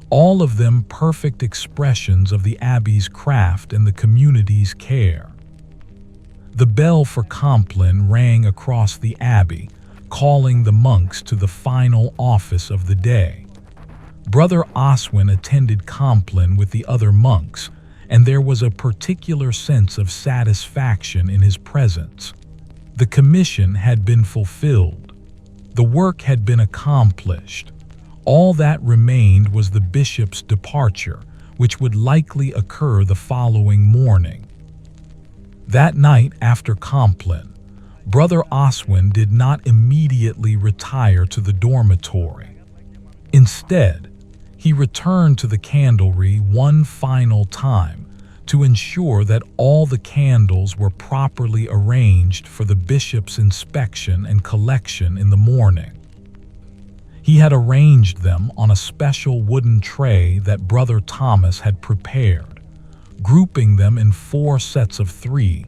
all of them perfect expressions of the abbey's craft and the community's care. The bell for Compline rang across the abbey, calling the monks to the final office of the day. Brother Oswin attended Compline with the other monks, and there was a particular sense of satisfaction in his presence. The commission had been fulfilled. The work had been accomplished. All that remained was the bishop's departure, which would likely occur the following morning. That night after Compline, Brother Oswin did not immediately retire to the dormitory. Instead, he returned to the candlery one final time to ensure that all the candles were properly arranged for the bishop's inspection and collection in the morning. He had arranged them on a special wooden tray that Brother Thomas had prepared, grouping them in 4 sets of 3,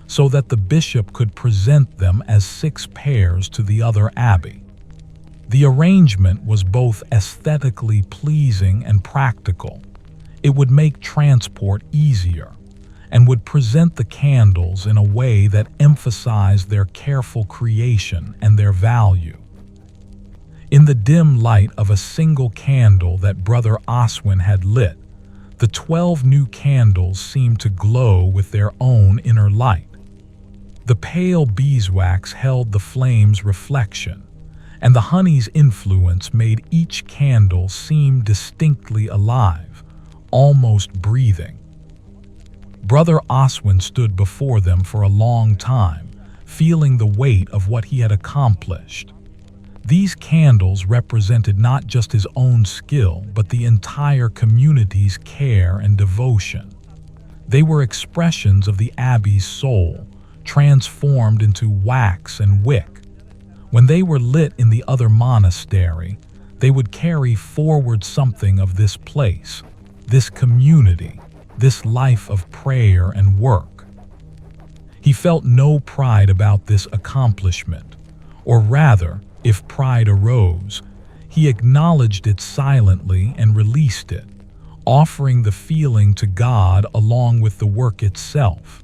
so that the bishop could present them as 6 pairs to the other abbey. The arrangement was both aesthetically pleasing and practical. It would make transport easier and would present the candles in a way that emphasized their careful creation and their value. In the dim light of a single candle that Brother Oswin had lit, the 12 new candles seemed to glow with their own inner light. The pale beeswax held the flame's reflection, and the honey's influence made each candle seem distinctly alive, almost breathing. Brother Oswin stood before them for a long time, feeling the weight of what he had accomplished. These candles represented not just his own skill, but the entire community's care and devotion. They were expressions of the abbey's soul, transformed into wax and wick. When they were lit in the other monastery, they would carry forward something of this place, this community, this life of prayer and work. He felt no pride about this accomplishment, or rather, if pride arose, he acknowledged it silently and released it, offering the feeling to God along with the work itself.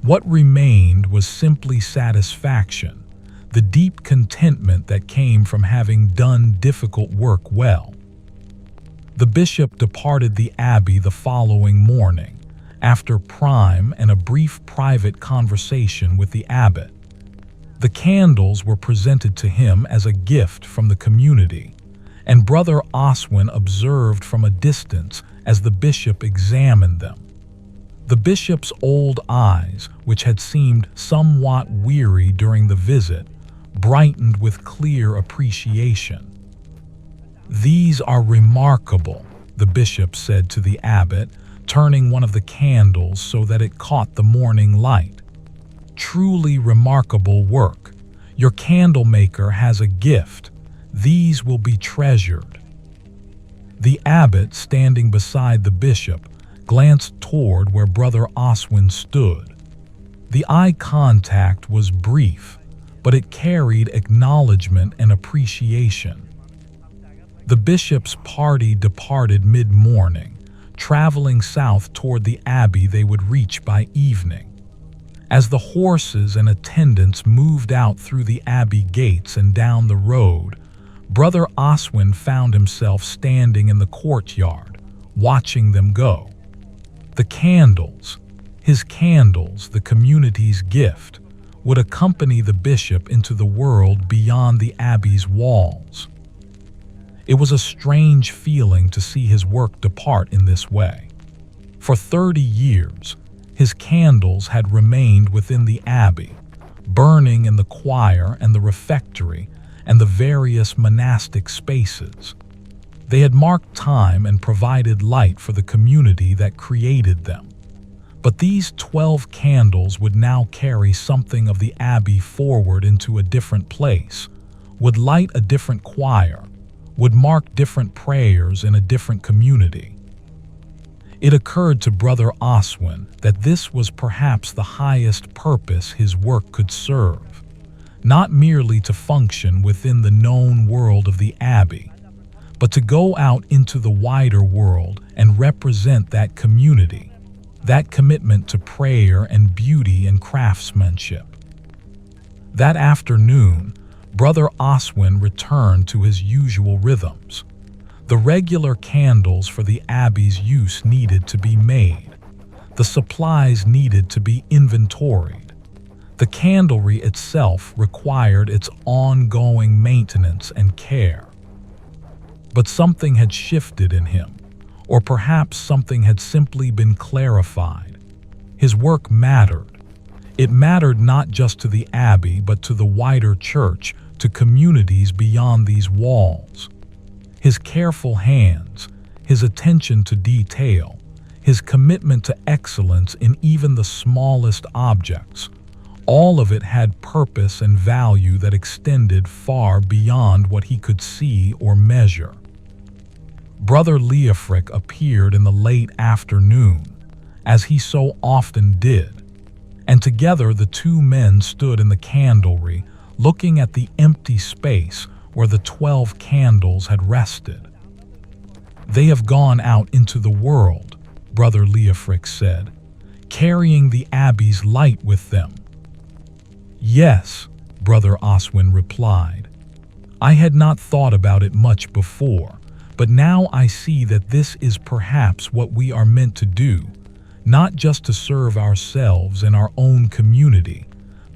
What remained was simply satisfaction, the deep contentment that came from having done difficult work well. The bishop departed the abbey the following morning, after prime and a brief private conversation with the abbot. The candles were presented to him as a gift from the community, and Brother Oswin observed from a distance as the bishop examined them. The bishop's old eyes, which had seemed somewhat weary during the visit, brightened with clear appreciation. "These are remarkable," the bishop said to the abbot, turning one of the candles so that it caught the morning light. "Truly remarkable work. Your candlemaker has a gift. These will be treasured." The abbot, standing beside the bishop, glanced toward where Brother Oswin stood. The eye contact was brief, but it carried acknowledgement and appreciation. The bishop's party departed mid-morning, traveling south toward the abbey they would reach by evening. As the horses and attendants moved out through the abbey gates and down the road, Brother Oswin found himself standing in the courtyard, watching them go. The candles, his candles, the community's gift, would accompany the bishop into the world beyond the abbey's walls. It was a strange feeling to see his work depart in this way. For 30 years, his candles had remained within the abbey, burning in the choir and the refectory and the various monastic spaces. They had marked time and provided light for the community that created them. But these 12 candles would now carry something of the abbey forward into a different place, would light a different choir, would mark different prayers in a different community. It occurred to Brother Oswin that this was perhaps the highest purpose his work could serve, not merely to function within the known world of the abbey, but to go out into the wider world and represent that community, that commitment to prayer and beauty and craftsmanship. That afternoon, Brother Oswin returned to his usual rhythms. The regular candles for the abbey's use needed to be made. The supplies needed to be inventoried. The candlery itself required its ongoing maintenance and care. But something had shifted in him, or perhaps something had simply been clarified. His work mattered. It mattered not just to the abbey, but to the wider church, to communities beyond these walls. His careful hands, his attention to detail, his commitment to excellence in even the smallest objects, all of it had purpose and value that extended far beyond what he could see or measure. Brother Leofric appeared in the late afternoon, as he so often did, and together the two men stood in the candlery, looking at the empty space where the 12 candles had rested. "They have gone out into the world," Brother Leofric said, "carrying the abbey's light with them." "Yes," Brother Oswin replied. "I had not thought about it much before, but now I see that this is perhaps what we are meant to do, not just to serve ourselves and our own community,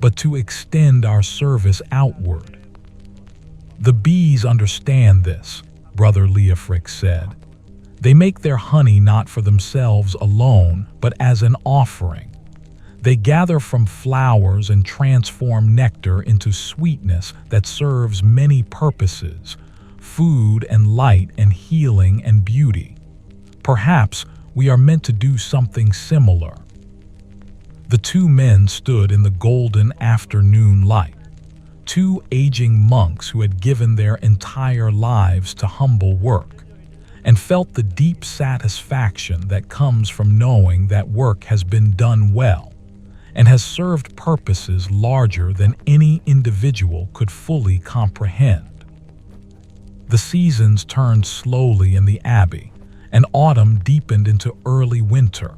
but to extend our service outward." "The bees understand this," Brother Leofric said. "They make their honey not for themselves alone, but as an offering. They gather from flowers and transform nectar into sweetness that serves many purposes: food and light and healing and beauty. Perhaps we are meant to do something similar." The two men stood in the golden afternoon light, two aging monks who had given their entire lives to humble work, and felt the deep satisfaction that comes from knowing that work has been done well and has served purposes larger than any individual could fully comprehend. The seasons turned slowly in the abbey, and autumn deepened into early winter.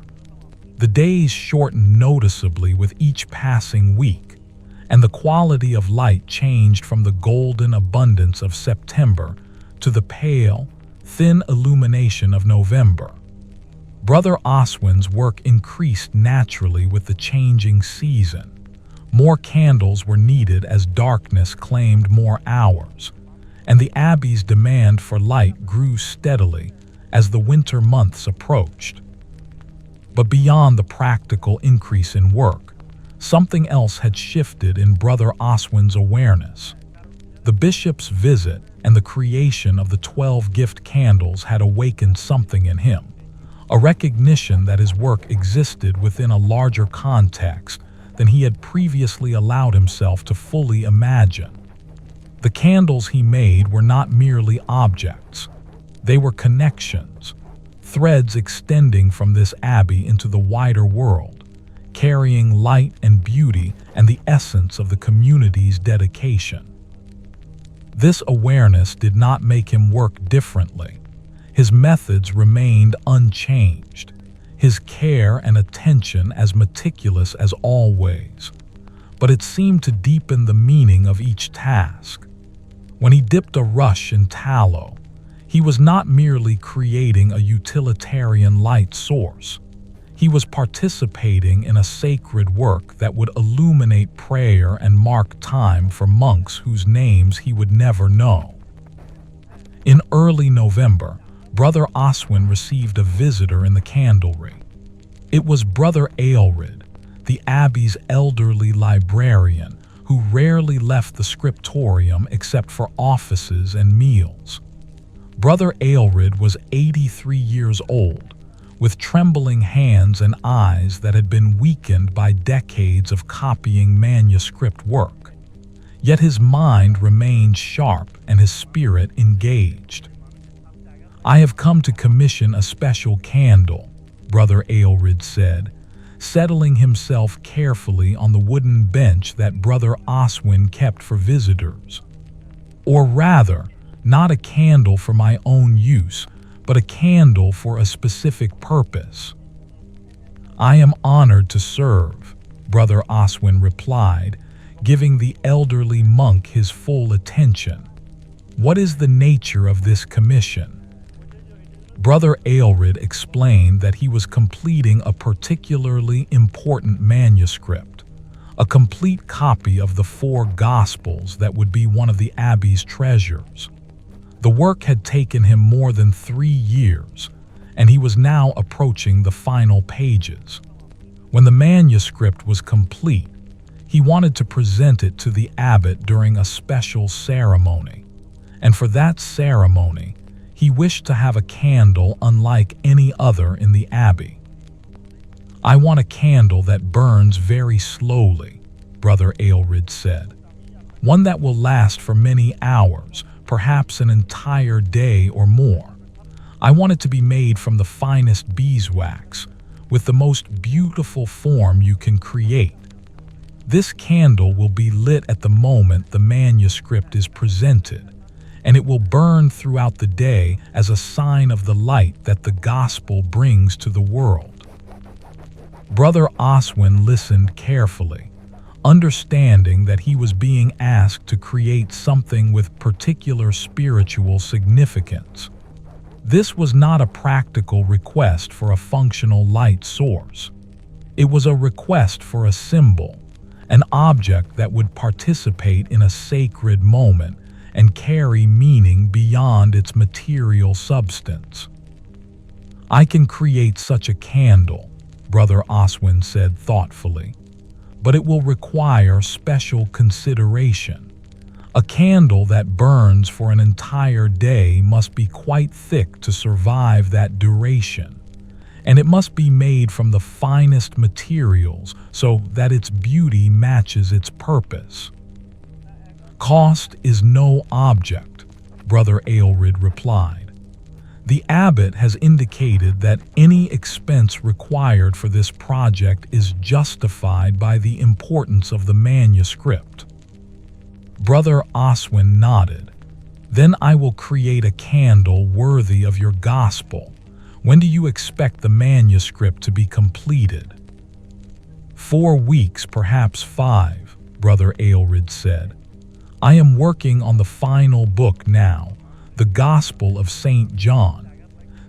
The days shortened noticeably with each passing week, and the quality of light changed from the golden abundance of September to the pale, thin illumination of November. Brother Oswin's work increased naturally with the changing season. More candles were needed as darkness claimed more hours, and the abbey's demand for light grew steadily as the winter months approached. But beyond the practical increase in work, something else had shifted in Brother Oswin's awareness. The bishop's visit and the creation of the 12 gift candles had awakened something in him, a recognition that his work existed within a larger context than he had previously allowed himself to fully imagine. The candles he made were not merely objects. They were connections, threads extending from this abbey into the wider world, carrying light and beauty and the essence of the community's dedication. This awareness did not make him work differently. His methods remained unchanged, his care and attention as meticulous as always, but it seemed to deepen the meaning of each task. When he dipped a rush in tallow, he was not merely creating a utilitarian light source. He was participating in a sacred work that would illuminate prayer and mark time for monks whose names he would never know. In early November, Brother Oswin received a visitor in the candlery. It was Brother Aelred, the abbey's elderly librarian, who rarely left the scriptorium except for offices and meals. Brother Aelred was 83 years old, with trembling hands and eyes that had been weakened by decades of copying manuscript work. Yet his mind remained sharp and his spirit engaged. "I have come to commission a special candle," Brother Aelred said, settling himself carefully on the wooden bench that Brother Oswin kept for visitors. "Or rather, not a candle for my own use, but a candle for a specific purpose." "I am honored to serve," Brother Oswin replied, giving the elderly monk his full attention. "What is the nature of this commission?" Brother Aelred explained that he was completing a particularly important manuscript, a complete copy of the 4 Gospels that would be one of the abbey's treasures. The work had taken him more than 3 years, and he was now approaching the final pages. When the manuscript was complete, he wanted to present it to the abbot during a special ceremony, and for that ceremony, he wished to have a candle unlike any other in the abbey. "I want a candle that burns very slowly," Brother Aelred said. "One that will last for many hours, perhaps an entire day or more. I want it to be made from the finest beeswax, with the most beautiful form you can create, This candle will be lit at the moment the manuscript is presented, and it will burn throughout the day as a sign of the light that the gospel brings to the world. Brother Oswin listened carefully, understanding that he was being asked to create something with particular spiritual significance. This was not a practical request for a functional light source. It was a request for a symbol, an object that would participate in a sacred moment and carry meaning beyond its material substance. "I can create such a candle," Brother Oswin said thoughtfully, "but it will require special consideration. A candle that burns for an entire day must be quite thick to survive that duration, and it must be made from the finest materials so that its beauty matches its purpose." "Cost is no object," Brother Aelred replied. "The abbot has indicated that any expense required for this project is justified by the importance of the manuscript." Brother Oswin nodded. "Then I will create a candle worthy of your gospel. When do you expect the manuscript to be completed?" 4 weeks, perhaps 5, Brother Aelred said. "I am working on the final book now, the Gospel of St. John.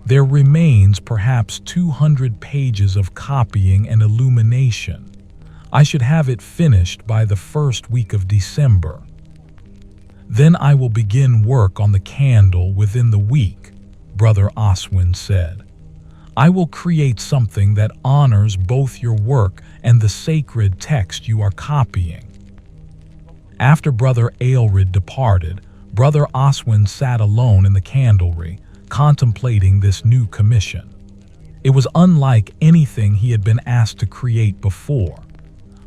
There remains perhaps 200 pages of copying and illumination. I should have it finished by the first week of December. Then I will begin work on the candle within the week," Brother Oswin said. "I will create something that honors both your work and the sacred text you are copying." After Brother Aelred departed, Brother Oswin sat alone in the candlery, contemplating this new commission. It was unlike anything he had been asked to create before.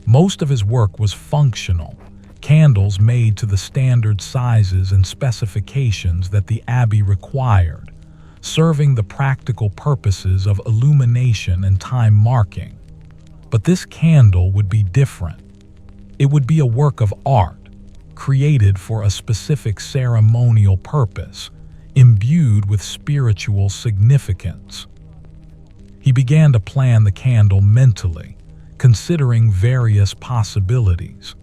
Most of his work was functional, candles made to the standard sizes and specifications that the abbey required, serving the practical purposes of illumination and time marking. But this candle would be different. It would be a work of art, created for a specific ceremonial purpose, imbued with spiritual significance. He began to plan the candle mentally, considering various possibilities.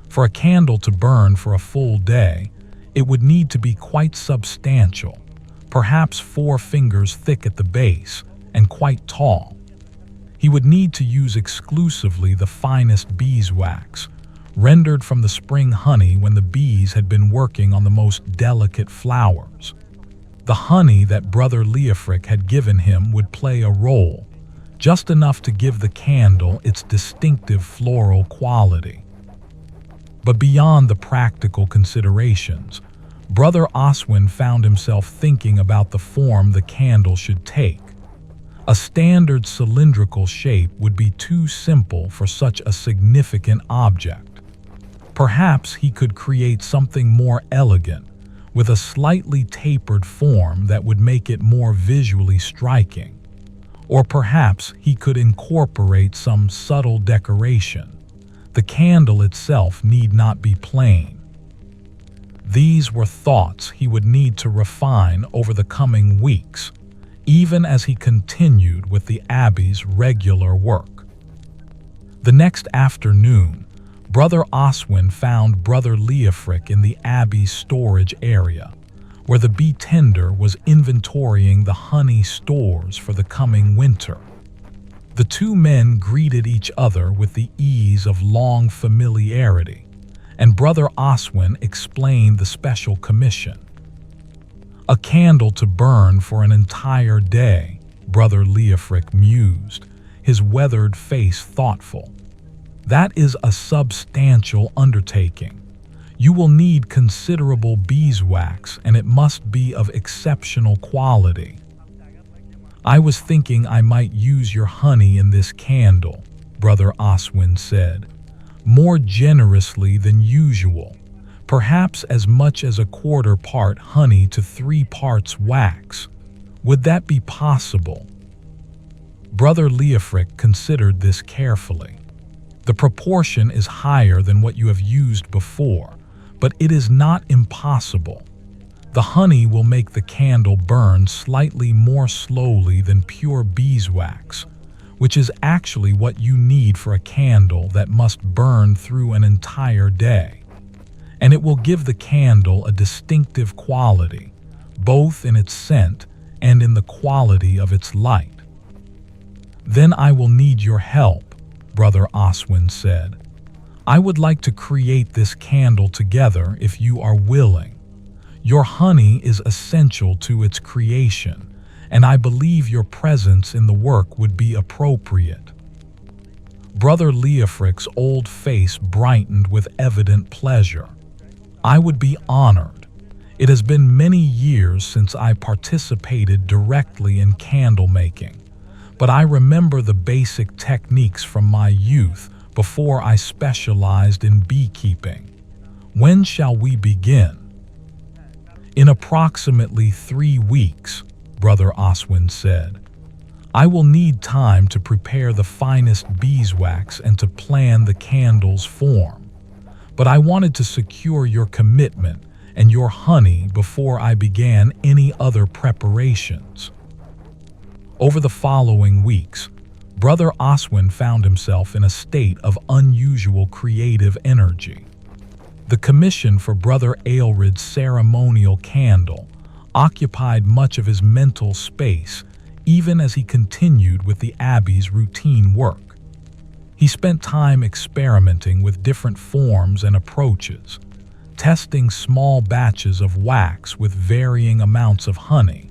For a candle to burn for a full day, it would need to be quite substantial, perhaps 4 fingers thick at the base and quite tall. He would need to use exclusively the finest beeswax, rendered from the spring honey when the bees had been working on the most delicate flowers. The honey that Brother Leofric had given him would play a role, just enough to give the candle its distinctive floral quality. But beyond the practical considerations, Brother Oswin found himself thinking about the form the candle should take. A standard cylindrical shape would be too simple for such a significant object. Perhaps he could create something more elegant, with a slightly tapered form that would make it more visually striking. Or perhaps he could incorporate some subtle decoration. The candle itself need not be plain. These were thoughts he would need to refine over the coming weeks, even as he continued with the abbey's regular work. The next afternoon, Brother Oswin found Brother Leofric in the abbey's storage area, where the bee tender was inventorying the honey stores for the coming winter. The 2 men greeted each other with the ease of long familiarity, and Brother Oswin explained the special commission. "A candle to burn for an entire day," Brother Leofric mused, his weathered face thoughtful. "That is a substantial undertaking. You will need considerable beeswax, and it must be of exceptional quality. I was thinking I might use your honey in this candle," Brother Oswin said, "more generously than usual, perhaps as much as a 1/4 part honey to 3 parts wax. Would that be possible?" Brother Leofric considered this carefully. The proportion is higher than what you have used before, but it is not impossible. The honey will make the candle burn slightly more slowly than pure beeswax, which is actually what you need for a candle that must burn through an entire day. And it will give the candle a distinctive quality, both in its scent and in the quality of its light. Then I will need your help, Brother Oswin said. I would like to create this candle together if you are willing. Your honey is essential to its creation, and I believe your presence in the work would be appropriate. Brother Leofric's old face brightened with evident pleasure. I would be honored. It has been many years since I participated directly in candle making, but I remember the basic techniques from my youth before I specialized in beekeeping. When shall we begin? In approximately 3 weeks, Brother Oswin said. I will need time to prepare the finest beeswax and to plan the candle's form, but I wanted to secure your commitment and your honey before I began any other preparations. Over the following weeks, Brother Oswin found himself in a state of unusual creative energy. The commission for Brother Aelred's ceremonial candle occupied much of his mental space, even as he continued with the abbey's routine work. He spent time experimenting with different forms and approaches, testing small batches of wax with varying amounts of honey,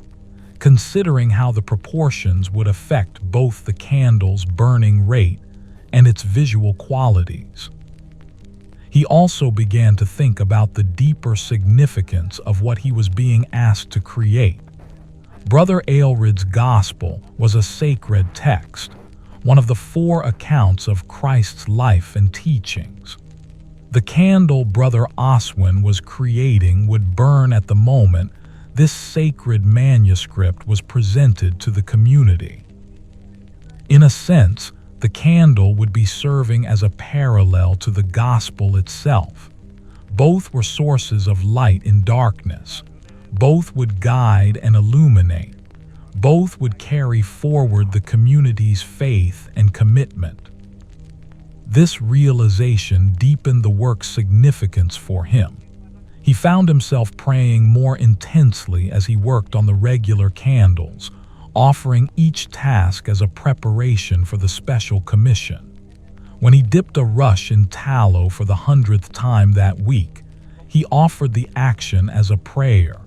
considering how the proportions would affect both the candle's burning rate and its visual qualities. He also began to think about the deeper significance of what he was being asked to create. Brother Aelred's Gospel was a sacred text, one of the 4 accounts of Christ's life and teachings. The candle Brother Oswin was creating would burn at the moment this sacred manuscript was presented to the community. In a sense, the candle would be serving as a parallel to the gospel itself. Both were sources of light in darkness. Both would guide and illuminate. Both would carry forward the community's faith and commitment. This realization deepened the work's significance for him. He found himself praying more intensely as he worked on the regular candles, offering each task as a preparation for the special commission. When he dipped a rush in tallow for the 100th time that week, he offered the action as a prayer.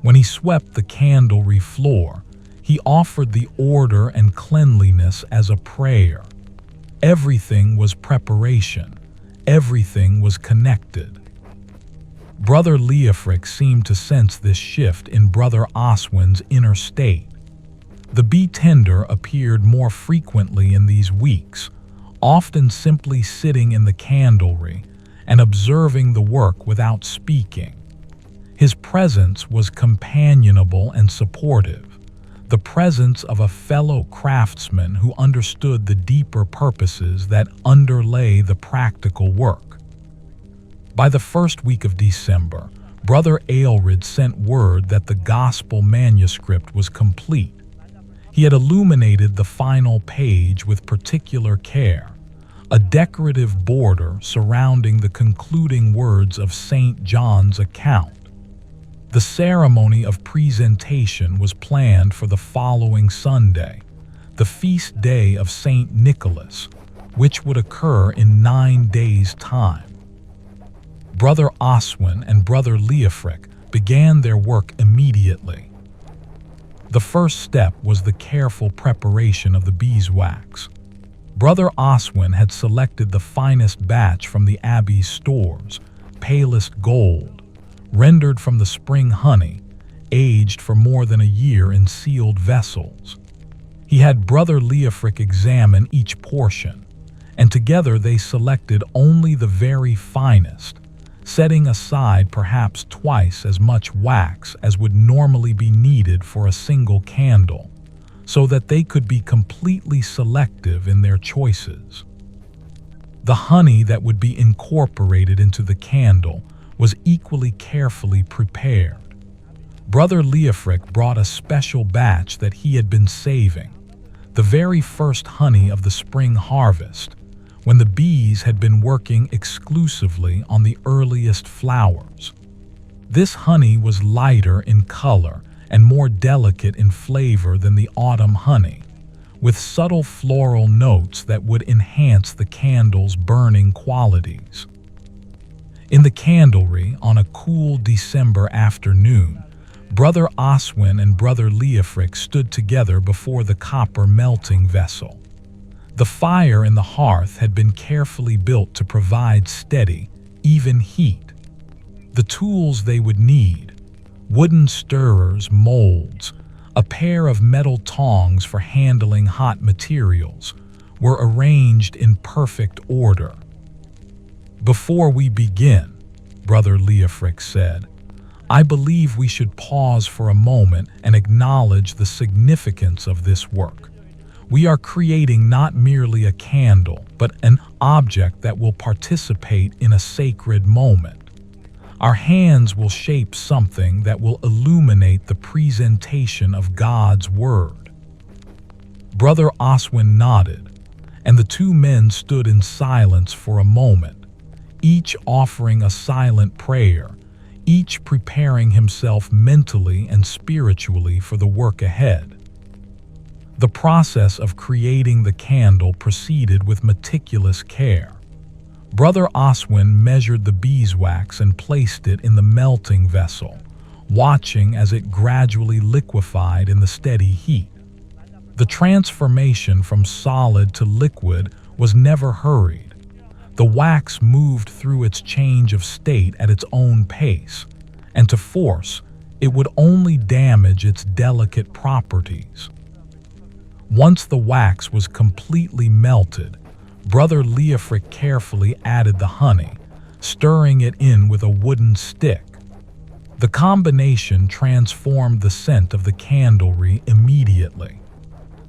When he swept the candlery floor, he offered the order and cleanliness as a prayer. Everything was preparation. Everything was connected. Brother Leofric seemed to sense this shift in Brother Oswin's inner state. The bee tender appeared more frequently in these weeks, often simply sitting in the candlery and observing the work without speaking. His presence was companionable and supportive, the presence of a fellow craftsman who understood the deeper purposes that underlay the practical work. By the first week of December, Brother Aelred sent word that the gospel manuscript was complete. He had illuminated the final page with particular care, a decorative border surrounding the concluding words of St. John's account. The ceremony of presentation was planned for the following Sunday, the feast day of St. Nicholas, which would occur in 9 days' time. Brother Oswin and Brother Leofric began their work immediately. The first step was the careful preparation of the beeswax. Brother Oswin had selected the finest batch from the abbey's stores, palest gold, rendered from the spring honey, aged for more than a year in sealed vessels. He had Brother Leofric examine each portion, and together they selected only the very finest, setting aside perhaps twice as much wax as would normally be needed for a single candle, so that they could be completely selective in their choices. The honey that would be incorporated into the candle was equally carefully prepared. Brother Leofric brought a special batch that he had been saving, the very first honey of the spring harvest, when the bees had been working exclusively on the earliest flowers. This honey was lighter in color and more delicate in flavor than the autumn honey, with subtle floral notes that would enhance the candle's burning qualities. In the candlery, on a cool December afternoon, Brother Oswin and Brother Leofric stood together before the copper melting vessel. The fire in the hearth had been carefully built to provide steady, even heat. The tools they would need, wooden stirrers, molds, a pair of metal tongs for handling hot materials, were arranged in perfect order. "Before we begin," Brother Leofric said, "I believe we should pause for a moment and acknowledge the significance of this work. We are creating not merely a candle, but an object that will participate in a sacred moment. Our hands will shape something that will illuminate the presentation of God's Word." Brother Oswin nodded, and the two men stood in silence for a moment, each offering a silent prayer, each preparing himself mentally and spiritually for the work ahead. The process of creating the candle proceeded with meticulous care. Brother Oswin measured the beeswax and placed it in the melting vessel, watching as it gradually liquefied in the steady heat. The transformation from solid to liquid was never hurried. The wax moved through its change of state at its own pace, and to force, it would only damage its delicate properties. Once the wax was completely melted, Brother Leofric carefully added the honey, stirring it in with a wooden stick. The combination transformed the scent of the candlery immediately.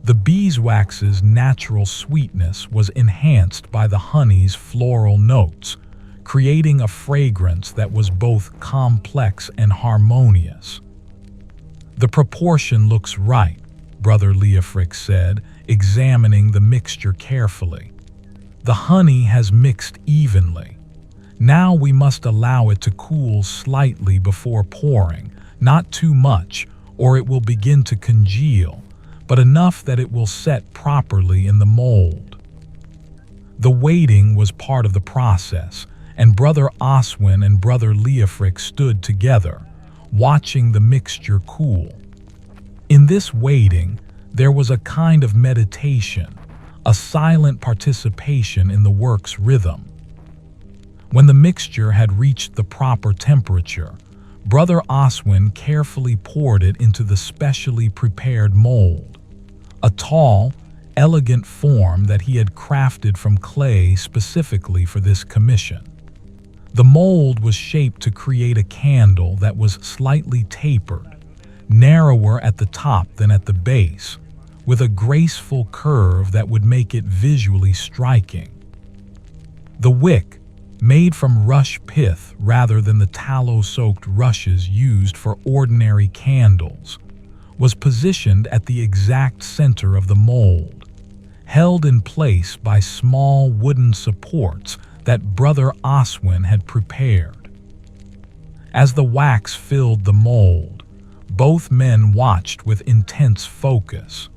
The beeswax's natural sweetness was enhanced by the honey's floral notes, creating a fragrance that was both complex and harmonious. "The proportion looks right," Brother Leofric said, examining the mixture carefully. "The honey has mixed evenly. Now we must allow it to cool slightly before pouring, not too much, or it will begin to congeal, but enough that it will set properly in the mold." The waiting was part of the process, and Brother Oswin and Brother Leofric stood together, watching the mixture cool. In this waiting, there was a kind of meditation, a silent participation in the work's rhythm. When the mixture had reached the proper temperature, Brother Oswin carefully poured it into the specially prepared mold, a tall, elegant form that he had crafted from clay specifically for this commission. The mold was shaped to create a candle that was slightly tapered, narrower at the top than at the base, with a graceful curve that would make it visually striking. The wick, made from rush pith rather than the tallow-soaked rushes used for ordinary candles, was positioned at the exact center of the mold, held in place by small wooden supports that Brother Oswin had prepared. As the wax filled the mold, both men watched with intense focus.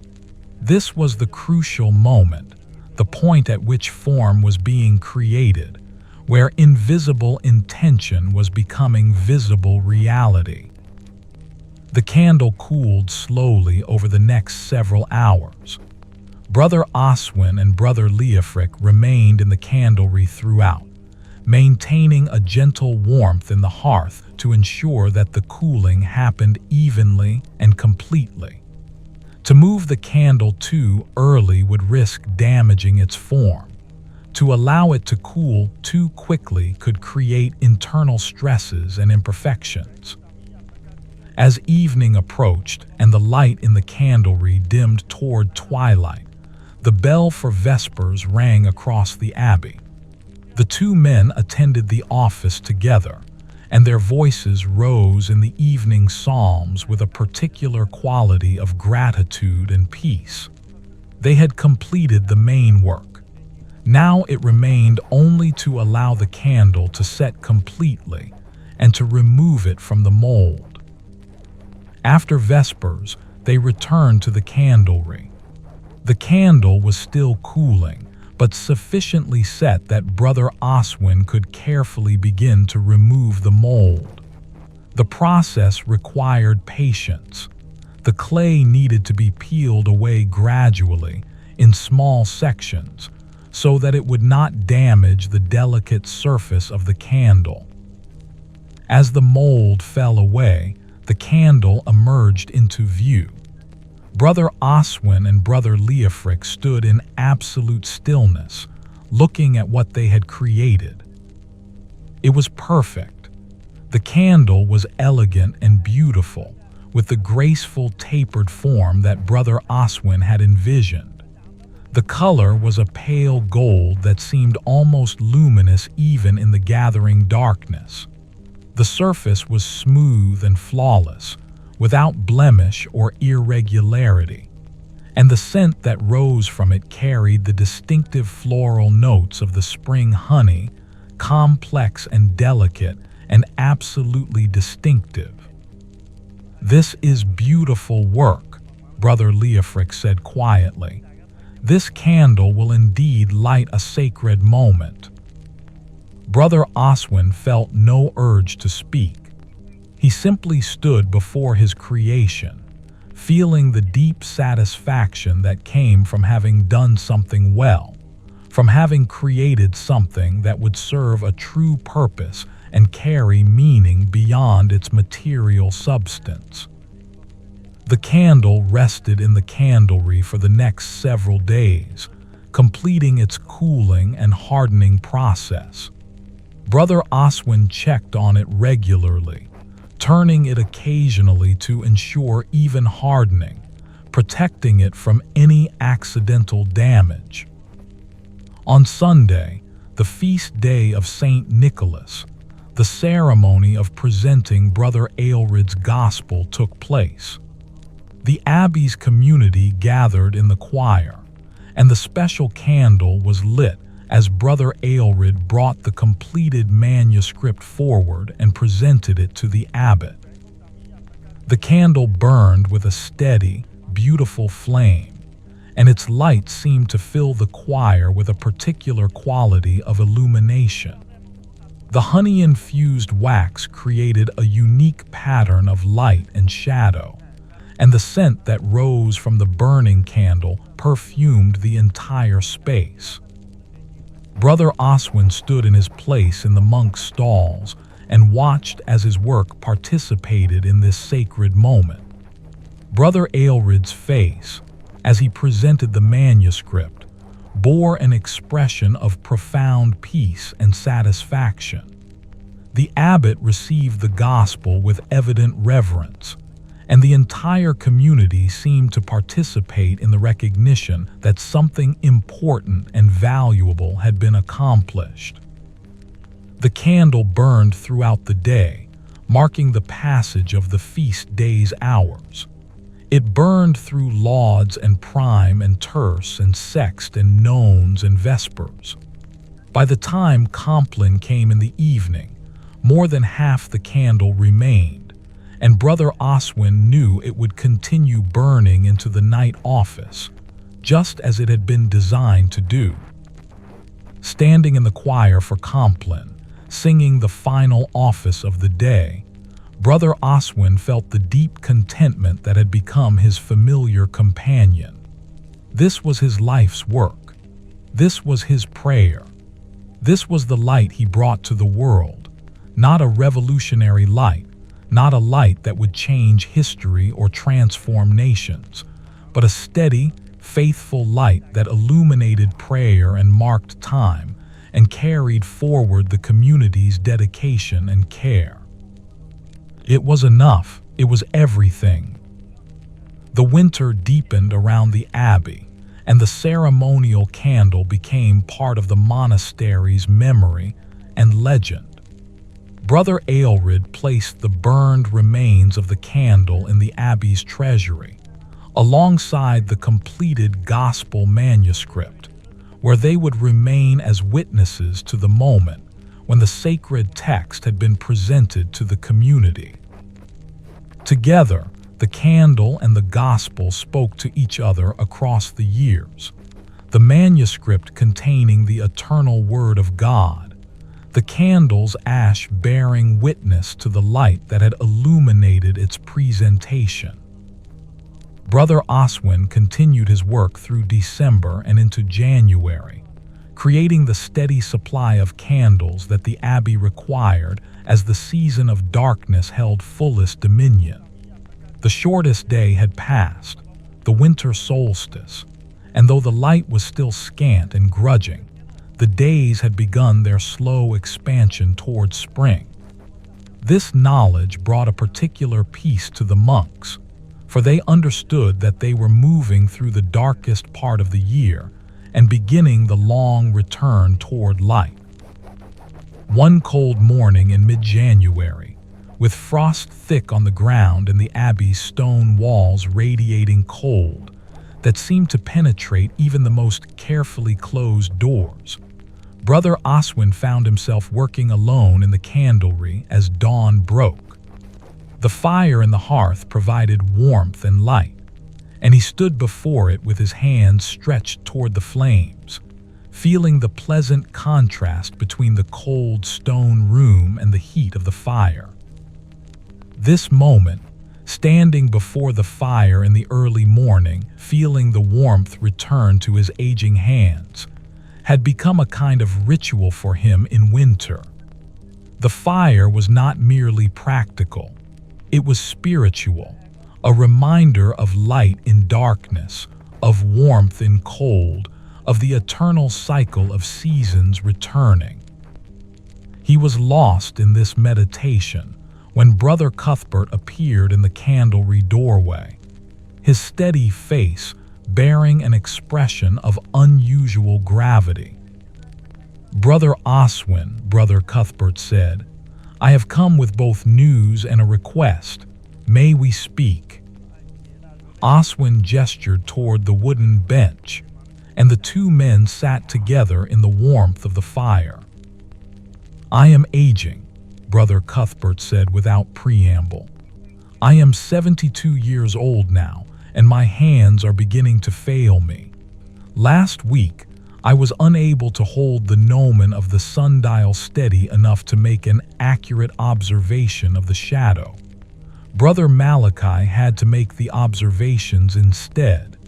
This was the crucial moment, the point at which form was being created, where invisible intention was becoming visible reality. The candle cooled slowly over the next several hours. Brother Oswin and Brother Leofric remained in the candlery throughout, maintaining a gentle warmth in the hearth to ensure that the cooling happened evenly and completely. To move the candle too early would risk damaging its form. To allow it to cool too quickly could create internal stresses and imperfections. As evening approached and the light in the candlery dimmed toward twilight, the bell for vespers rang across the abbey. The two men attended the office together, and their voices rose in the evening psalms with a particular quality of gratitude and peace. They had completed the main work. Now it remained only to allow the candle to set completely and to remove it from the mold. After Vespers, they returned to the candlery. The candle was still cooling, but sufficiently set that Brother Oswin could carefully begin to remove the mold. The process required patience. The clay needed to be peeled away gradually, in small sections, so that it would not damage the delicate surface of the candle. As the mold fell away, the candle emerged into view. Brother Oswin and Brother Leofric stood in absolute stillness, looking at what they had created. It was perfect. The candle was elegant and beautiful, with the graceful tapered form that Brother Oswin had envisioned. The color was a pale gold that seemed almost luminous even in the gathering darkness. The surface was smooth and flawless, without blemish or irregularity, and the scent that rose from it carried the distinctive floral notes of the spring honey, complex and delicate and absolutely distinctive. "This is beautiful work," Brother Leofric said quietly. "This candle will indeed light a sacred moment." Brother Oswin felt no urge to speak. He simply stood before his creation, feeling the deep satisfaction that came from having done something well, from having created something that would serve a true purpose and carry meaning beyond its material substance. The candle rested in the candlery for the next several days, completing its cooling and hardening process. Brother Oswin checked on it regularly, turning it occasionally to ensure even hardening, protecting it from any accidental damage. On Sunday, the feast day of St. Nicholas, the ceremony of presenting Brother Aelred's gospel took place. The abbey's community gathered in the choir, and the special candle was lit as Brother Aelred brought the completed manuscript forward and presented it to the abbot. The candle burned with a steady, beautiful flame, and its light seemed to fill the choir with a particular quality of illumination. The honey-infused wax created a unique pattern of light and shadow, and the scent that rose from the burning candle perfumed the entire space. Brother Oswin stood in his place in the monk's stalls and watched as his work participated in this sacred moment. Brother Aelred's face, as he presented the manuscript, bore an expression of profound peace and satisfaction. The abbot received the gospel with evident reverence, and the entire community seemed to participate in the recognition that something important and valuable had been accomplished. The candle burned throughout the day, marking the passage of the feast day's hours. It burned through lauds and prime and terce and sext and nones and vespers. By the time Compline came in the evening, more than half the candle remained, and Brother Oswin knew it would continue burning into the night office, just as it had been designed to do. Standing in the choir for Compline, singing the final office of the day, Brother Oswin felt the deep contentment that had become his familiar companion. This was his life's work. This was his prayer. This was the light he brought to the world, not a revolutionary light, not a light that would change history or transform nations, but a steady, faithful light that illuminated prayer and marked time and carried forward the community's dedication and care. It was enough. It was everything. The winter deepened around the abbey, and the ceremonial candle became part of the monastery's memory and legend. Brother Aelred placed the burned remains of the candle in the abbey's treasury, alongside the completed gospel manuscript, where they would remain as witnesses to the moment when the sacred text had been presented to the community. Together, the candle and the gospel spoke to each other across the years, the manuscript containing the eternal word of God, the candle's ash bearing witness to the light that had illuminated its presentation. Brother Oswin continued his work through December and into January, creating the steady supply of candles that the abbey required as the season of darkness held fullest dominion. The shortest day had passed, the winter solstice, and though the light was still scant and grudging, the days had begun their slow expansion toward spring. This knowledge brought a particular peace to the monks, for they understood that they were moving through the darkest part of the year and beginning the long return toward light. One cold morning in mid-January, with frost thick on the ground and the abbey's stone walls radiating cold that seemed to penetrate even the most carefully closed doors, Brother Oswin found himself working alone in the candlery as dawn broke. The fire in the hearth provided warmth and light, and he stood before it with his hands stretched toward the flames, feeling the pleasant contrast between the cold stone room and the heat of the fire. This moment, standing before the fire in the early morning, feeling the warmth return to his aging hands, had become a kind of ritual for him in winter. The fire was not merely practical, it was spiritual, a reminder of light in darkness, of warmth in cold, of the eternal cycle of seasons returning. He was lost in this meditation when Brother Cuthbert appeared in the candlery doorway, his steady face bearing an expression of unusual gravity. "Brother Oswin," Brother Cuthbert said, "I have come with both news and a request. May we speak?" Oswin gestured toward the wooden bench, and the two men sat together in the warmth of the fire. "I am aging," Brother Cuthbert said without preamble. "I am 72 years old now, and my hands are beginning to fail me. Last week, I was unable to hold the gnomon of the sundial steady enough to make an accurate observation of the shadow. Brother Malachi had to make the observations instead,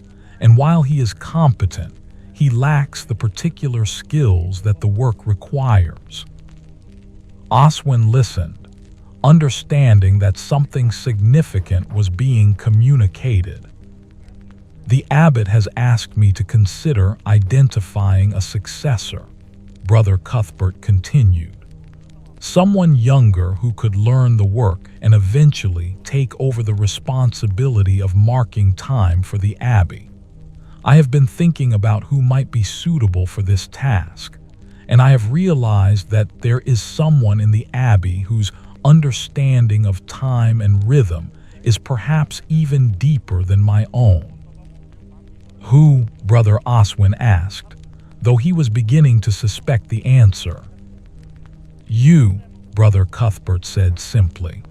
and while he is competent, he lacks the particular skills that the work requires." Oswin listened, understanding that something significant was being communicated. "The abbot has asked me to consider identifying a successor," Brother Cuthbert continued. "Someone younger who could learn the work and eventually take over the responsibility of marking time for the abbey. I have been thinking about who might be suitable for this task, and I have realized that there is someone in the abbey whose understanding of time and rhythm is perhaps even deeper than my own." "Who?" Brother Oswin asked, though he was beginning to suspect the answer. "You," Brother Cuthbert said simply.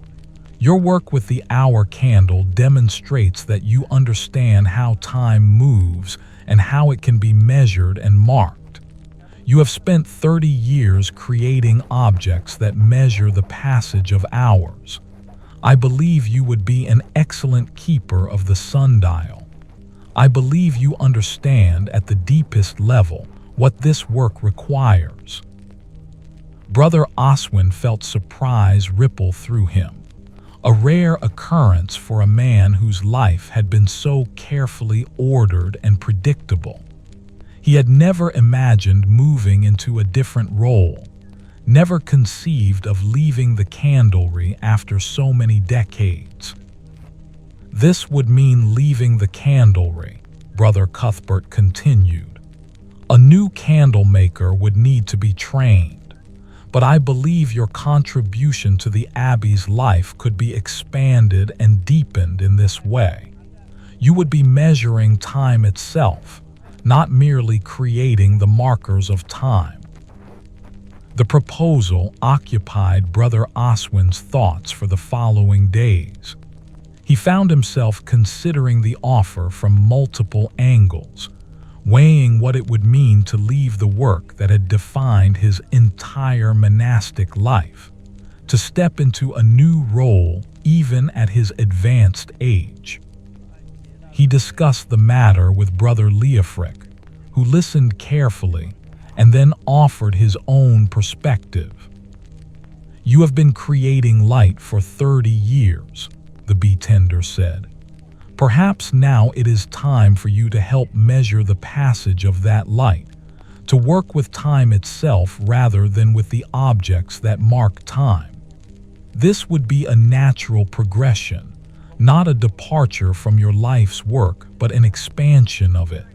"Your work with the hour candle demonstrates that you understand how time moves and how it can be measured and marked. You have spent 30 years creating objects that measure the passage of hours. I believe you would be an excellent keeper of the sundial. I believe you understand at the deepest level what this work requires." Brother Oswin felt surprise ripple through him, a rare occurrence for a man whose life had been so carefully ordered and predictable. He had never imagined moving into a different role, never conceived of leaving the candlery after so many decades. This would mean leaving the candlery, Brother Cuthbert continued. A new candlemaker would need to be trained, but I believe your contribution to the abbey's life could be expanded and deepened in this way. You would be measuring time itself, not merely creating the markers of time. The proposal occupied Brother Oswin's thoughts for the following days. He found himself considering the offer from multiple angles, weighing what it would mean to leave the work that had defined his entire monastic life, to step into a new role even at his advanced age. He discussed the matter with Brother Leofric, who listened carefully and then offered his own perspective. You have been creating light for 30 years, the bee tender said. Perhaps now it is time for you to help measure the passage of that light, to work with time itself rather than with the objects that mark time. This would be a natural progression, not a departure from your life's work, but an expansion of it.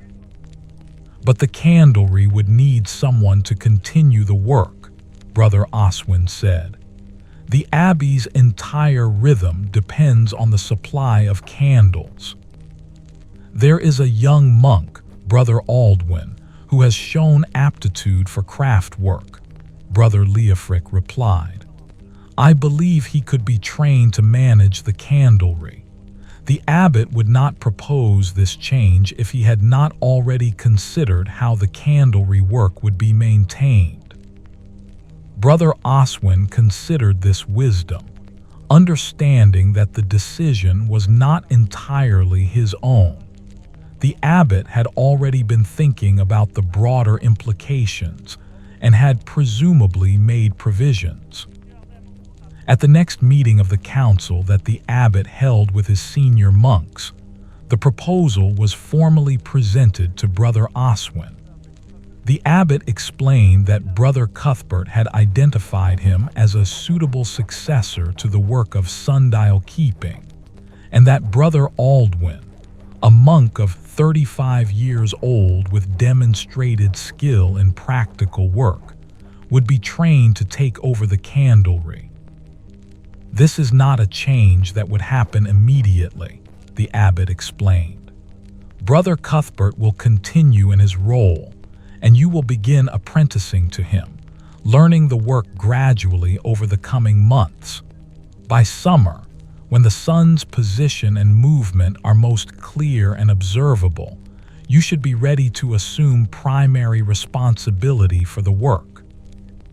But the candlery would need someone to continue the work, Brother Oswin said. The abbey's entire rhythm depends on the supply of candles. There is a young monk, Brother Oswin, who has shown aptitude for craft work, Brother Leofric replied. I believe he could be trained to manage the candlery. The abbot would not propose this change if he had not already considered how the candlery work would be maintained. Brother Oswin considered this wisdom, understanding that the decision was not entirely his own. The abbot had already been thinking about the broader implications and had presumably made provisions. At the next meeting of the council that the abbot held with his senior monks, the proposal was formally presented to Brother Oswin. The abbot explained that Brother Cuthbert had identified him as a suitable successor to the work of sundial keeping, and that Brother Oswin, a monk of 35 years old with demonstrated skill in practical work, would be trained to take over the candlery. This is not a change that would happen immediately, the abbot explained. Brother Cuthbert will continue in his role, and you will begin apprenticing to him, learning the work gradually over the coming months. By summer, when the sun's position and movement are most clear and observable, you should be ready to assume primary responsibility for the work.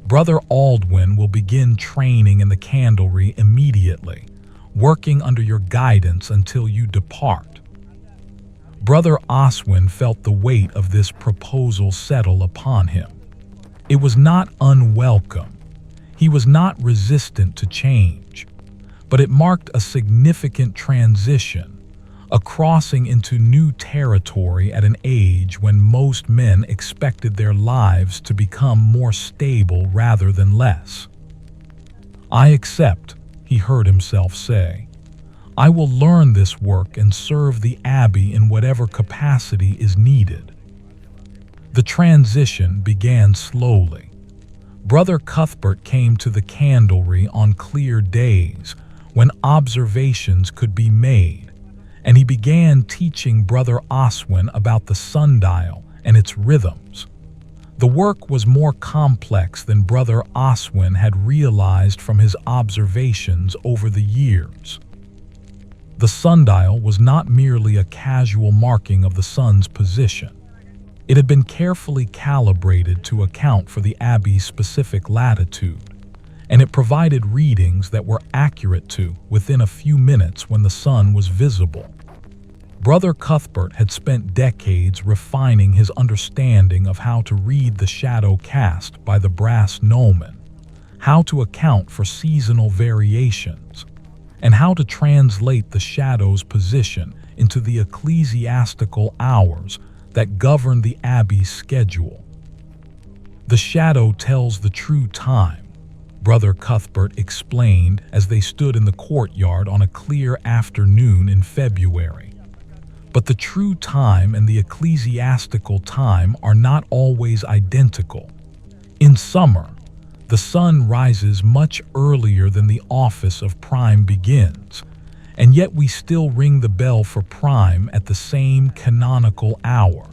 Brother Oswin will begin training in the candlery immediately, working under your guidance until you depart. Brother Oswin felt the weight of this proposal settle upon him. It was not unwelcome. He was not resistant to change, but it marked a significant transition, a crossing into new territory at an age when most men expected their lives to become more stable rather than less. I accept, he heard himself say. I will learn this work and serve the abbey in whatever capacity is needed. The transition began slowly. Brother Cuthbert came to the candlery on clear days when observations could be made, and he began teaching Brother Oswin about the sundial and its rhythms. The work was more complex than Brother Oswin had realized from his observations over the years. The sundial was not merely a casual marking of the sun's position. It had been carefully calibrated to account for the abbey's specific latitude, and it provided readings that were accurate to within a few minutes when the sun was visible. Brother Cuthbert had spent decades refining his understanding of how to read the shadow cast by the brass gnomon, how to account for seasonal variations, and how to translate the shadow's position into the ecclesiastical hours that govern the abbey's schedule. The shadow tells the true time, Brother Cuthbert explained as they stood in the courtyard on a clear afternoon in February. But the true time and the ecclesiastical time are not always identical. In summer, the sun rises much earlier than the office of prime begins, and yet we still ring the bell for prime at the same canonical hour.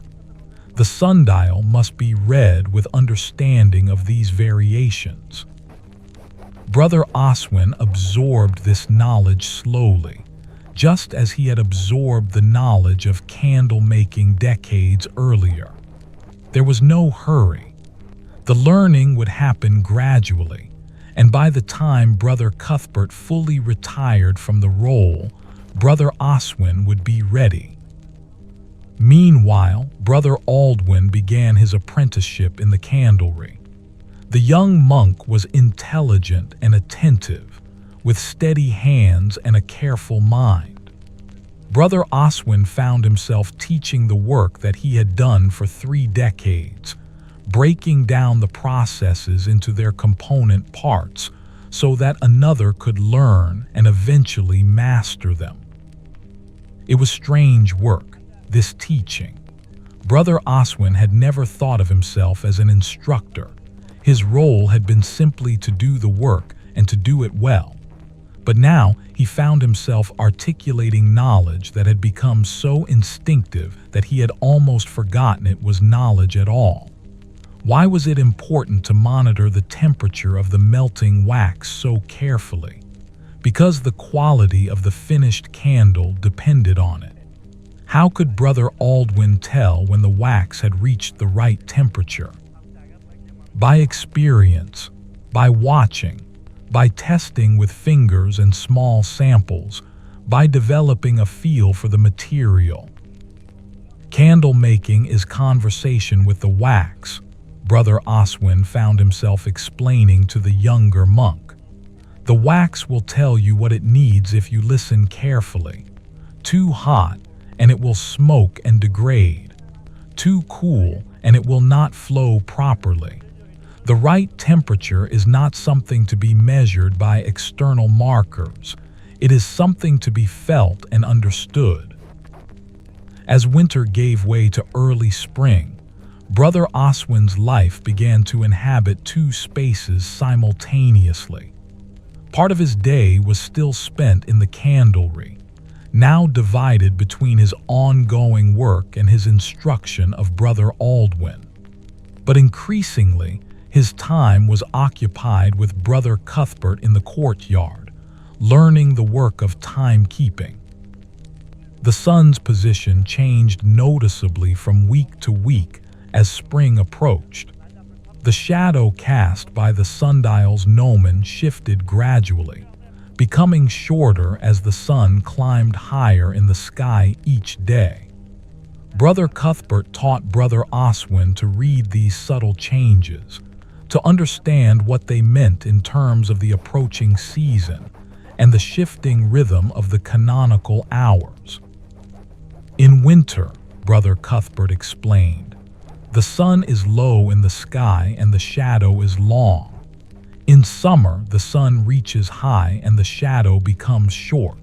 The sundial must be read with understanding of these variations. Brother Oswin absorbed this knowledge slowly, just as he had absorbed the knowledge of candlemaking decades earlier. There was no hurry. The learning would happen gradually, and by the time Brother Cuthbert fully retired from the role, Brother Oswin would be ready. Meanwhile, Brother Oswin began his apprenticeship in the candlery. The young monk was intelligent and attentive, with steady hands and a careful mind. Brother Oswin found himself teaching the work that he had done for 3 decades, breaking down the processes into their component parts so that another could learn and eventually master them. It was strange work, this teaching. Brother Oswin had never thought of himself as an instructor. His role had been simply to do the work and to do it well. But now he found himself articulating knowledge that had become so instinctive that he had almost forgotten it was knowledge at all. Why was it important to monitor the temperature of the melting wax so carefully? Because the quality of the finished candle depended on it. How could Brother Oswin tell when the wax had reached the right temperature? By experience, by watching, by testing with fingers and small samples, by developing a feel for the material. Candle making is conversation with the wax, Brother Oswin found himself explaining to the younger monk. The wax will tell you what it needs if you listen carefully. Too hot, and it will smoke and degrade. Too cool, and it will not flow properly. The right temperature is not something to be measured by external markers. It is something to be felt and understood. As winter gave way to early spring, Brother Oswin's life began to inhabit 2 spaces simultaneously. Part of his day was still spent in the candlery, now divided between his ongoing work and his instruction of Brother Oswin. But increasingly, his time was occupied with Brother Cuthbert in the courtyard, learning the work of timekeeping. The sun's position changed noticeably from week to week as spring approached. The shadow cast by the sundial's gnomon shifted gradually, becoming shorter as the sun climbed higher in the sky each day. Brother Cuthbert taught Brother Oswin to read these subtle changes, to understand what they meant in terms of the approaching season and the shifting rhythm of the canonical hours. In winter, Brother Cuthbert explained, the sun is low in the sky and the shadow is long. In summer, the sun reaches high and the shadow becomes short.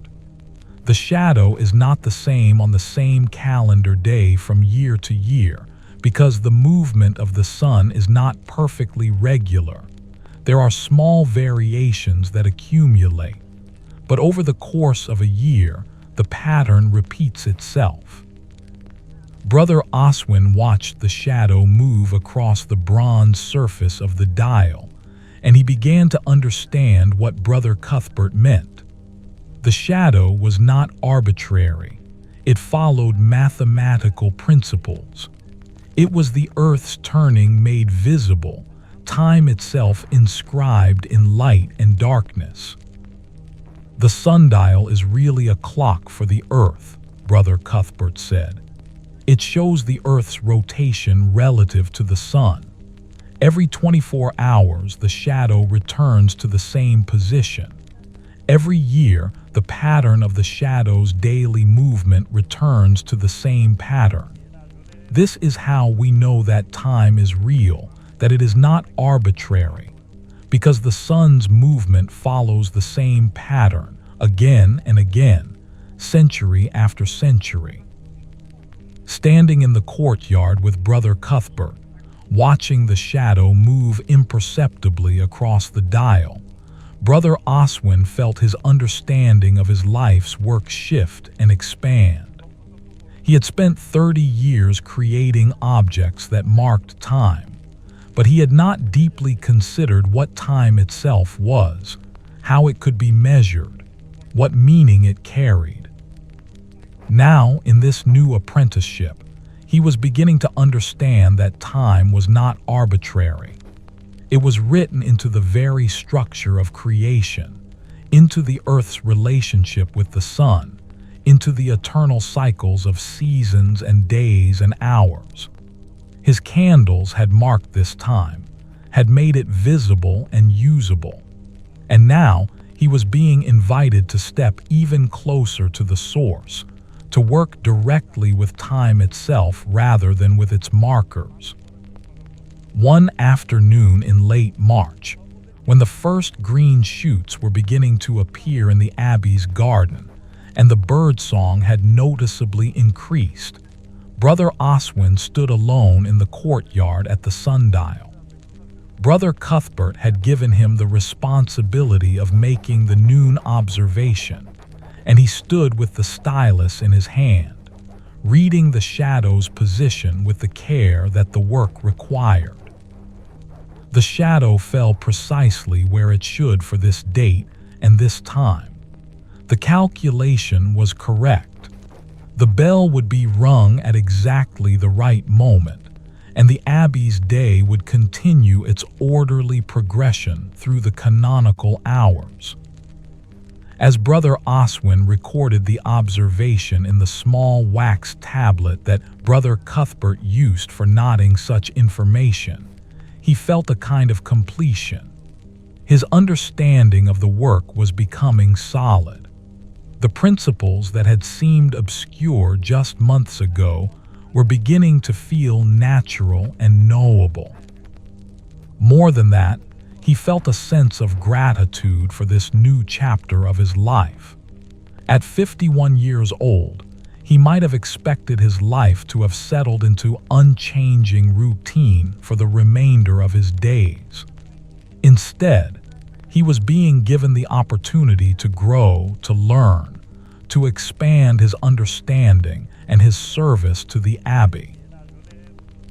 The shadow is not the same on the same calendar day from year to year, because the movement of the sun is not perfectly regular. There are small variations that accumulate, but over the course of a year, the pattern repeats itself. Brother Oswin watched the shadow move across the bronze surface of the dial, and he began to understand what Brother Cuthbert meant. The shadow was not arbitrary. It followed mathematical principles. It was the earth's turning made visible, time itself inscribed in light and darkness. The sundial is really a clock for the earth, Brother Cuthbert said. It shows the earth's rotation relative to the sun. Every 24 hours, the shadow returns to the same position. Every year, the pattern of the shadow's daily movement returns to the same pattern. This is how we know that time is real, that it is not arbitrary, because the sun's movement follows the same pattern again and again, century after century. Standing in the courtyard with Brother Cuthbert, watching the shadow move imperceptibly across the dial, Brother Oswin felt his understanding of his life's work shift and expand. He had spent 30 years creating objects that marked time, but he had not deeply considered what time itself was, how it could be measured, what meaning it carried. Now, in this new apprenticeship, he was beginning to understand that time was not arbitrary. It was written into the very structure of creation, into the earth's relationship with the sun, into the eternal cycles of seasons and days and hours. His candles had marked this time, had made it visible and usable. And now he was being invited to step even closer to the source, to work directly with time itself rather than with its markers. One afternoon in late March, when the first green shoots were beginning to appear in the abbey's garden, and the birdsong had noticeably increased, Brother Oswin stood alone in the courtyard at the sundial. Brother Cuthbert had given him the responsibility of making the noon observation, and he stood with the stylus in his hand, reading the shadow's position with the care that the work required. The shadow fell precisely where it should for this date and this time. The calculation was correct. The bell would be rung at exactly the right moment, and the abbey's day would continue its orderly progression through the canonical hours. As Brother Oswin recorded the observation in the small wax tablet that Brother Cuthbert used for noting such information, he felt a kind of completion. His understanding of the work was becoming solid. The principles that had seemed obscure just months ago were beginning to feel natural and knowable. More than that, he felt a sense of gratitude for this new chapter of his life. At 51 years old, he might have expected his life to have settled into unchanging routine for the remainder of his days. Instead, he was being given the opportunity to grow, to learn, to expand his understanding and his service to the abbey.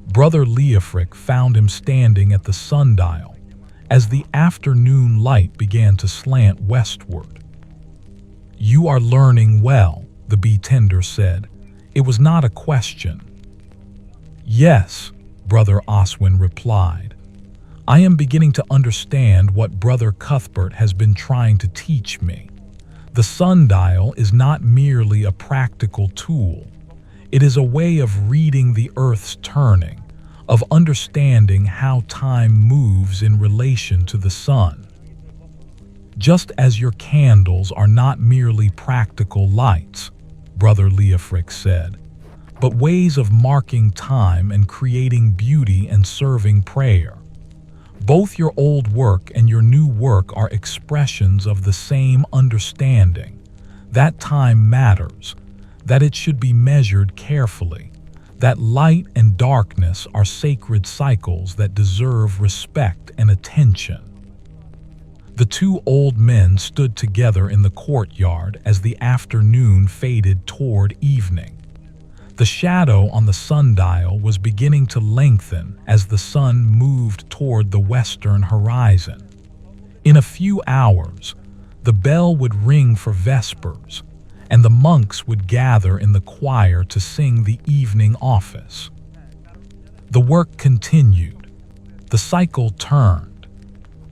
Brother Leofric found him standing at the sundial as the afternoon light began to slant westward. "You are learning well," the bee tender said. It was not a question. "Yes," Brother Oswin replied. "I am beginning to understand what Brother Cuthbert has been trying to teach me. The sundial is not merely a practical tool. It is a way of reading the earth's turning, of understanding how time moves in relation to the sun. Just as your candles are not merely practical lights," Brother Leofric said, "but ways of marking time and creating beauty and serving prayer. Both your old work and your new work are expressions of the same understanding, that time matters, that it should be measured carefully, that light and darkness are sacred cycles that deserve respect and attention." The two old men stood together in the courtyard as the afternoon faded toward evening. The shadow on the sundial was beginning to lengthen as the sun moved toward the western horizon. In a few hours, the bell would ring for vespers, and the monks would gather in the choir to sing the evening office. The work continued. The cycle turned.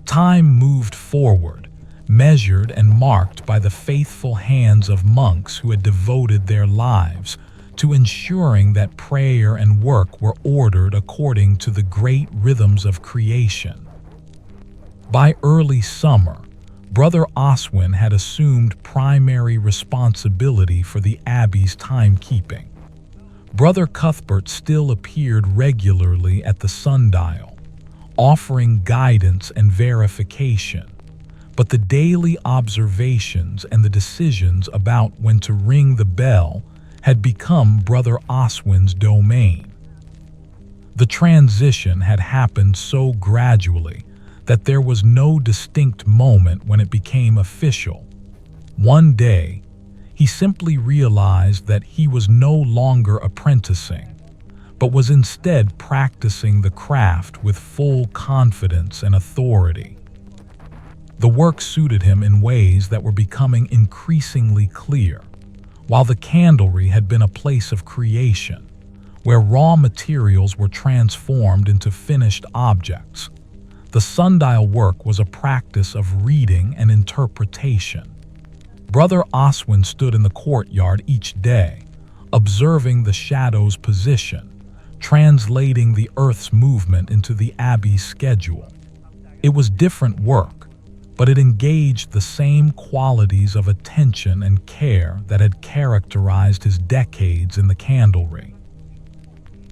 Time moved forward, measured and marked by the faithful hands of monks who had devoted their lives to ensuring that prayer and work were ordered according to the great rhythms of creation. By early summer, Brother Oswin had assumed primary responsibility for the abbey's timekeeping. Brother Cuthbert still appeared regularly at the sundial, offering guidance and verification, but the daily observations and the decisions about when to ring the bell had become Brother Oswin's domain. The transition had happened so gradually that there was no distinct moment when it became official. One day, he simply realized that he was no longer apprenticing, but was instead practicing the craft with full confidence and authority. The work suited him in ways that were becoming increasingly clear. While the candlery had been a place of creation, where raw materials were transformed into finished objects, the sundial work was a practice of reading and interpretation. Brother Oswin stood in the courtyard each day, observing the shadow's position, translating the earth's movement into the abbey's schedule. It was different work, but it engaged the same qualities of attention and care that had characterized his decades in the candlery.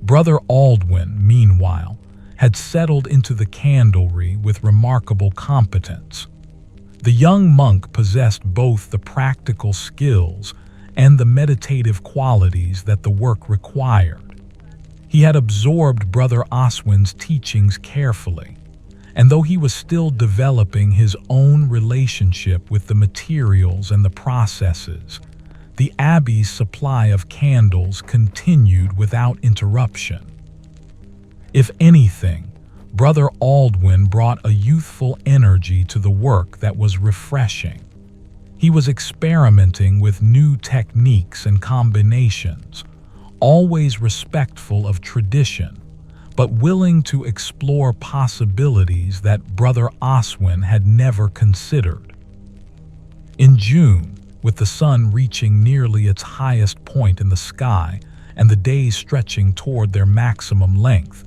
Brother Oswin, meanwhile, had settled into the candlery with remarkable competence. The young monk possessed both the practical skills and the meditative qualities that the work required. He had absorbed Brother Oswin's teachings carefully, and though he was still developing his own relationship with the materials and the processes, the abbey's supply of candles continued without interruption. If anything, Brother Oswin brought a youthful energy to the work that was refreshing. He was experimenting with new techniques and combinations, always respectful of tradition, but willing to explore possibilities that Brother Oswin had never considered. In June, with the sun reaching nearly its highest point in the sky and the days stretching toward their maximum length,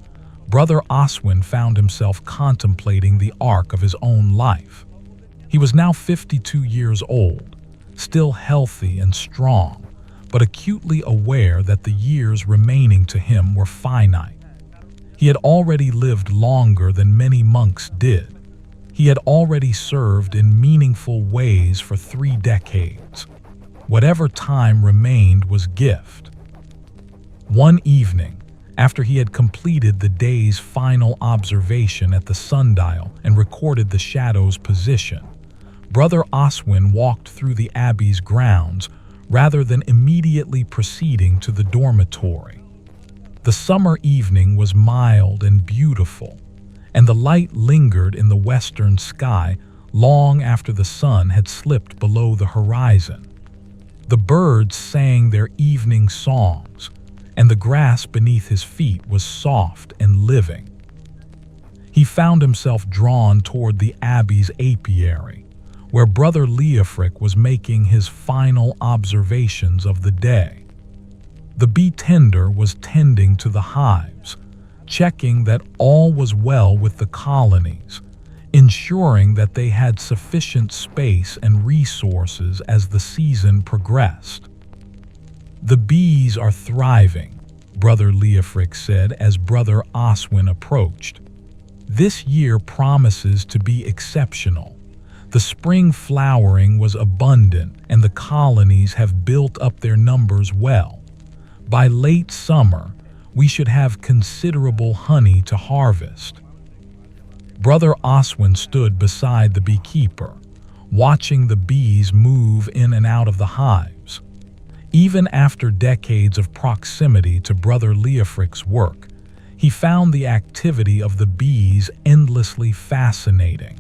Brother Oswin found himself contemplating the arc of his own life. He was now 52 years old, still healthy and strong, but acutely aware that the years remaining to him were finite. He had already lived longer than many monks did. He had already served in meaningful ways for 3 decades. Whatever time remained was gift. One evening, after he had completed the day's final observation at the sundial and recorded the shadow's position, Brother Oswin walked through the abbey's grounds rather than immediately proceeding to the dormitory. The summer evening was mild and beautiful, and the light lingered in the western sky long after the sun had slipped below the horizon. The birds sang their evening songs, and the grass beneath his feet was soft and living. He found himself drawn toward the abbey's apiary, where Brother Leofric was making his final observations of the day. The bee tender was tending to the hives, checking that all was well with the colonies, ensuring that they had sufficient space and resources as the season progressed. "The bees are thriving," Brother Leofric said as Brother Oswin approached. "This year promises to be exceptional. The spring flowering was abundant and the colonies have built up their numbers well. By late summer, we should have considerable honey to harvest." Brother Oswin stood beside the beekeeper, watching the bees move in and out of the hives. Even after decades of proximity to Brother Leofric's work, he found the activity of the bees endlessly fascinating.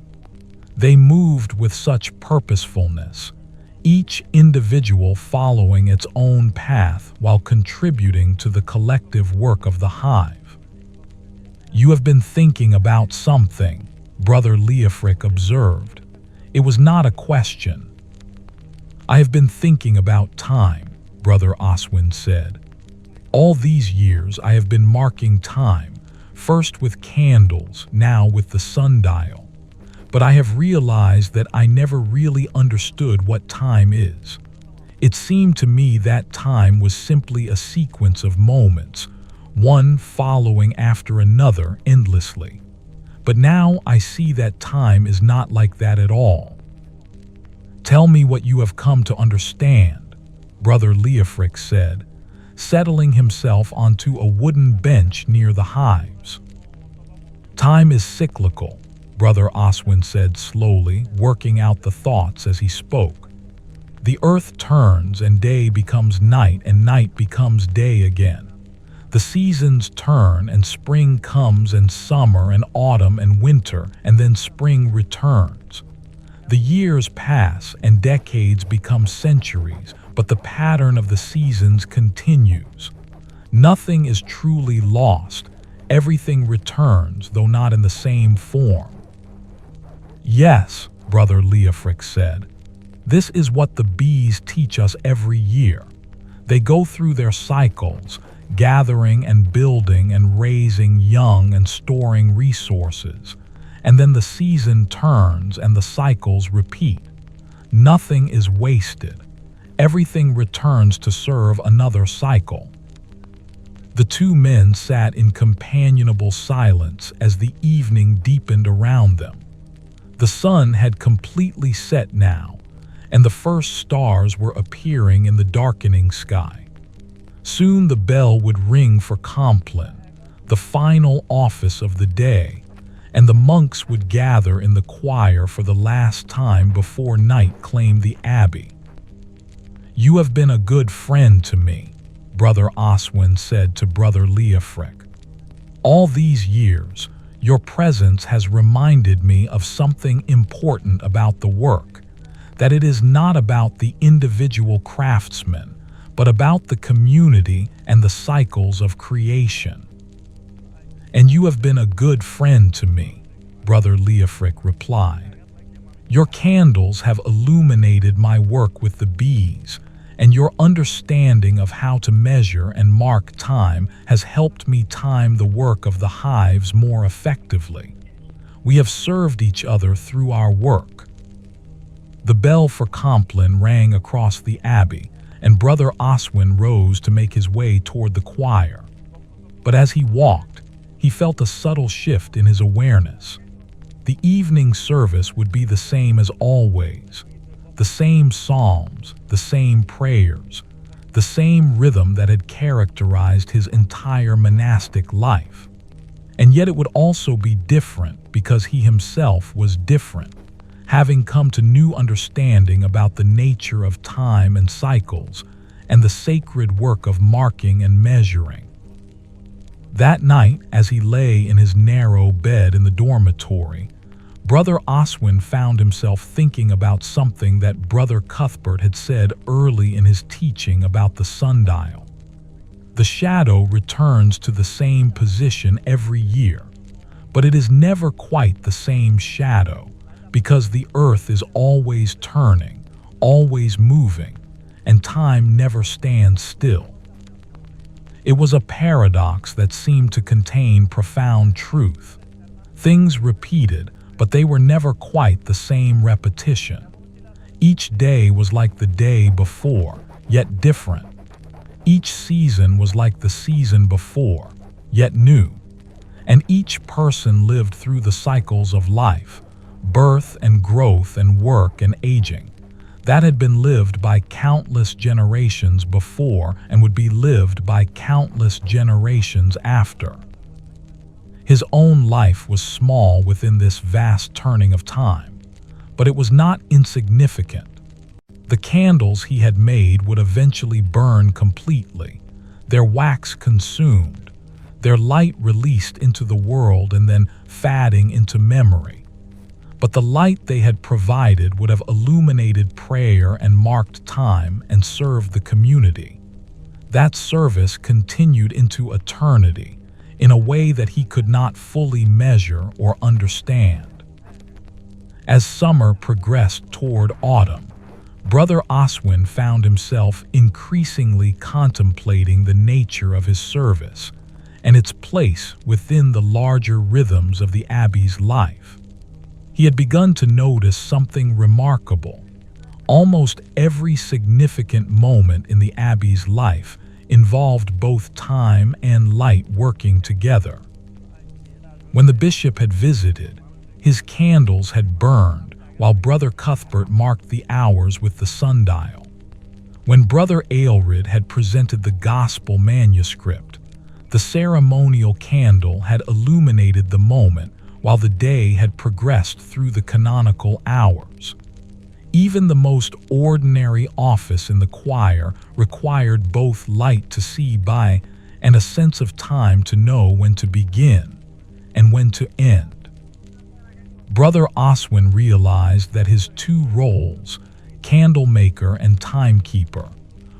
They moved with such purposefulness, each individual following its own path while contributing to the collective work of the hive. "You have been thinking about something," Brother Leofric observed. It was not a question. "I have been thinking about time," Brother Oswin said. "All these years I have been marking time, first with candles, now with the sundial. But I have realized that I never really understood what time is. It seemed to me that time was simply a sequence of moments, one following after another endlessly. But now I see that time is not like that at all." "Tell me what you have come to understand," Brother Leofric said, settling himself onto a wooden bench near the hives. "Time is cyclical," Brother Oswin said slowly, working out the thoughts as he spoke. "The earth turns and day becomes night and night becomes day again. The seasons turn and spring comes and summer and autumn and winter, and then spring returns. The years pass and decades become centuries, but the pattern of the seasons continues. Nothing is truly lost. Everything returns, though not in the same form." "Yes," Brother Leofric said. "This is what the bees teach us every year. They go through their cycles, gathering and building and raising young and storing resources. And then the season turns and the cycles repeat. Nothing is wasted. Everything returns to serve another cycle." The two men sat in companionable silence as the evening deepened around them. The sun had completely set now, and the first stars were appearing in the darkening sky. Soon the bell would ring for Compline, the final office of the day, and the monks would gather in the choir for the last time before night claimed the abbey. "You have been a good friend to me," Brother Oswin said to Brother Leofric. "All these years, your presence has reminded me of something important about the work, that it is not about the individual craftsman, but about the community and the cycles of creation." "And you have been a good friend to me," Brother Leofric replied. "Your candles have illuminated my work with the bees, and your understanding of how to measure and mark time has helped me time the work of the hives more effectively. We have served each other through our work." The bell for Compline rang across the abbey, and Brother Oswin rose to make his way toward the choir. But as he walked, he felt a subtle shift in his awareness. The evening service would be the same as always. The same psalms, the same prayers, the same rhythm that had characterized his entire monastic life. And yet it would also be different because he himself was different, having come to new understanding about the nature of time and cycles and the sacred work of marking and measuring. That night, as he lay in his narrow bed in the dormitory, Brother Oswin found himself thinking about something that Brother Cuthbert had said early in his teaching about the sundial. The shadow returns to the same position every year, but it is never quite the same shadow, because the earth is always turning, always moving, and time never stands still. It was a paradox that seemed to contain profound truth. Things repeated, but they were never quite the same repetition. Each day was like the day before, yet different. Each season was like the season before, yet new. And each person lived through the cycles of life, birth and growth and work and aging, that had been lived by countless generations before and would be lived by countless generations after. His own life was small within this vast turning of time, but it was not insignificant. The candles he had made would eventually burn completely, their wax consumed, their light released into the world and then fading into memory. But the light they had provided would have illuminated prayer and marked time and served the community. That service continued into eternity in a way that he could not fully measure or understand. As summer progressed toward autumn, Brother Oswin found himself increasingly contemplating the nature of his service and its place within the larger rhythms of the abbey's life. He had begun to notice something remarkable. Almost every significant moment in the abbey's life involved both time and light working together. When the bishop had visited, his candles had burned while Brother Cuthbert marked the hours with the sundial. When Brother Aelred had presented the gospel manuscript, the ceremonial candle had illuminated the moment while the day had progressed through the canonical hours. Even the most ordinary office in the choir required both light to see by and a sense of time to know when to begin and when to end. Brother Oswin realized that his two roles, candlemaker and timekeeper,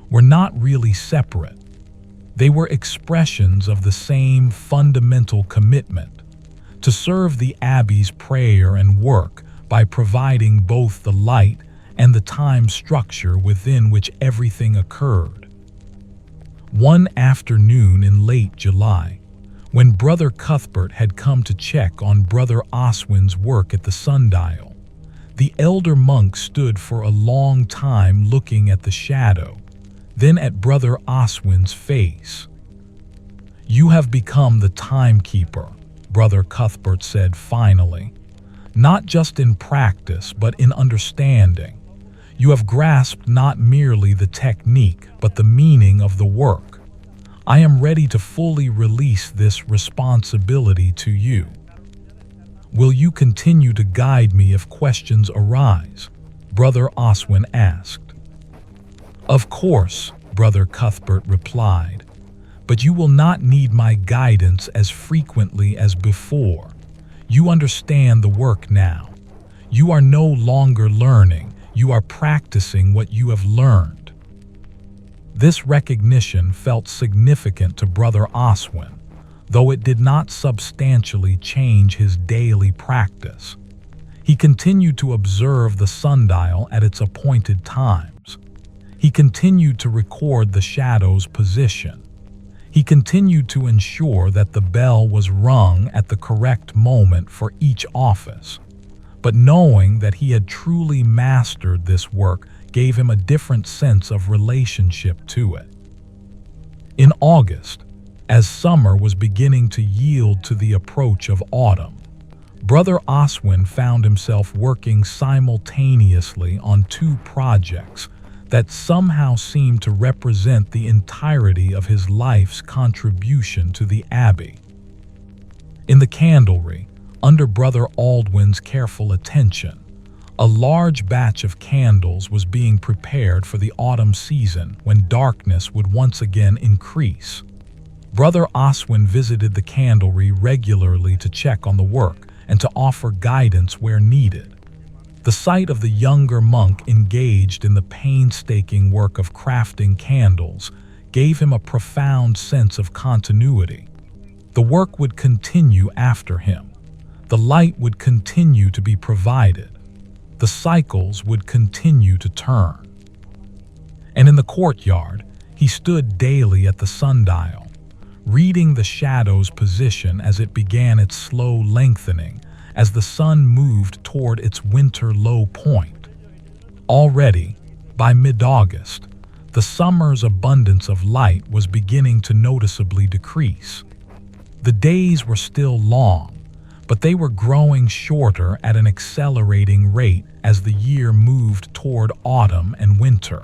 were not really separate. They were expressions of the same fundamental commitment to serve the abbey's prayer and work by providing both the light and the time structure within which everything occurred. One afternoon in late July, when Brother Cuthbert had come to check on Brother Oswin's work at the sundial, the elder monk stood for a long time looking at the shadow, then at Brother Oswin's face. "You have become the timekeeper," Brother Cuthbert said finally, "not just in practice but in understanding. You have grasped not merely the technique but the meaning of the work. I am ready to fully release this responsibility to you. Will you continue to guide me if questions arise?" Brother Oswin asked. "Of course," Brother Cuthbert replied, "but you will not need my guidance as frequently as before. You understand the work now. You are no longer learning, you are practicing what you have learned." This recognition felt significant to Brother Oswin, though it did not substantially change his daily practice. He continued to observe the sundial at its appointed times. He continued to record the shadow's position. He continued to ensure that the bell was rung at the correct moment for each office. But knowing that he had truly mastered this work gave him a different sense of relationship to it. In August, as summer was beginning to yield to the approach of autumn, Brother Oswin found himself working simultaneously on two projects that somehow seemed to represent the entirety of his life's contribution to the abbey. In the candlery, under Brother Aldwin's careful attention, a large batch of candles was being prepared for the autumn season when darkness would once again increase. Brother Oswin visited the candlery regularly to check on the work and to offer guidance where needed. The sight of the younger monk engaged in the painstaking work of crafting candles gave him a profound sense of continuity. The work would continue after him. The light would continue to be provided. The cycles would continue to turn. And in the courtyard, he stood daily at the sundial, reading the shadow's position as it began its slow lengthening as the sun moved toward its winter low point. Already, by mid-August, the summer's abundance of light was beginning to noticeably decrease. The days were still long, but they were growing shorter at an accelerating rate as the year moved toward autumn and winter.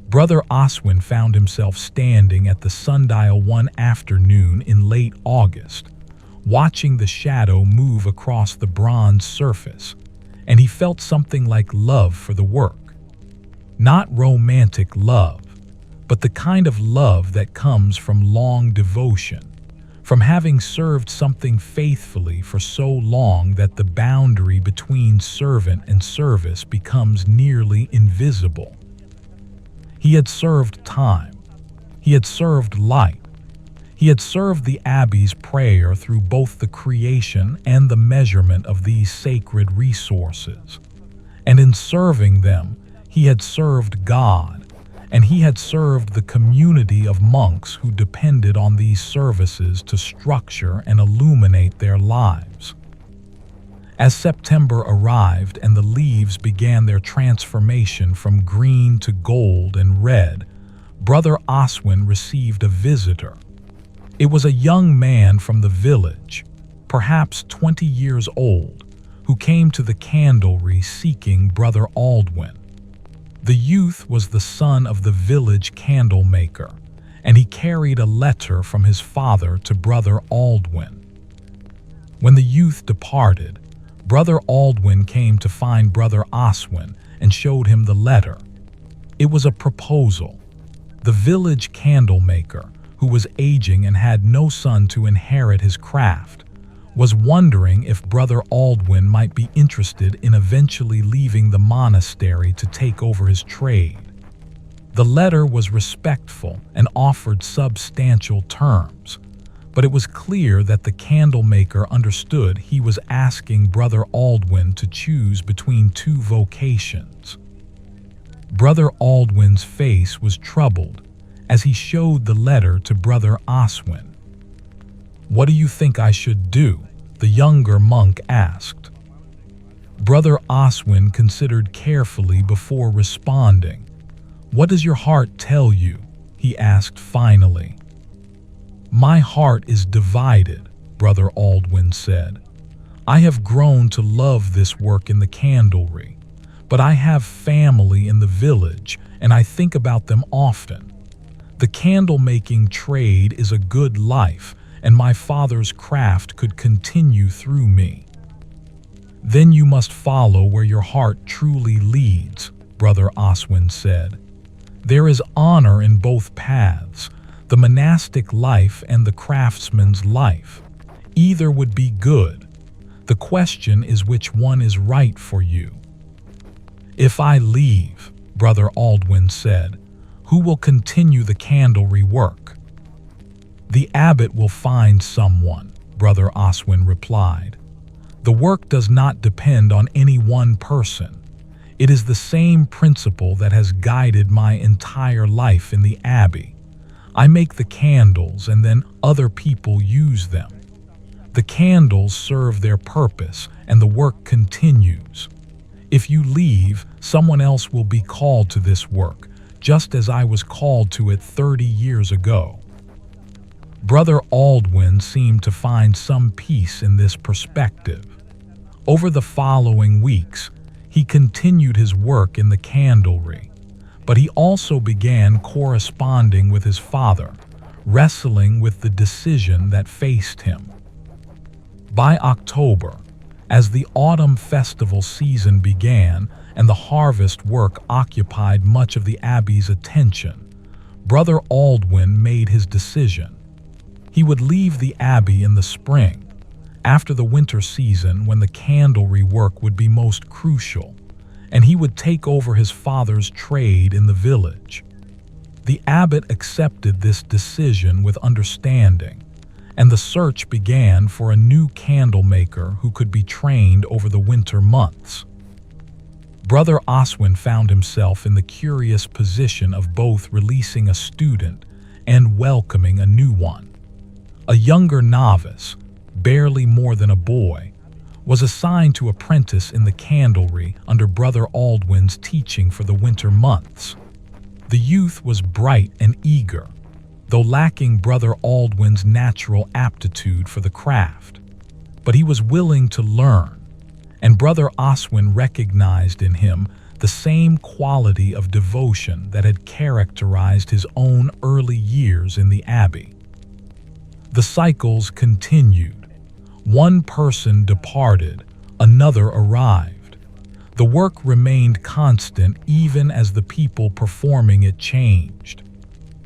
Brother Oswin found himself standing at the sundial one afternoon in late August, watching the shadow move across the bronze surface, and he felt something like love for the work. Not romantic love, but the kind of love that comes from long devotion, from having served something faithfully for so long that the boundary between servant and service becomes nearly invisible. He had served time. He had served light. He had served the abbey's prayer through both the creation and the measurement of these sacred resources. And in serving them, he had served God, and he had served the community of monks who depended on these services to structure and illuminate their lives. As September arrived and the leaves began their transformation from green to gold and red, Brother Oswin received a visitor. It was a young man from the village, perhaps 20 years old, who came to the candlery seeking Brother Aldwin. The youth was the son of the village candlemaker, and he carried a letter from his father to Brother Oswin. When the youth departed, Brother Oswin came to find Brother Oswin and showed him the letter. It was a proposal. The village candlemaker, who was aging and had no son to inherit his craft, was wondering if Brother Oswin might be interested in eventually leaving the monastery to take over his trade. The letter was respectful and offered substantial terms, but it was clear that the candlemaker understood he was asking Brother Oswin to choose between two vocations. Brother Oswin's face was troubled as he showed the letter to Brother Oswin. "What do you think I should do?" the younger monk asked. Brother Oswin considered carefully before responding. "What does your heart tell you?" he asked finally. "My heart is divided," Brother Oswin said. "I have grown to love this work in the candlery, but I have family in the village and I think about them often. The candle-making trade is a good life, and my father's craft could continue through me." "Then you must follow where your heart truly leads," Brother Oswin said. "There is honor in both paths, the monastic life and the craftsman's life. Either would be good. The question is which one is right for you." "If I leave," Brother Oswin said, "who will continue the candlery work?" "The abbot will find someone," Brother Oswin replied. "The work does not depend on any one person. It is the same principle that has guided my entire life in the abbey. I make the candles and then other people use them. The candles serve their purpose and the work continues. If you leave, someone else will be called to this work, just as I was called to it 30 years ago." Brother Oswin seemed to find some peace in this perspective. Over the following weeks, he continued his work in the candlery, but he also began corresponding with his father, wrestling with the decision that faced him. By October, as the autumn festival season began and the harvest work occupied much of the abbey's attention, Brother Oswin made his decision. He would leave the abbey in the spring, after the winter season when the candlery work would be most crucial, and he would take over his father's trade in the village. The abbot accepted this decision with understanding, and the search began for a new candlemaker who could be trained over the winter months. Brother Oswin found himself in the curious position of both releasing a student and welcoming a new one. A younger novice, barely more than a boy, was assigned to apprentice in the candlery under Brother Oswin's teaching for the winter months. The youth was bright and eager, though lacking Brother Oswin's natural aptitude for the craft. But he was willing to learn, and Brother Oswin recognized in him the same quality of devotion that had characterized his own early years in the abbey. The cycles continued. One person departed, another arrived. The work remained constant even as the people performing it changed.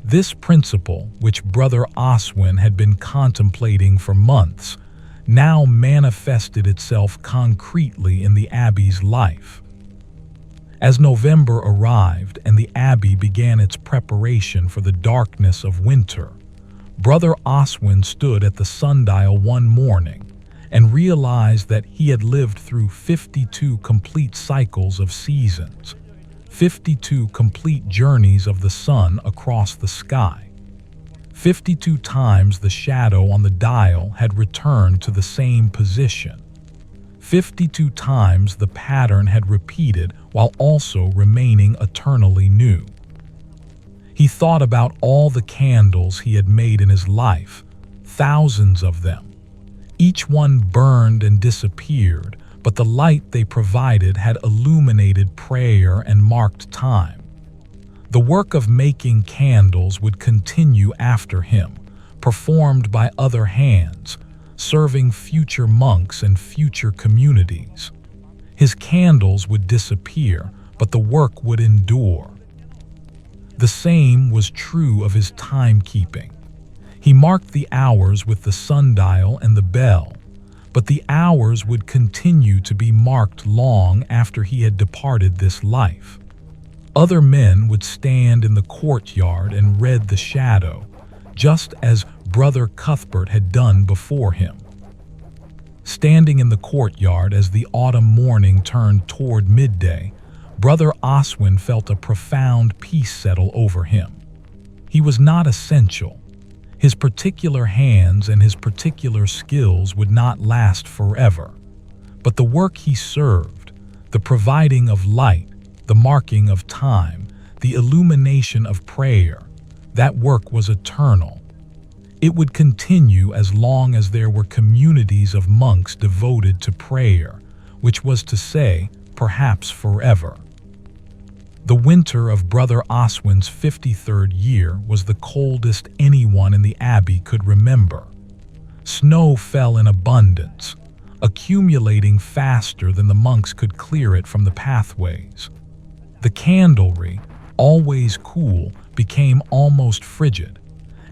This principle, which Brother Oswin had been contemplating for months, now manifested itself concretely in the abbey's life. As November arrived and the abbey began its preparation for the darkness of winter, Brother Oswin stood at the sundial one morning and realized that he had lived through 52 complete cycles of seasons, 52 complete journeys of the sun across the sky. 52 times the shadow on the dial had returned to the same position. 52 times the pattern had repeated while also remaining eternally new. He thought about all the candles he had made in his life, thousands of them. Each one burned and disappeared, but the light they provided had illuminated prayer and marked time. The work of making candles would continue after him, performed by other hands, serving future monks and future communities. His candles would disappear, but the work would endure. The same was true of his timekeeping. He marked the hours with the sundial and the bell, but the hours would continue to be marked long after he had departed this life. Other men would stand in the courtyard and read the shadow, just as Brother Cuthbert had done before him. Standing in the courtyard as the autumn morning turned toward midday, Brother Oswin felt a profound peace settle over him. He was not essential. His particular hands and his particular skills would not last forever. But the work he served, the providing of light, the marking of time, the illumination of prayer, that work was eternal. It would continue as long as there were communities of monks devoted to prayer, which was to say, perhaps forever. The winter of Brother Oswin's 53rd year was the coldest anyone in the abbey could remember. Snow fell in abundance, accumulating faster than the monks could clear it from the pathways. The candlery, always cool, became almost frigid,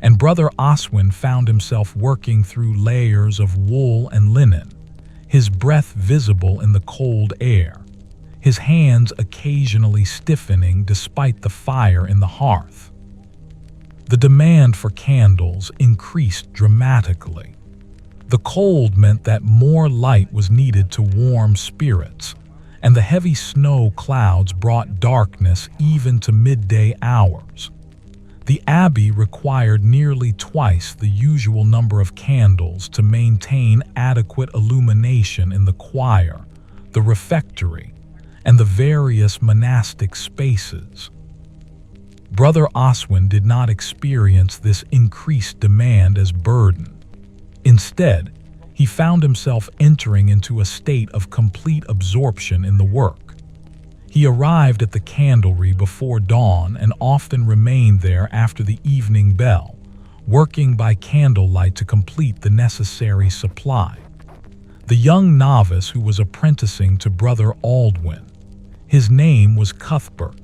and Brother Oswin found himself working through layers of wool and linen, his breath visible in the cold air, his hands occasionally stiffening despite the fire in the hearth. The demand for candles increased dramatically. The cold meant that more light was needed to warm spirits, and the heavy snow clouds brought darkness even to midday hours. The abbey required nearly twice the usual number of candles to maintain adequate illumination in the choir, the refectory, and the various monastic spaces. Brother Oswin did not experience this increased demand as burden. Instead, he found himself entering into a state of complete absorption in the work. He arrived at the candlery before dawn and often remained there after the evening bell, working by candlelight to complete the necessary supply. The young novice who was apprenticing to Brother Oswin, his name was Cuthbert,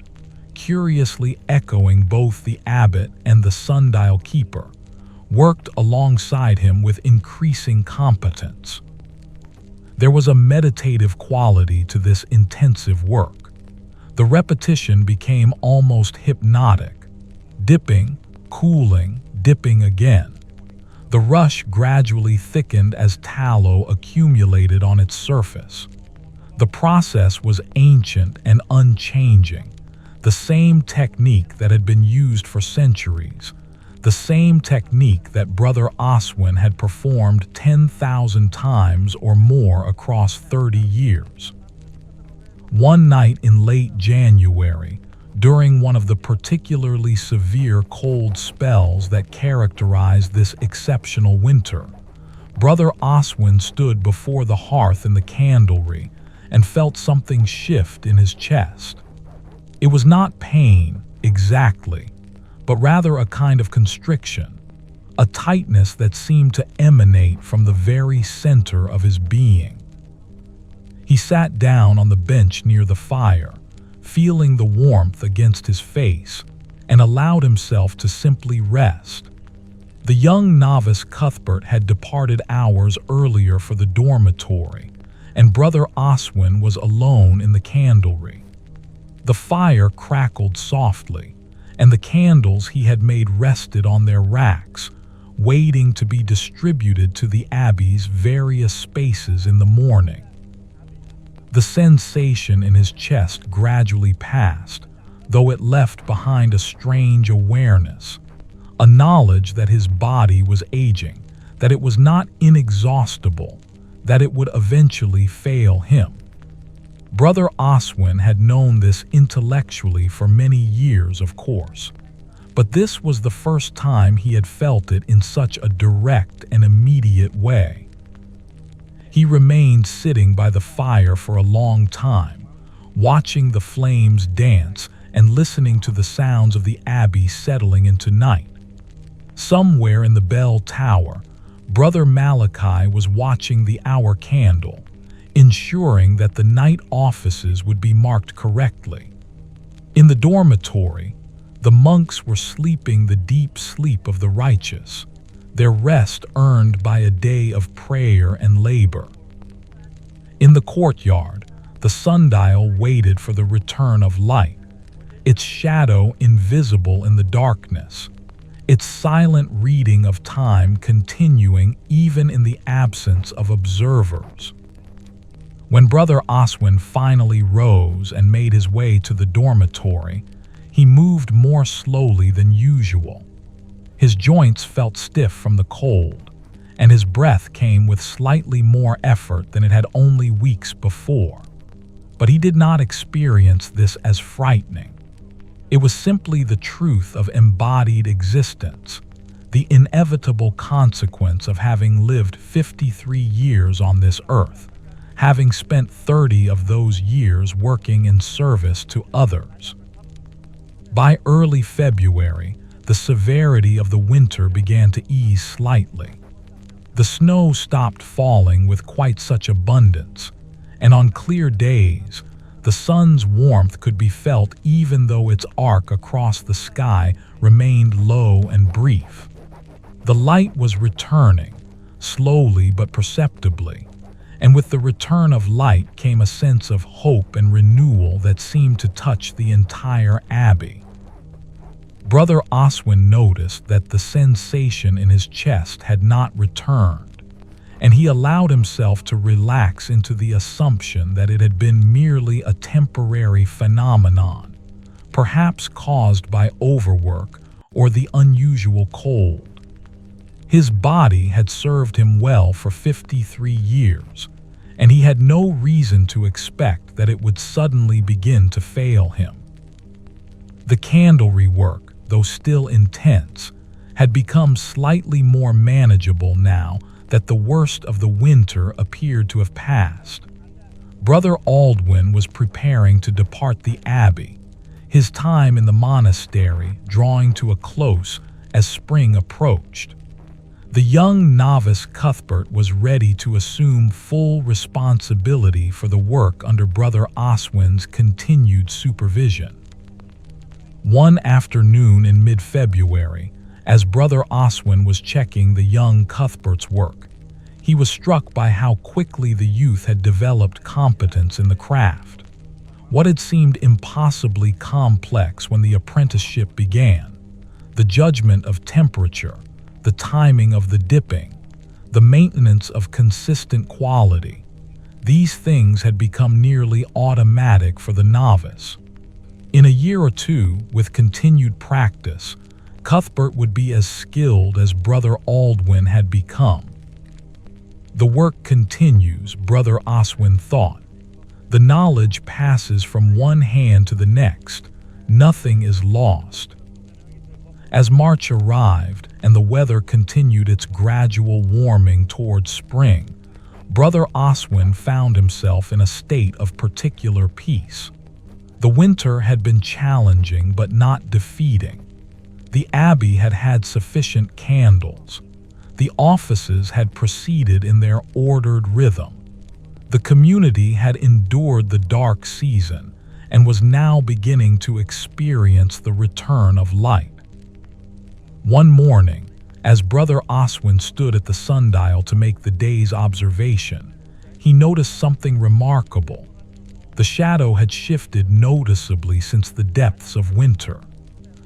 curiously echoing both the abbot and the sundial keeper, worked alongside him with increasing competence. There was a meditative quality to this intensive work. The repetition became almost hypnotic, dipping, cooling, dipping again. The rush gradually thickened as tallow accumulated on its surface. The process was ancient and unchanging, the same technique that had been used for centuries, the same technique that Brother Oswin had performed 10,000 times or more across 30 years. One night in late January, during one of the particularly severe cold spells that characterized this exceptional winter, Brother Oswin stood before the hearth in the candlery and felt something shift in his chest. It was not pain, exactly, but rather a kind of constriction, a tightness that seemed to emanate from the very center of his being. He sat down on the bench near the fire, feeling the warmth against his face, and allowed himself to simply rest. The young novice Cuthbert had departed hours earlier for the dormitory, and Brother Oswin was alone in the candlery. The fire crackled softly, and the candles he had made rested on their racks, waiting to be distributed to the abbey's various spaces in the morning. The sensation in his chest gradually passed, though it left behind a strange awareness, a knowledge that his body was aging, that it was not inexhaustible, that it would eventually fail him. Brother Oswin had known this intellectually for many years, of course, but this was the first time he had felt it in such a direct and immediate way. He remained sitting by the fire for a long time, watching the flames dance and listening to the sounds of the abbey settling into night. Somewhere in the bell tower, Brother Malachi was watching the hour candle, ensuring that the night offices would be marked correctly. In the dormitory, the monks were sleeping the deep sleep of the righteous, their rest earned by a day of prayer and labor. In the courtyard, the sundial waited for the return of light, its shadow invisible in the darkness, its silent reading of time continuing even in the absence of observers. When Brother Oswin finally rose and made his way to the dormitory, he moved more slowly than usual. His joints felt stiff from the cold, and his breath came with slightly more effort than it had only weeks before. But he did not experience this as frightening. It was simply the truth of embodied existence, the inevitable consequence of having lived 53 years on this earth, having spent 30 of those years working in service to others. By early February, the severity of the winter began to ease slightly. The snow stopped falling with quite such abundance, and on clear days, the sun's warmth could be felt even though its arc across the sky remained low and brief. The light was returning, slowly but perceptibly, and with the return of light came a sense of hope and renewal that seemed to touch the entire abbey. Brother Oswin noticed that the sensation in his chest had not returned, and he allowed himself to relax into the assumption that it had been merely a temporary phenomenon, perhaps caused by overwork or the unusual cold. His body had served him well for 53 years, and he had no reason to expect that it would suddenly begin to fail him. The candlery work, though still intense, had become slightly more manageable now that the worst of the winter appeared to have passed. Brother Oswin was preparing to depart the abbey, his time in the monastery drawing to a close as spring approached. The young novice Cuthbert was ready to assume full responsibility for the work under Brother Oswin's continued supervision. One afternoon in mid-February, as Brother Oswin was checking the young Cuthbert's work, he was struck by how quickly the youth had developed competence in the craft. What had seemed impossibly complex when the apprenticeship began, the judgment of temperature, the timing of the dipping, the maintenance of consistent quality, these things had become nearly automatic for the novice. In a year or two, with continued practice, Cuthbert would be as skilled as Brother Oswin had become. The work continues, Brother Oswin thought. The knowledge passes from one hand to the next. Nothing is lost. As March arrived and the weather continued its gradual warming towards spring, Brother Oswin found himself in a state of particular peace. The winter had been challenging but not defeating. The abbey had had sufficient candles. The offices had proceeded in their ordered rhythm. The community had endured the dark season and was now beginning to experience the return of light. One morning, as Brother Oswin stood at the sundial to make the day's observation, he noticed something remarkable. The shadow had shifted noticeably since the depths of winter.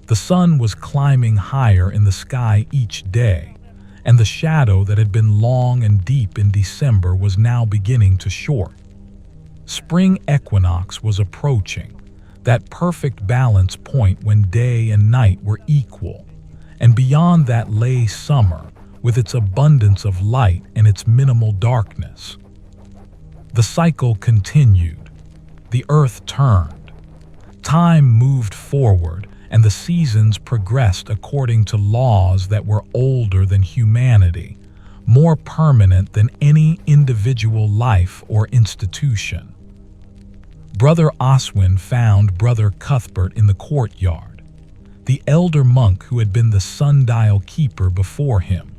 The sun was climbing higher in the sky each day, and the shadow that had been long and deep in December was now beginning to short. Spring equinox was approaching, that perfect balance point when day and night were equal, and beyond that lay summer with its abundance of light and its minimal darkness. The cycle continued. The earth turned. Time moved forward, and the seasons progressed according to laws that were older than humanity, more permanent than any individual life or institution. Brother Oswin found Brother Cuthbert in the courtyard. The elder monk who had been the sundial keeper before him,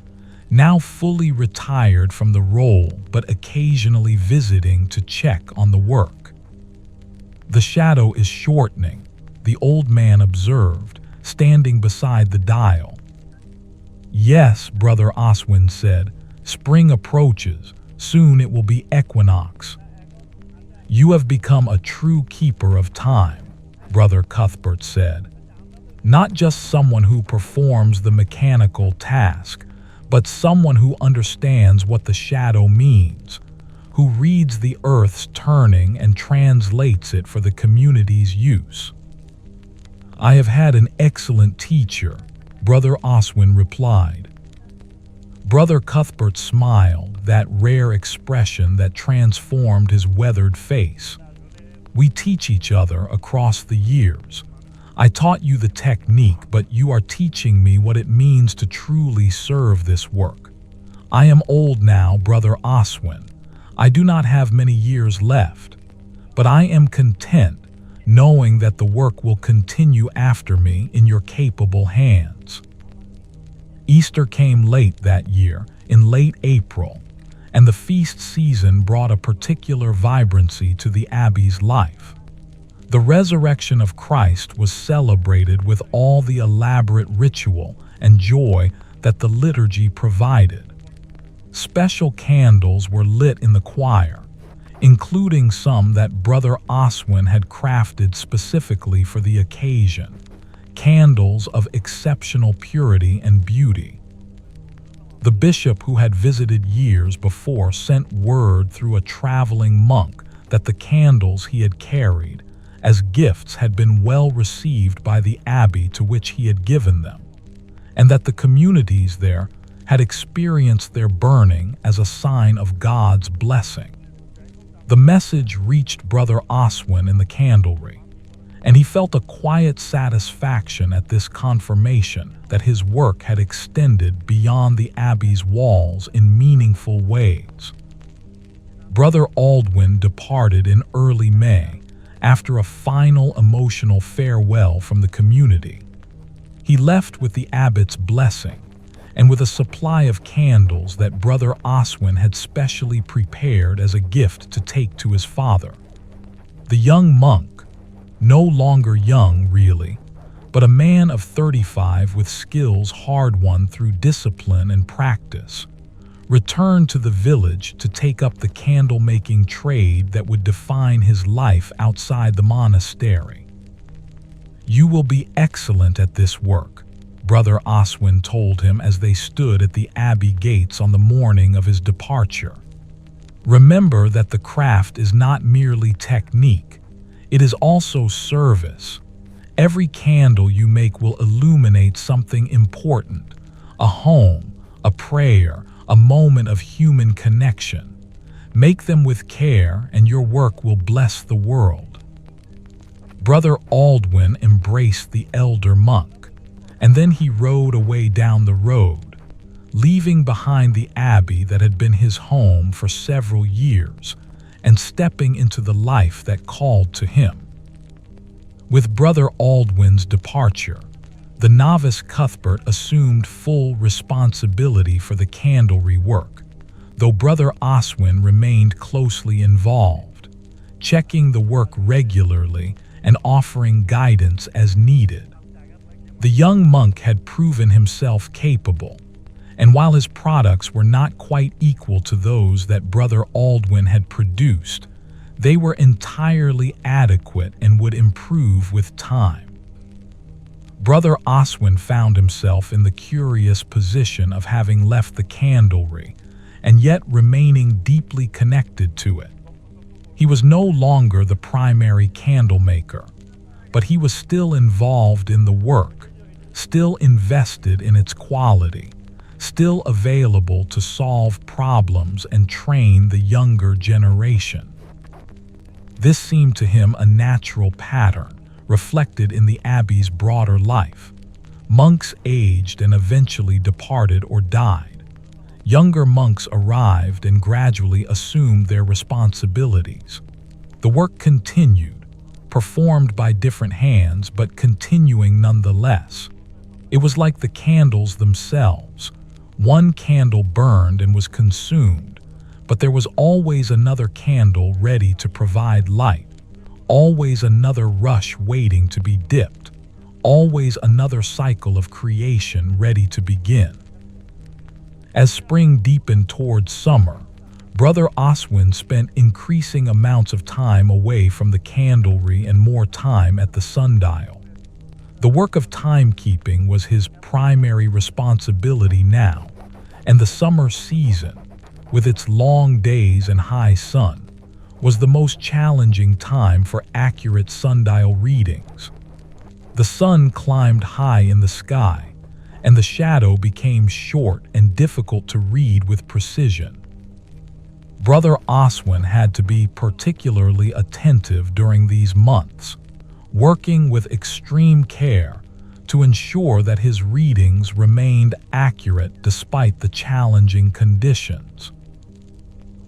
now fully retired from the role but occasionally visiting to check on the work. "The shadow is shortening," the old man observed, standing beside the dial. "Yes," Brother Oswin said, "spring approaches. Soon it will be equinox." "You have become a true keeper of time," Brother Cuthbert said. "Not just someone who performs the mechanical task, but someone who understands what the shadow means, who reads the earth's turning and translates it for the community's use." "I have had an excellent teacher," Brother Oswin replied. Brother Cuthbert smiled, that rare expression that transformed his weathered face. "We teach each other across the years. I taught you the technique, but you are teaching me what it means to truly serve this work. I am old now, Brother Oswin. I do not have many years left, but I am content knowing that the work will continue after me in your capable hands." Easter came late that year, in late April, and the feast season brought a particular vibrancy to the abbey's life. The resurrection of Christ was celebrated with all the elaborate ritual and joy that the liturgy provided. Special candles were lit in the choir, including some that Brother Oswin had crafted specifically for the occasion, candles of exceptional purity and beauty. The bishop, who had visited years before, sent word through a traveling monk that the candles he had carried as gifts had been well received by the abbey to which he had given them, and that the communities there had experienced their burning as a sign of God's blessing. The message reached Brother Oswin in the candlery, and he felt a quiet satisfaction at this confirmation that his work had extended beyond the abbey's walls in meaningful ways. Brother Oswin departed in early May after a final emotional farewell from the community. He left with the abbot's blessing and with a supply of candles that Brother Oswin had specially prepared as a gift to take to his father. The young monk, no longer young really, but a man of 35 with skills hard-won through discipline and practice, returned to the village to take up the candlemaking trade that would define his life outside the monastery. "You will be excellent at this work," Brother Oswin told him as they stood at the abbey gates on the morning of his departure. "Remember that the craft is not merely technique, it is also service. Every candle you make will illuminate something important, a home, a prayer, a moment of human connection. Make them with care and your work will bless the world." Brother Oswin embraced the elder monk, and then he rode away down the road, leaving behind the abbey that had been his home for several years and stepping into the life that called to him. With Brother Oswin's departure, the novice Cuthbert assumed full responsibility for the candlery work, though Brother Oswin remained closely involved, checking the work regularly and offering guidance as needed. The young monk had proven himself capable, and while his products were not quite equal to those that Brother Oswin had produced, they were entirely adequate and would improve with time. Brother Oswin found himself in the curious position of having left the candlery and yet remaining deeply connected to it. He was no longer the primary candlemaker, but he was still involved in the work, still invested in its quality, still available to solve problems and train the younger generation. This seemed to him a natural pattern, reflected in the abbey's broader life. Monks aged and eventually departed or died. Younger monks arrived and gradually assumed their responsibilities. The work continued, performed by different hands but continuing nonetheless. It was like the candles themselves. One candle burned and was consumed, but there was always another candle ready to provide light, always another rush waiting to be dipped, always another cycle of creation ready to begin. As spring deepened towards summer, Brother Oswin spent increasing amounts of time away from the candlery and more time at the sundial. The work of timekeeping was his primary responsibility now, and the summer season, with its long days and high sun, was the most challenging time for accurate sundial readings. The sun climbed high in the sky, and the shadow became short and difficult to read with precision. Brother Oswin had to be particularly attentive during these months, working with extreme care to ensure that his readings remained accurate despite the challenging conditions.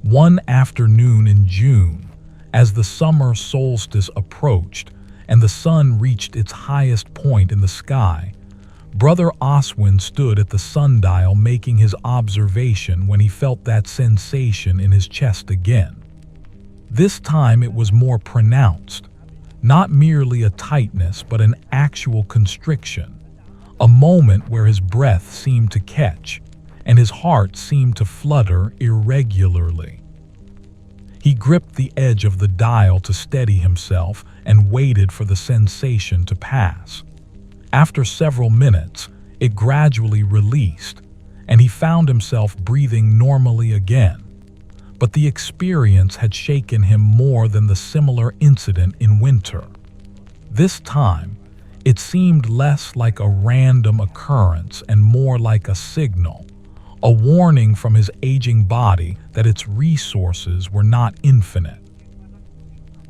One afternoon in June, as the summer solstice approached and the sun reached its highest point in the sky, Brother Oswin stood at the sundial making his observation when he felt that sensation in his chest again. This time it was more pronounced, not merely a tightness but an actual constriction, a moment where his breath seemed to catch and his heart seemed to flutter irregularly. He gripped the edge of the dial to steady himself and waited for the sensation to pass. After several minutes, it gradually released, and he found himself breathing normally again. But the experience had shaken him more than the similar incident in winter. This time, it seemed less like a random occurrence and more like a signal, a warning from his aging body that its resources were not infinite.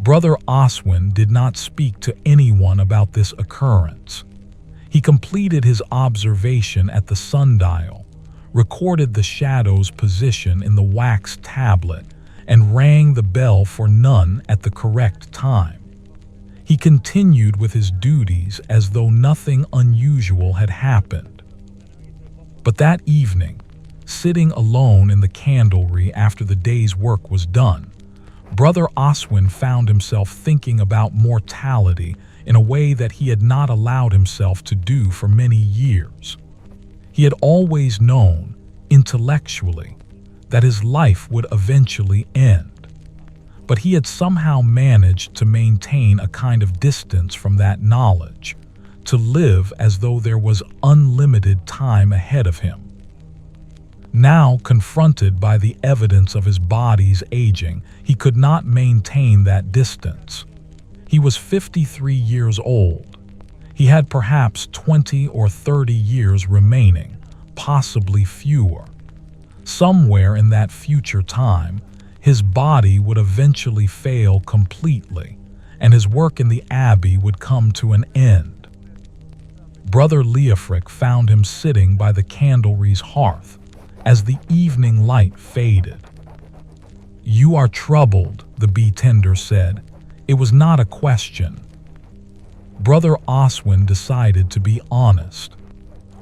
Brother Oswin did not speak to anyone about this occurrence. He completed his observation at the sundial, recorded the shadow's position in the wax tablet, and rang the bell for none at the correct time. He continued with his duties as though nothing unusual had happened. But that evening, sitting alone in the candlery after the day's work was done, Brother Oswin found himself thinking about mortality in a way that he had not allowed himself to do for many years. He had always known, intellectually, that his life would eventually end, but he had somehow managed to maintain a kind of distance from that knowledge, to live as though there was unlimited time ahead of him. Now, confronted by the evidence of his body's aging, he could not maintain that distance. He was 53 years old. He had perhaps 20 or 30 years remaining, possibly fewer. Somewhere in that future time, his body would eventually fail completely, and his work in the abbey would come to an end. Brother Leofric found him sitting by the candlery's hearth as the evening light faded. "You are troubled," the bee tender said. It was not a question. Brother Oswin decided to be honest.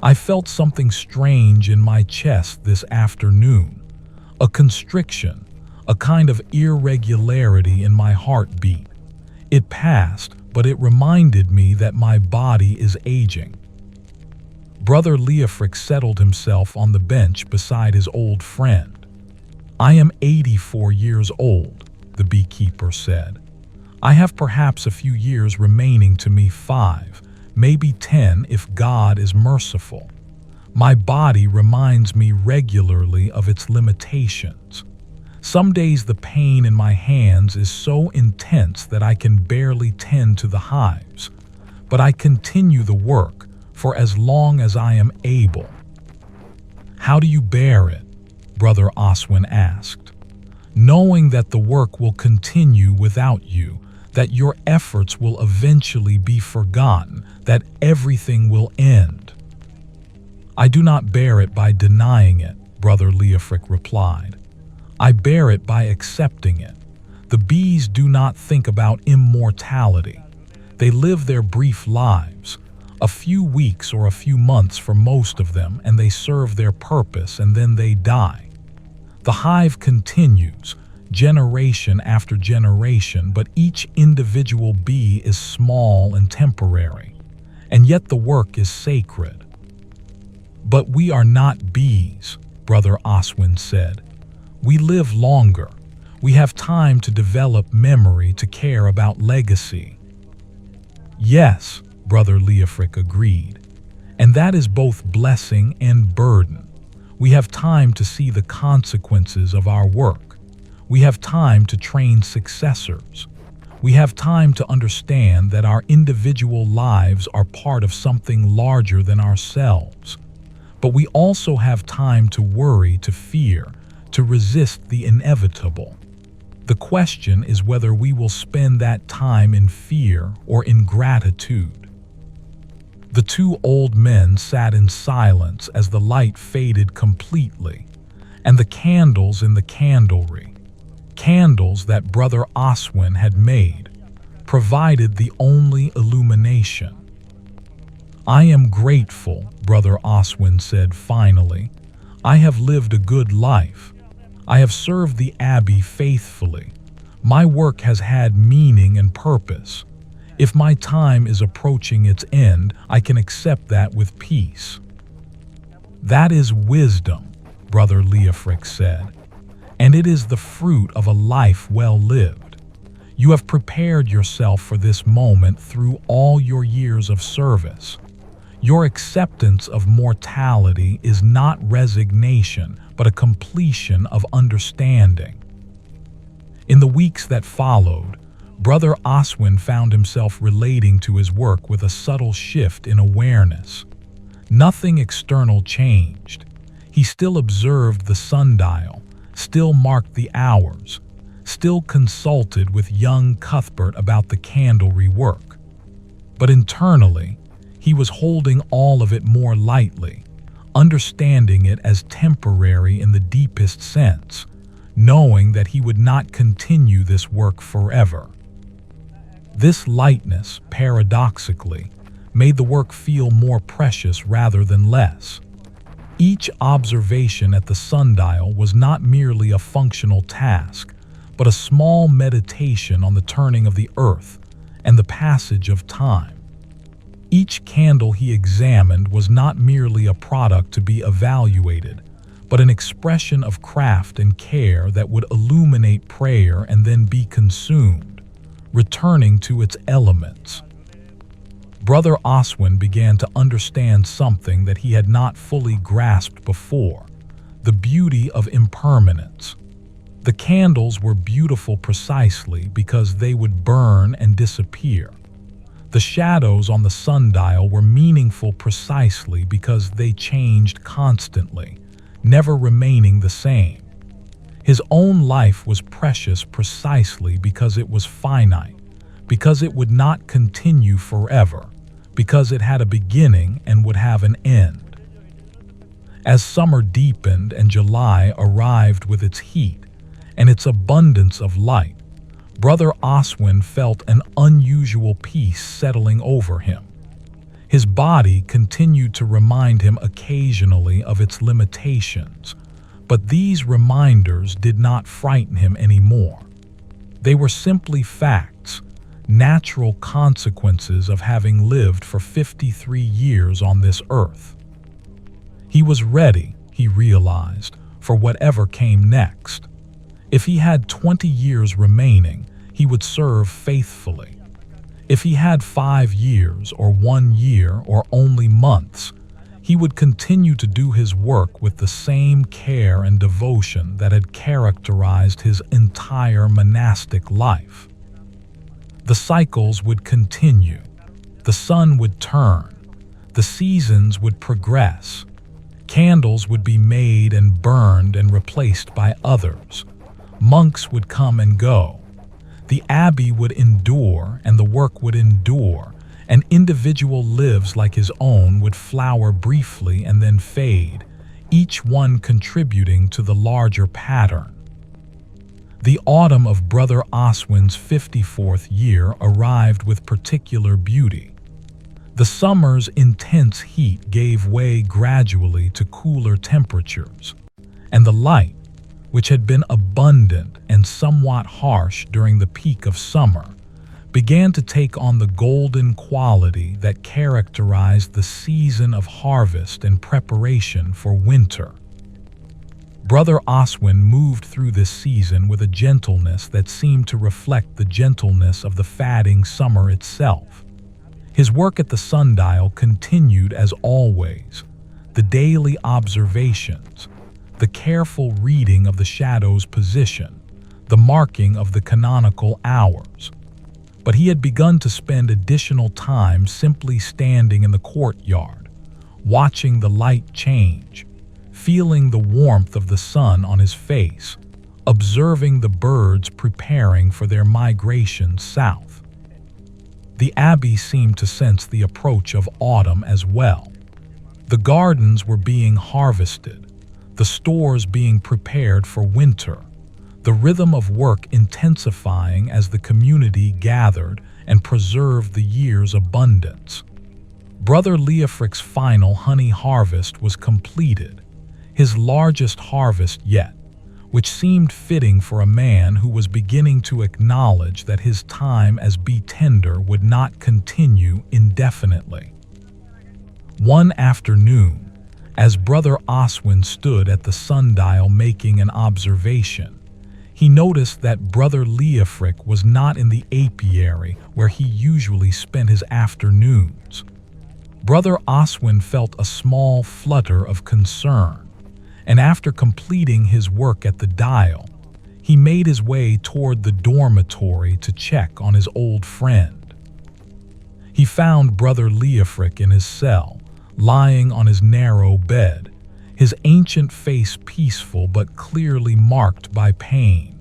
"I felt something strange in my chest this afternoon, a constriction, a kind of irregularity in my heartbeat. It passed, but it reminded me that my body is aging." Brother Leofric settled himself on the bench beside his old friend. "I am 84 years old," the beekeeper said. "I have perhaps a few years remaining to me, 5, maybe 10 if God is merciful. My body reminds me regularly of its limitations. Some days the pain in my hands is so intense that I can barely tend to the hives, but I continue the work for as long as I am able." "How do you bear it?" Brother Oswin asked. "Knowing that the work will continue without you, that your efforts will eventually be forgotten, that everything will end." "I do not bear it by denying it," Brother Leofric replied. I bear it by accepting it. The bees do not think about immortality. They live their brief lives, a few weeks or a few months for most of them, and they serve their purpose and then they die. The hive continues, generation after generation, but each individual bee is small and temporary, and yet the work is sacred. But we are not bees, Brother Oswin said. We live longer. We have time to develop memory, to care about legacy. Yes, Brother Leofric agreed, and that is both blessing and burden. We have time to see the consequences of our work. We have time to train successors. We have time to understand that our individual lives are part of something larger than ourselves. But we also have time to worry, to fear, to resist the inevitable. The question is whether we will spend that time in fear or in gratitude. The two old men sat in silence as the light faded completely, and the candles in the candlery, candles that Brother Oswin had made, provided the only illumination. I am grateful, Brother Oswin said finally. I have lived a good life. I have served the abbey faithfully. My work has had meaning and purpose. If my time is approaching its end, I can accept that with peace. That is wisdom, Brother Leofric said, and it is the fruit of a life well lived. You have prepared yourself for this moment through all your years of service. Your acceptance of mortality is not resignation, but a completion of understanding. In the weeks that followed, Brother Oswin found himself relating to his work with a subtle shift in awareness. Nothing external changed. He still observed the sundial, still marked the hours, still consulted with young Cuthbert about the candlery work. But internally, he was holding all of it more lightly, understanding it as temporary in the deepest sense, knowing that he would not continue this work forever. This lightness, paradoxically, made the work feel more precious rather than less. Each observation at the sundial was not merely a functional task, but a small meditation on the turning of the earth and the passage of time. Each candle he examined was not merely a product to be evaluated, but an expression of craft and care that would illuminate prayer and then be consumed, returning to its elements. Brother Oswin began to understand something that he had not fully grasped before: the beauty of impermanence. The candles were beautiful precisely because they would burn and disappear. The shadows on the sundial were meaningful precisely because they changed constantly, never remaining the same. His own life was precious precisely because it was finite, because it would not continue forever, because it had a beginning and would have an end. As summer deepened and July arrived with its heat and its abundance of light, Brother Oswin felt an unusual peace settling over him. His body continued to remind him occasionally of its limitations, but these reminders did not frighten him anymore. They were simply facts, natural consequences of having lived for 53 years on this earth. He was ready, he realized, for whatever came next. If he had 20 years remaining, he would serve faithfully. If he had 5 years or 1 year or only months, he would continue to do his work with the same care and devotion that had characterized his entire monastic life. The cycles would continue. The sun would turn. The seasons would progress. Candles would be made and burned and replaced by others. Monks would come and go. The abbey would endure and the work would endure, and individual lives like his own would flower briefly and then fade, each one contributing to the larger pattern. The autumn of Brother Oswin's 54th year arrived with particular beauty. The summer's intense heat gave way gradually to cooler temperatures, and the light, which had been abundant and somewhat harsh during the peak of summer, began to take on the golden quality that characterized the season of harvest and preparation for winter. Brother Oswin moved through this season with a gentleness that seemed to reflect the gentleness of the fading summer itself. His work at the sundial continued as always, the daily observations, the careful reading of the shadow's position, the marking of the canonical hours. But he had begun to spend additional time simply standing in the courtyard, watching the light change, feeling the warmth of the sun on his face, observing the birds preparing for their migration south. The abbey seemed to sense the approach of autumn as well. The gardens were being harvested, the stores being prepared for winter, the rhythm of work intensifying as the community gathered and preserved the year's abundance. Brother Leofric's final honey harvest was completed, his largest harvest yet, which seemed fitting for a man who was beginning to acknowledge that his time as bee tender would not continue indefinitely. One afternoon, as Brother Oswin stood at the sundial making an observation, he noticed that Brother Leofric was not in the apiary where he usually spent his afternoons. Brother Oswin felt a small flutter of concern, and after completing his work at the dial, he made his way toward the dormitory to check on his old friend. He found Brother Leofric in his cell, lying on his narrow bed, his ancient face peaceful but clearly marked by pain.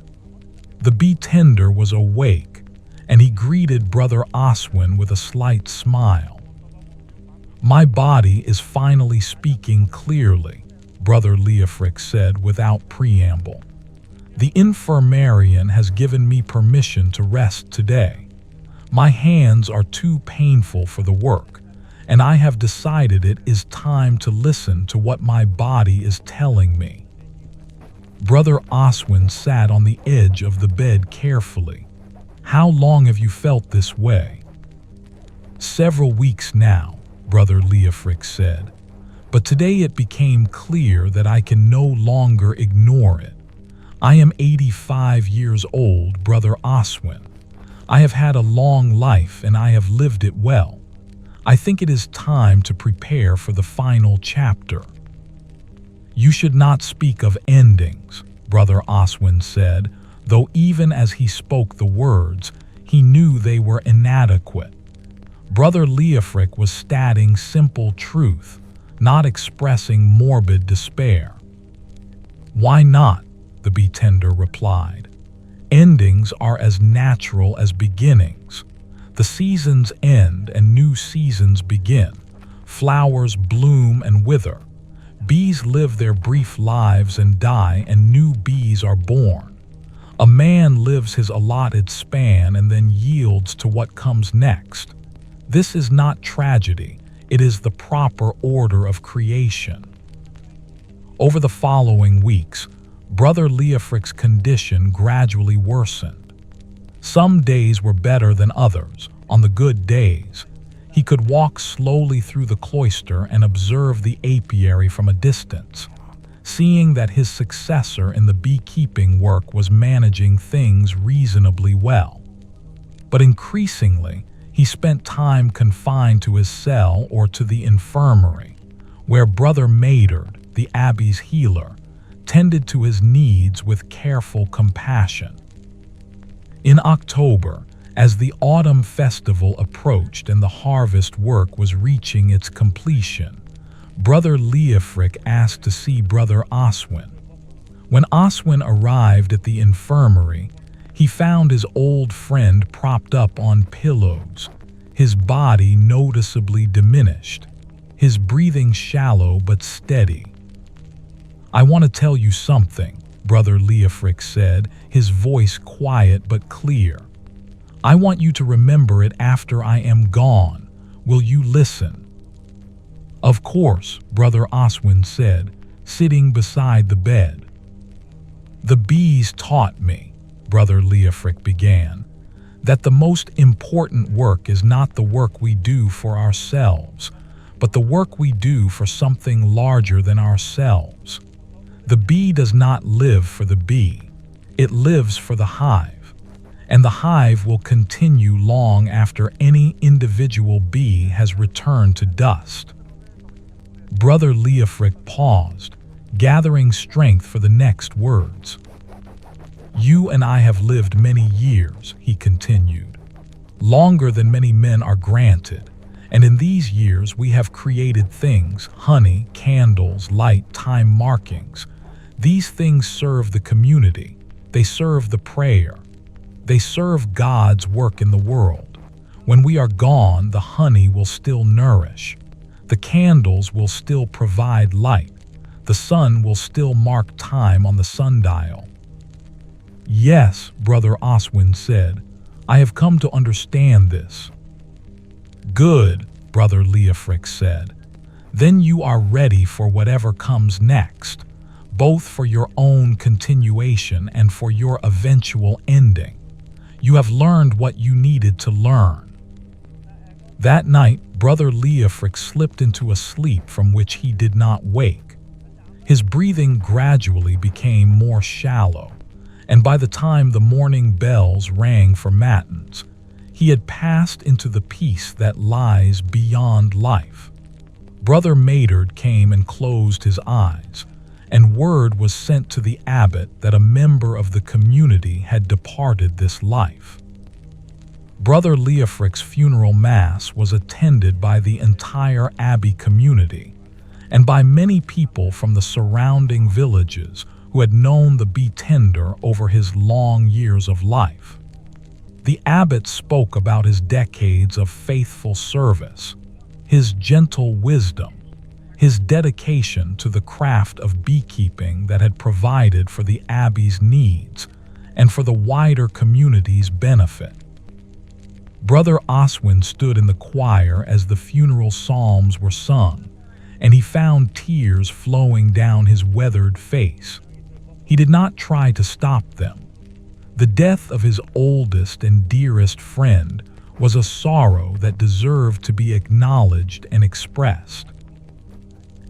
The bee tender was awake, and he greeted Brother Oswin with a slight smile. "My body is finally speaking clearly," Brother Leofric said without preamble. "The infirmarian has given me permission to rest today. My hands are too painful for the work, and I have decided it is time to listen to what my body is telling me." Brother Oswin sat on the edge of the bed carefully. "How long have you felt this way?" "Several weeks now," Brother Leofric said. "But today it became clear that I can no longer ignore it. I am 85 years old, Brother Oswin. I have had a long life and I have lived it well. I think it is time to prepare for the final chapter." "You should not speak of endings," Brother Oswin said, though even as he spoke the words, he knew they were inadequate. Brother Leofric was stating simple truth, not expressing morbid despair. "Why not?" the bee tender replied. "Endings are as natural as beginnings. The seasons end and new seasons begin. Flowers bloom and wither. Bees live their brief lives and die, and new bees are born. A man lives his allotted span and then yields to what comes next. This is not tragedy. It is the proper order of creation." Over the following weeks, Brother Leofric's condition gradually worsened. Some days were better than others. On the good days, he could walk slowly through the cloister and observe the apiary from a distance, seeing that his successor in the beekeeping work was managing things reasonably well. But increasingly, he spent time confined to his cell or to the infirmary, where Brother Maynard, the abbey's healer, tended to his needs with careful compassion. In October, as the autumn festival approached and the harvest work was reaching its completion, Brother Leofric asked to see Brother Oswin. When Oswin arrived at the infirmary, he found his old friend propped up on pillows, his body noticeably diminished, his breathing shallow but steady. "I want to tell you something," Brother Leofric said, his voice quiet but clear. "I want you to remember it after I am gone. Will you listen?" "Of course," Brother Oswin said, sitting beside the bed. "The bees taught me," Brother Leofric began, "that the most important work is not the work we do for ourselves, but the work we do for something larger than ourselves. The bee does not live for the bee. It lives for the hive, and the hive will continue long after any individual bee has returned to dust." Brother Leofric paused, gathering strength for the next words. "You and I have lived many years," he continued, "longer than many men are granted, and in these years we have created things, honey, candles, light, time markings. These things serve the community, they serve the prayer, they serve God's work in the world. When we are gone, the honey will still nourish, the candles will still provide light, the sun will still mark time on the sundial." "Yes," Brother Oswin said, "I have come to understand this." "Good," Brother Leofric said. "Then you are ready for whatever comes next, both for your own continuation and for your eventual ending. You have learned what you needed to learn." That night, Brother Leofric slipped into a sleep from which he did not wake. His breathing gradually became more shallow, and by the time the morning bells rang for matins, he had passed into the peace that lies beyond life. Brother Maynard came and closed his eyes, and word was sent to the abbot that a member of the community had departed this life. Brother Leofric's funeral mass was attended by the entire abbey community, and by many people from the surrounding villages who had known the bee tender over his long years of life. The abbot spoke about his decades of faithful service, his gentle wisdom, his dedication to the craft of beekeeping that had provided for the abbey's needs and for the wider community's benefit. Brother Oswin stood in the choir as the funeral psalms were sung, and he found tears flowing down his weathered face. He did not try to stop them. The death of his oldest and dearest friend was a sorrow that deserved to be acknowledged and expressed.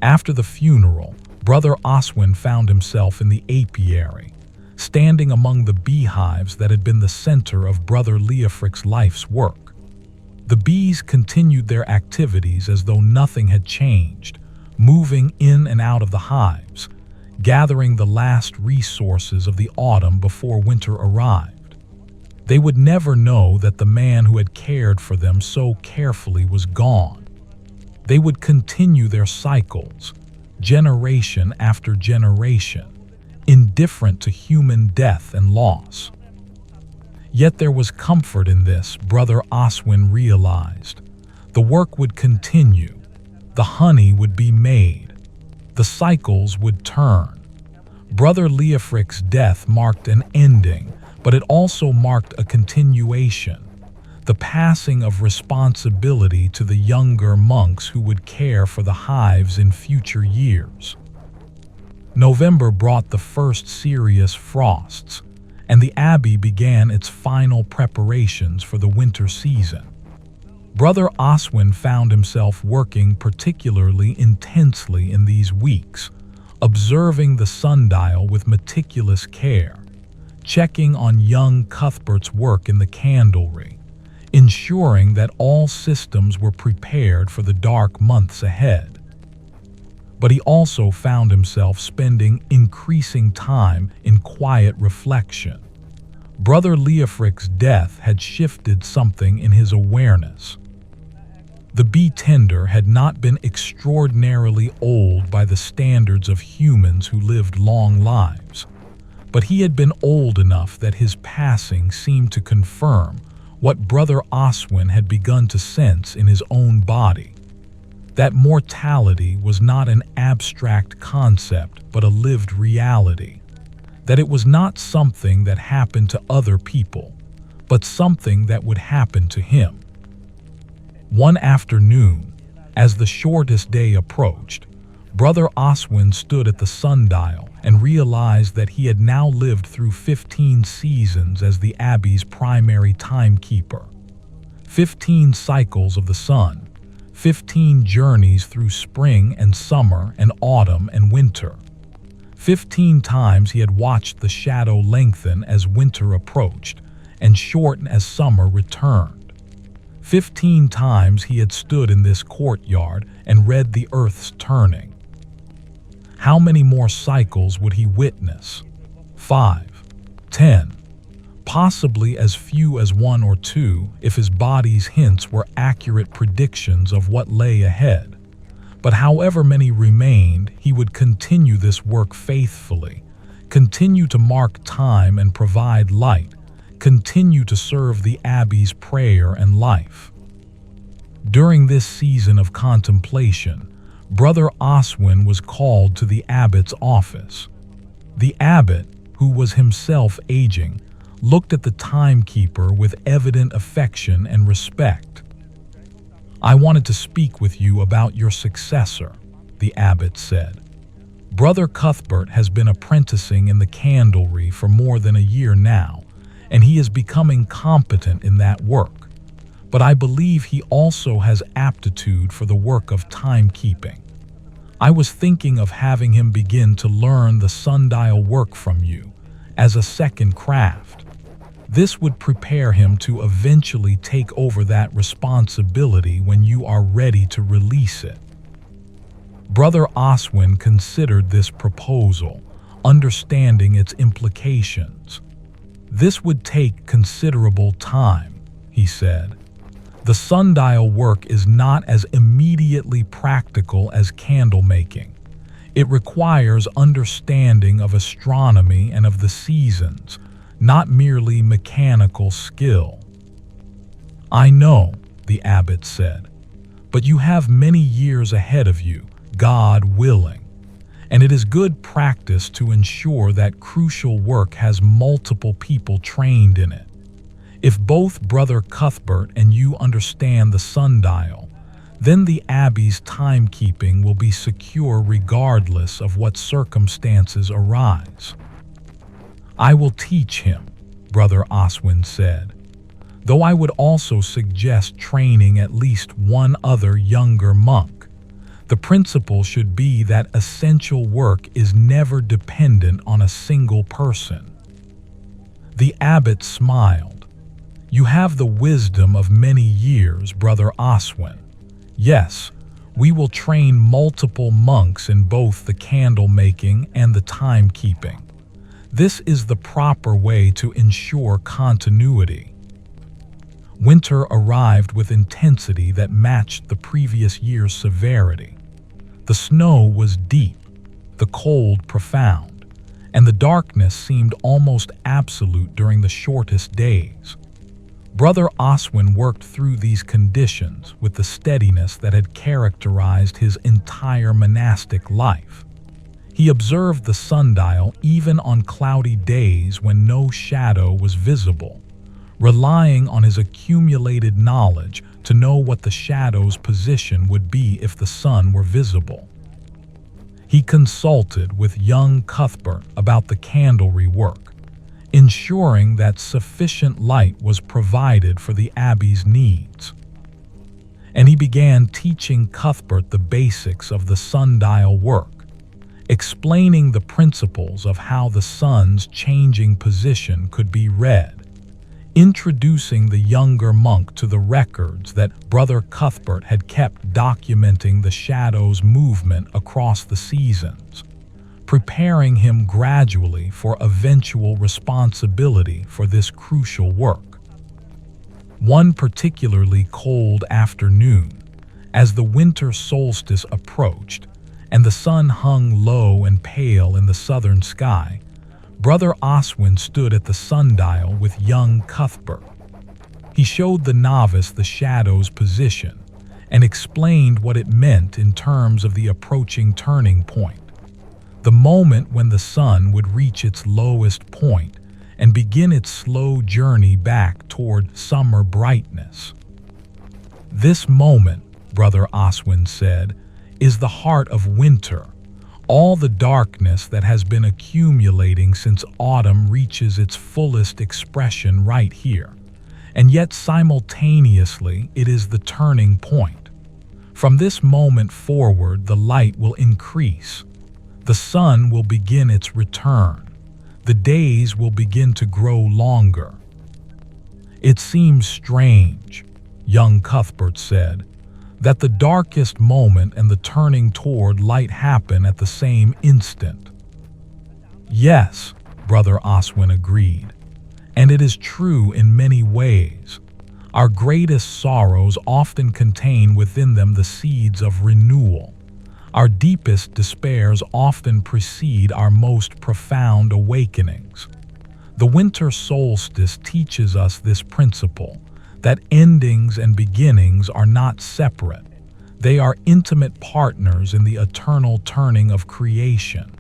After the funeral, Brother Oswin found himself in the apiary, standing among the beehives that had been the center of Brother Leofric's life's work. The bees continued their activities as though nothing had changed, moving in and out of the hives, gathering the last resources of the autumn before winter arrived. They would never know that the man who had cared for them so carefully was gone. They would continue their cycles, generation after generation, indifferent to human death and loss. Yet there was comfort in this, Brother Oswin realized. The work would continue, the honey would be made, the cycles would turn. Brother Leofric's death marked an ending, but it also marked a continuation, the passing of responsibility to the younger monks who would care for the hives in future years. November brought the first serious frosts, and the abbey began its final preparations for the winter season. Brother Oswin found himself working particularly intensely in these weeks, observing the sundial with meticulous care, checking on young Cuthbert's work in the candlery, ensuring that all systems were prepared for the dark months ahead. But he also found himself spending increasing time in quiet reflection. Brother Leofric's death had shifted something in his awareness. The bee tender had not been extraordinarily old by the standards of humans who lived long lives, but he had been old enough that his passing seemed to confirm what Brother Oswin had begun to sense in his own body. that mortality was not an abstract concept but a lived reality, that it was not something that happened to other people, but something that would happen to him. One afternoon, as the shortest day approached, Brother Oswin stood at the sundial and realized that he had now lived through 15 seasons as the abbey's primary timekeeper. 15 cycles of the sun, 15 journeys through spring and summer and autumn and winter. 15 times he had watched the shadow lengthen as winter approached and shorten as summer returned. 15 times he had stood in this courtyard and read the earth's turning. How many more cycles would he witness? 5, 10, possibly as few as 1 or 2 if his body's hints were accurate predictions of what lay ahead. But however many remained, he would continue this work faithfully, continue to mark time and provide light, continue to serve the abbey's prayer and life. During this season of contemplation, Brother Oswin was called to the abbot's office. The abbot, who was himself aging, looked at the timekeeper with evident affection and respect. "I wanted to speak with you about your successor," the abbot said. "Brother Cuthbert has been apprenticing in the candlery for more than a year now, and he is becoming competent in that work. But I believe he also has aptitude for the work of timekeeping. I was thinking of having him begin to learn the sundial work from you as a second craft. This would prepare him to eventually take over that responsibility when you are ready to release it." Brother Oswin considered this proposal, understanding its implications. "This would take considerable time," he said. "The sundial work is not as immediately practical as candlemaking. It requires understanding of astronomy and of the seasons, not merely mechanical skill." "I know," the abbot said, "but you have many years ahead of you, God willing. And it is good practice to ensure that crucial work has multiple people trained in it. If both Brother Cuthbert and you understand the sundial, then the abbey's timekeeping will be secure regardless of what circumstances arise." "I will teach him," Brother Oswin said, "though I would also suggest training at least one other younger monk. The principle should be that essential work is never dependent on a single person." The abbot smiled. "You have the wisdom of many years, Brother Oswin. Yes, we will train multiple monks in both the candlemaking and the timekeeping. This is the proper way to ensure continuity." Winter arrived with intensity that matched the previous year's severity. The snow was deep, the cold profound, and the darkness seemed almost absolute during the shortest days. Brother Oswin worked through these conditions with the steadiness that had characterized his entire monastic life. He observed the sundial even on cloudy days when no shadow was visible, relying on his accumulated knowledge to know what the shadow's position would be if the sun were visible. He consulted with young Cuthbert about the candlery work, ensuring that sufficient light was provided for the abbey's needs. And he began teaching Cuthbert the basics of the sundial work, explaining the principles of how the sun's changing position could be read, introducing the younger monk to the records that Brother Cuthbert had kept documenting the shadow's movement across the seasons, preparing him gradually for eventual responsibility for this crucial work. One particularly cold afternoon, as the winter solstice approached and the sun hung low and pale in the southern sky, Brother Oswin stood at the sundial with young Cuthbert. He showed the novice the shadow's position and explained what it meant in terms of the approaching turning point, the moment when the sun would reach its lowest point and begin its slow journey back toward summer brightness. This moment, Brother Oswin said, is the heart of winter. All the darkness that has been accumulating since autumn reaches its fullest expression right here, and yet simultaneously it is the turning point. From this moment forward, the light will increase. The sun will begin its return. The days will begin to grow longer. It seems strange, young Cuthbert said, that the darkest moment and the turning toward light happen at the same instant. Yes, Brother Oswin agreed, and it is true in many ways. Our greatest sorrows often contain within them the seeds of renewal. Our deepest despairs often precede our most profound awakenings. The winter solstice teaches us this principle, that endings and beginnings are not separate. They are intimate partners in the eternal turning of creation.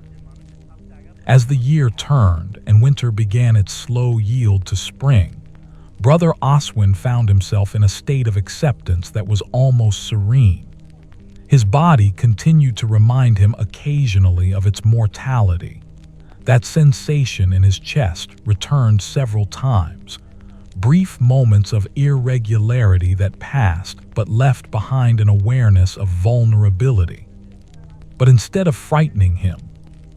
As the year turned and winter began its slow yield to spring, Brother Oswin found himself in a state of acceptance that was almost serene. His body continued to remind him occasionally of its mortality. That sensation in his chest returned several times, brief moments of irregularity that passed but left behind an awareness of vulnerability. But instead of frightening him,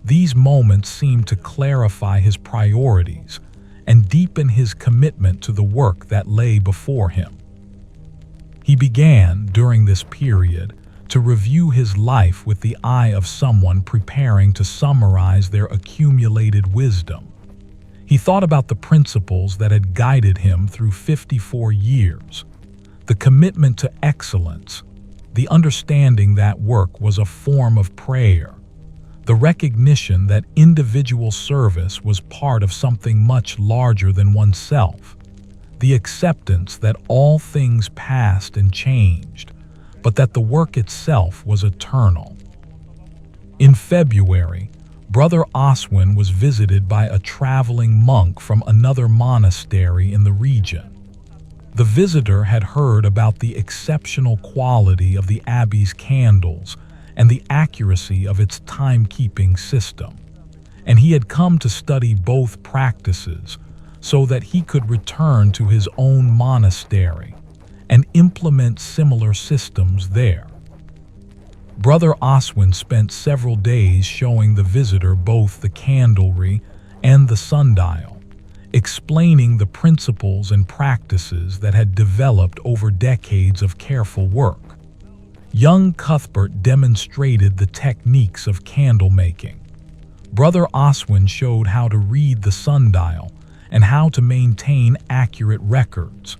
these moments seemed to clarify his priorities and deepen his commitment to the work that lay before him. He began, during this period, to review his life with the eye of someone preparing to summarize their accumulated wisdom. He thought about the principles that had guided him through 54 years, the commitment to excellence, the understanding that work was a form of prayer, the recognition that individual service was part of something much larger than oneself, the acceptance that all things passed and changed, but that the work itself was eternal. In February, Brother Oswin was visited by a traveling monk from another monastery in the region. The visitor had heard about the exceptional quality of the abbey's candles and the accuracy of its timekeeping system, and he had come to study both practices so that he could return to his own monastery and implement similar systems there. Brother Oswin spent several days showing the visitor both the candlery and the sundial, explaining the principles and practices that had developed over decades of careful work. Young Cuthbert demonstrated the techniques of candlemaking. Brother Oswin showed how to read the sundial and how to maintain accurate records.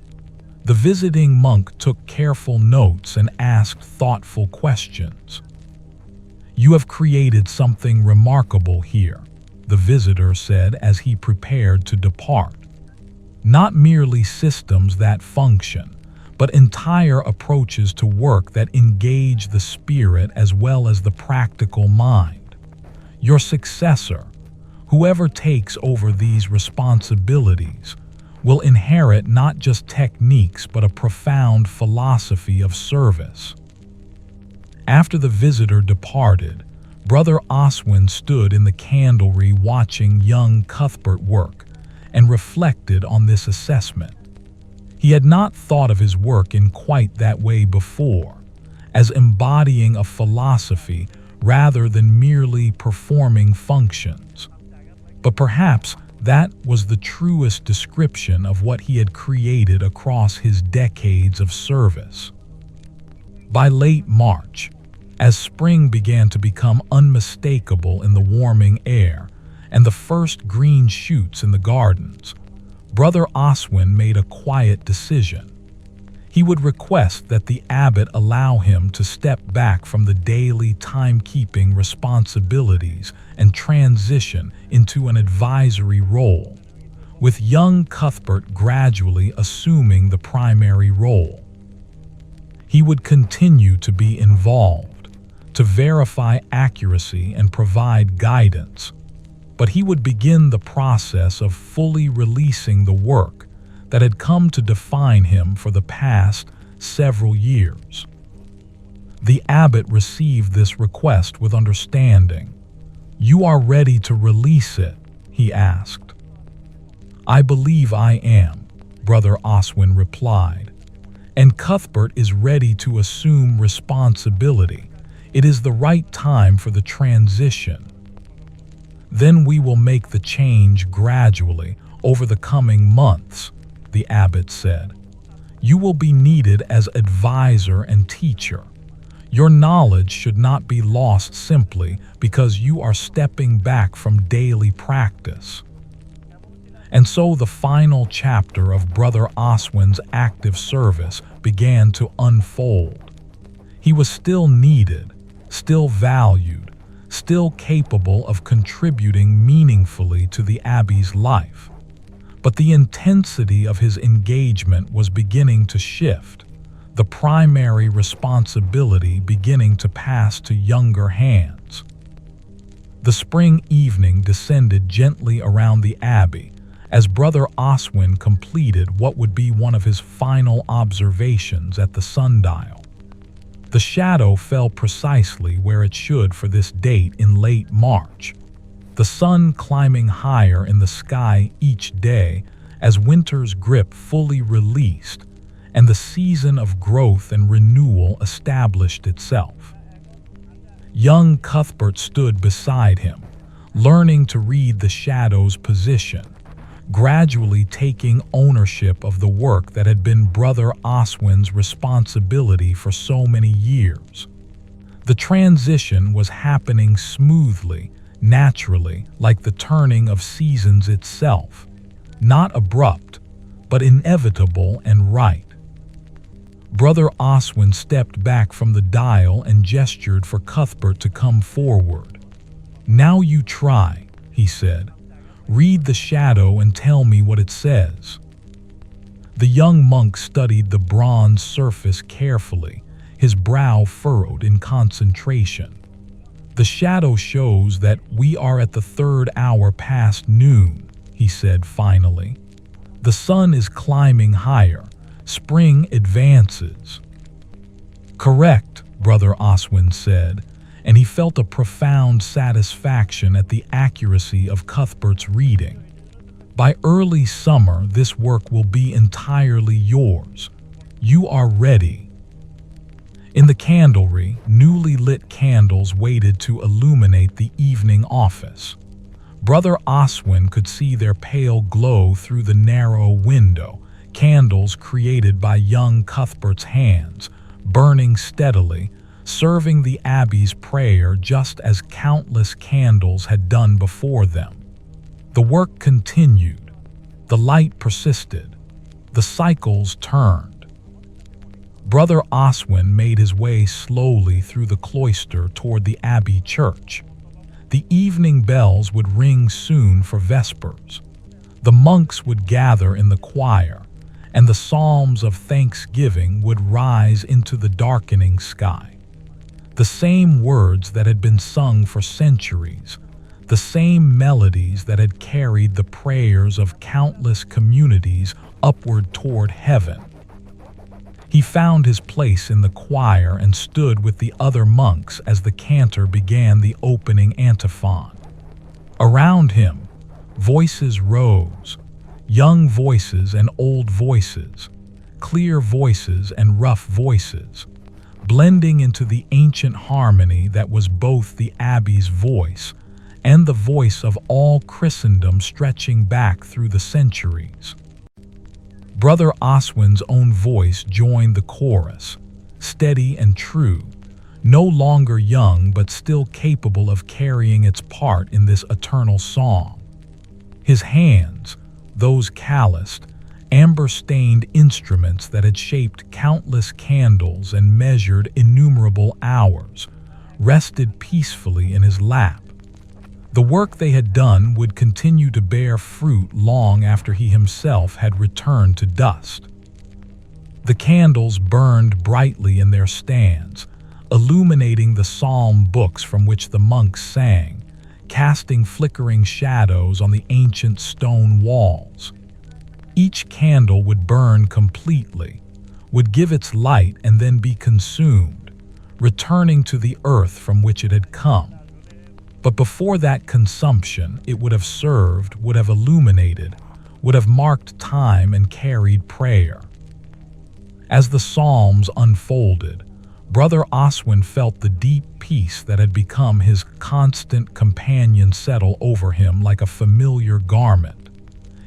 The visiting monk took careful notes and asked thoughtful questions. "You have created something remarkable here," the visitor said as he prepared to depart. "Not merely systems that function, but entire approaches to work that engage the spirit as well as the practical mind. Your successor, whoever takes over these responsibilities, will inherit not just techniques but a profound philosophy of service." After the visitor departed, Brother Oswin stood in the candlery watching young Cuthbert work and reflected on this assessment. He had not thought of his work in quite that way before, as embodying a philosophy rather than merely performing functions. But perhaps that was the truest description of what he had created across his decades of service. By late March, as spring began to become unmistakable in the warming air and the first green shoots in the gardens, Brother Oswin made a quiet decision. He would request that the abbot allow him to step back from the daily timekeeping responsibilities and transition into an advisory role, with young Cuthbert gradually assuming the primary role. He He would continue to be involved, to verify accuracy and provide guidance, but he would begin the process of fully releasing the work that had come to define him for the past several years. The abbot received this request with understanding. "You are ready to release it?" he asked. "I believe I am," Brother Oswin replied. "And Cuthbert is ready to assume responsibility. It is the right time for the transition. Then we will make the change gradually over the coming months," the abbot said. "You will be needed as advisor and teacher. Your knowledge should not be lost simply because you are stepping back from daily practice." And so the final chapter of Brother Oswin's active service began to unfold. He was still needed, still valued, still capable of contributing meaningfully to the abbey's life. But the intensity of his engagement was beginning to shift, the primary responsibility beginning to pass to younger hands. The spring evening descended gently around the abbey as Brother Oswin completed what would be one of his final observations at the sundial. The shadow fell precisely where it should for this date in late March, the sun climbing higher in the sky each day as winter's grip fully released and the season of growth and renewal established itself. Young Cuthbert stood beside him, learning to read the shadow's position, gradually taking ownership of the work that had been Brother Oswin's responsibility for so many years. The transition was happening smoothly, naturally, like the turning of seasons itself, not abrupt, but inevitable and right. Brother Oswin stepped back from the dial and gestured for Cuthbert to come forward. "Now you try," he said. "Read the shadow and tell me what it says." The young monk studied the bronze surface carefully, his brow furrowed in concentration. "The shadow shows that we are at the 3rd hour past noon," he said finally. "The sun is climbing higher. Spring advances." "Correct," Brother Oswin said, and he felt a profound satisfaction at the accuracy of Cuthbert's reading. "By early summer, this work will be entirely yours. You are ready." In the candlery, newly lit candles waited to illuminate the evening office. Brother Oswin could see their pale glow through the narrow window, candles created by young Cuthbert's hands, burning steadily, serving the abbey's prayer just as countless candles had done before them. The work continued. The light persisted. The cycles turned. Brother Oswin made his way slowly through the cloister toward the abbey church. The evening bells would ring soon for vespers. The monks would gather in the choir, and the psalms of thanksgiving would rise into the darkening sky. The same words that had been sung for centuries, the same melodies that had carried the prayers of countless communities upward toward heaven. He found his place in the choir and stood with the other monks as the cantor began the opening antiphon. Around him, voices rose, young voices and old voices, clear voices and rough voices, blending into the ancient harmony that was both the abbey's voice and the voice of all Christendom stretching back through the centuries. Brother Oswin's own voice joined the chorus, steady and true, no longer young but still capable of carrying its part in this eternal song. His hands, those calloused, amber-stained instruments that had shaped countless candles and measured innumerable hours, rested peacefully in his lap. The work they had done would continue to bear fruit long after he himself had returned to dust. The candles burned brightly in their stands, illuminating the psalm books from which the monks sang, casting flickering shadows on the ancient stone walls. Each candle would burn completely, would give its light and then be consumed, returning to the earth from which it had come. But before that consumption, it would have served, would have illuminated, would have marked time and carried prayer. As the Psalms unfolded, Brother Oswin felt the deep peace that had become his constant companion settle over him like a familiar garment.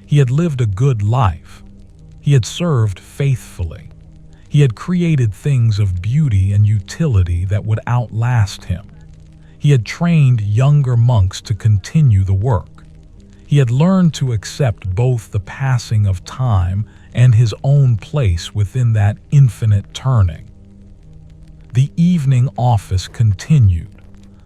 He had lived a good life. He had served faithfully. He had created things of beauty and utility that would outlast him. He had trained younger monks to continue the work. He had learned to accept both the passing of time and his own place within that infinite turning. The evening office continued,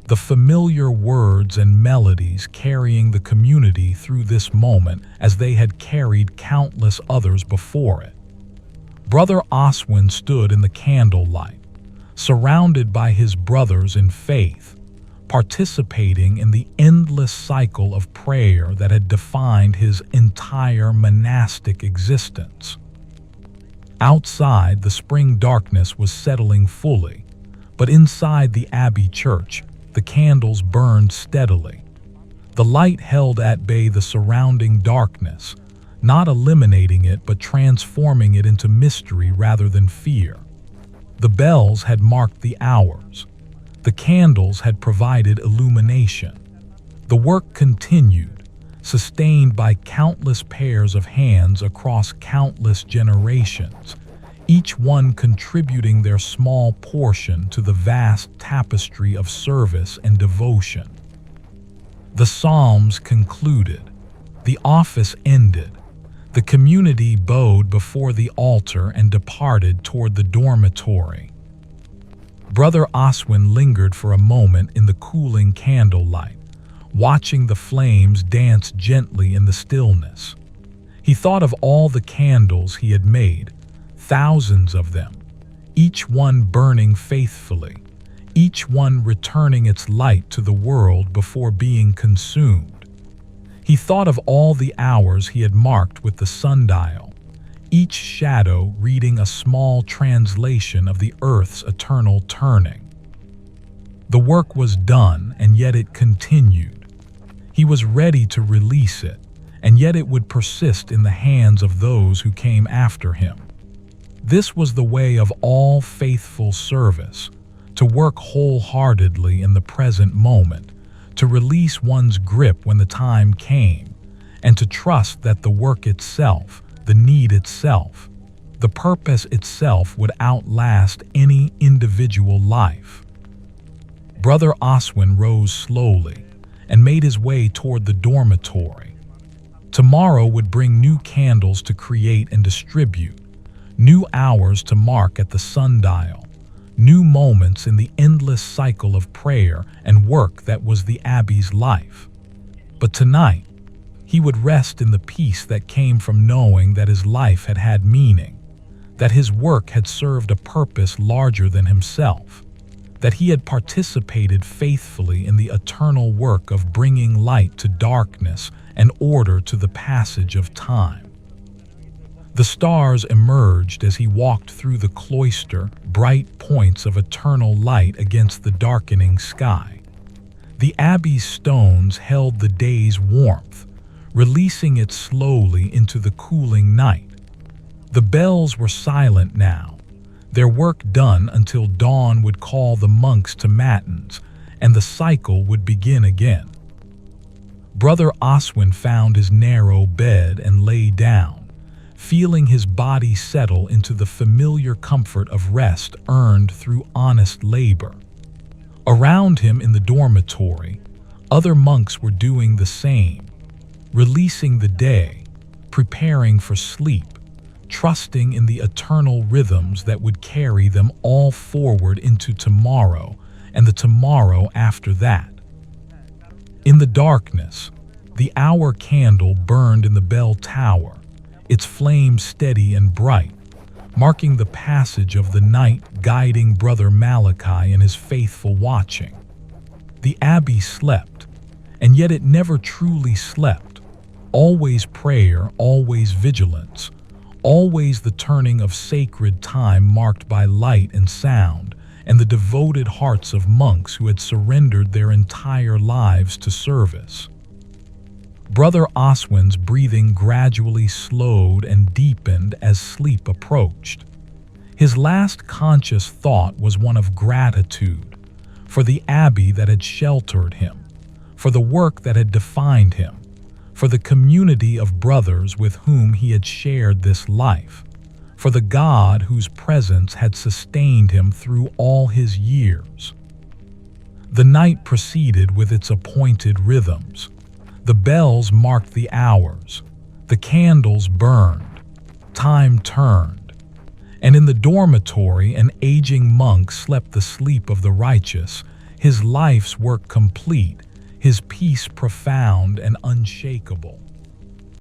the familiar words and melodies carrying the community through this moment as they had carried countless others before it. Brother Oswin stood in the candlelight, surrounded by his brothers in faith, participating in the endless cycle of prayer that had defined his entire monastic existence. Outside, the spring darkness was settling fully, but inside the abbey church, the candles burned steadily. The light held at bay the surrounding darkness, not eliminating it but transforming it into mystery rather than fear. The bells had marked the hours. The candles had provided illumination. The work continued, sustained by countless pairs of hands across countless generations, each one contributing their small portion to the vast tapestry of service and devotion. The Psalms concluded. The office ended. The community bowed before the altar and departed toward the dormitory. Brother Oswin lingered for a moment in the cooling candlelight, watching the flames dance gently in the stillness. He thought of all the candles he had made, thousands of them, each one burning faithfully, each one returning its light to the world before being consumed. He thought of all the hours he had marked with the sundial, each shadow reading a small translation of the earth's eternal turning. The work was done, and yet it continued. He was ready to release it, and yet it would persist in the hands of those who came after him. This was the way of all faithful service, to work wholeheartedly in the present moment, to release one's grip when the time came, and to trust that the work itself, the need itself, the purpose itself would outlast any individual life. Brother Oswin rose slowly and made his way toward the dormitory. Tomorrow would bring new candles to create and distribute, new hours to mark at the sundial, new moments in the endless cycle of prayer and work that was the abbey's life. But tonight, he would rest in the peace that came from knowing that his life had had meaning, that his work had served a purpose larger than himself, that he had participated faithfully in the eternal work of bringing light to darkness and order to the passage of time. The stars emerged as he walked through the cloister, bright points of eternal light against the darkening sky. The abbey's stones held the day's warmth, releasing it slowly into the cooling night. The bells were silent now, their work done until dawn would call the monks to matins, and the cycle would begin again. Brother Oswin found his narrow bed and lay down, feeling his body settle into the familiar comfort of rest earned through honest labor. Around him in the dormitory, other monks were doing the same, releasing the day, preparing for sleep, trusting in the eternal rhythms that would carry them all forward into tomorrow and the tomorrow after that. In the darkness, the hour candle burned in the bell tower, its flame steady and bright, marking the passage of the night, guiding Brother Malachi and his faithful watching. The abbey slept, and yet it never truly slept. Always prayer, always vigilance, always the turning of sacred time marked by light and sound, and the devoted hearts of monks who had surrendered their entire lives to service. Brother Oswin's breathing gradually slowed and deepened as sleep approached. His last conscious thought was one of gratitude for the abbey that had sheltered him, for the work that had defined him, for the community of brothers with whom he had shared this life, for the God whose presence had sustained him through all his years. The night proceeded with its appointed rhythms. The bells marked the hours, the candles burned, time turned, and in the dormitory an aging monk slept the sleep of the righteous, his life's work complete, his peace profound and unshakable.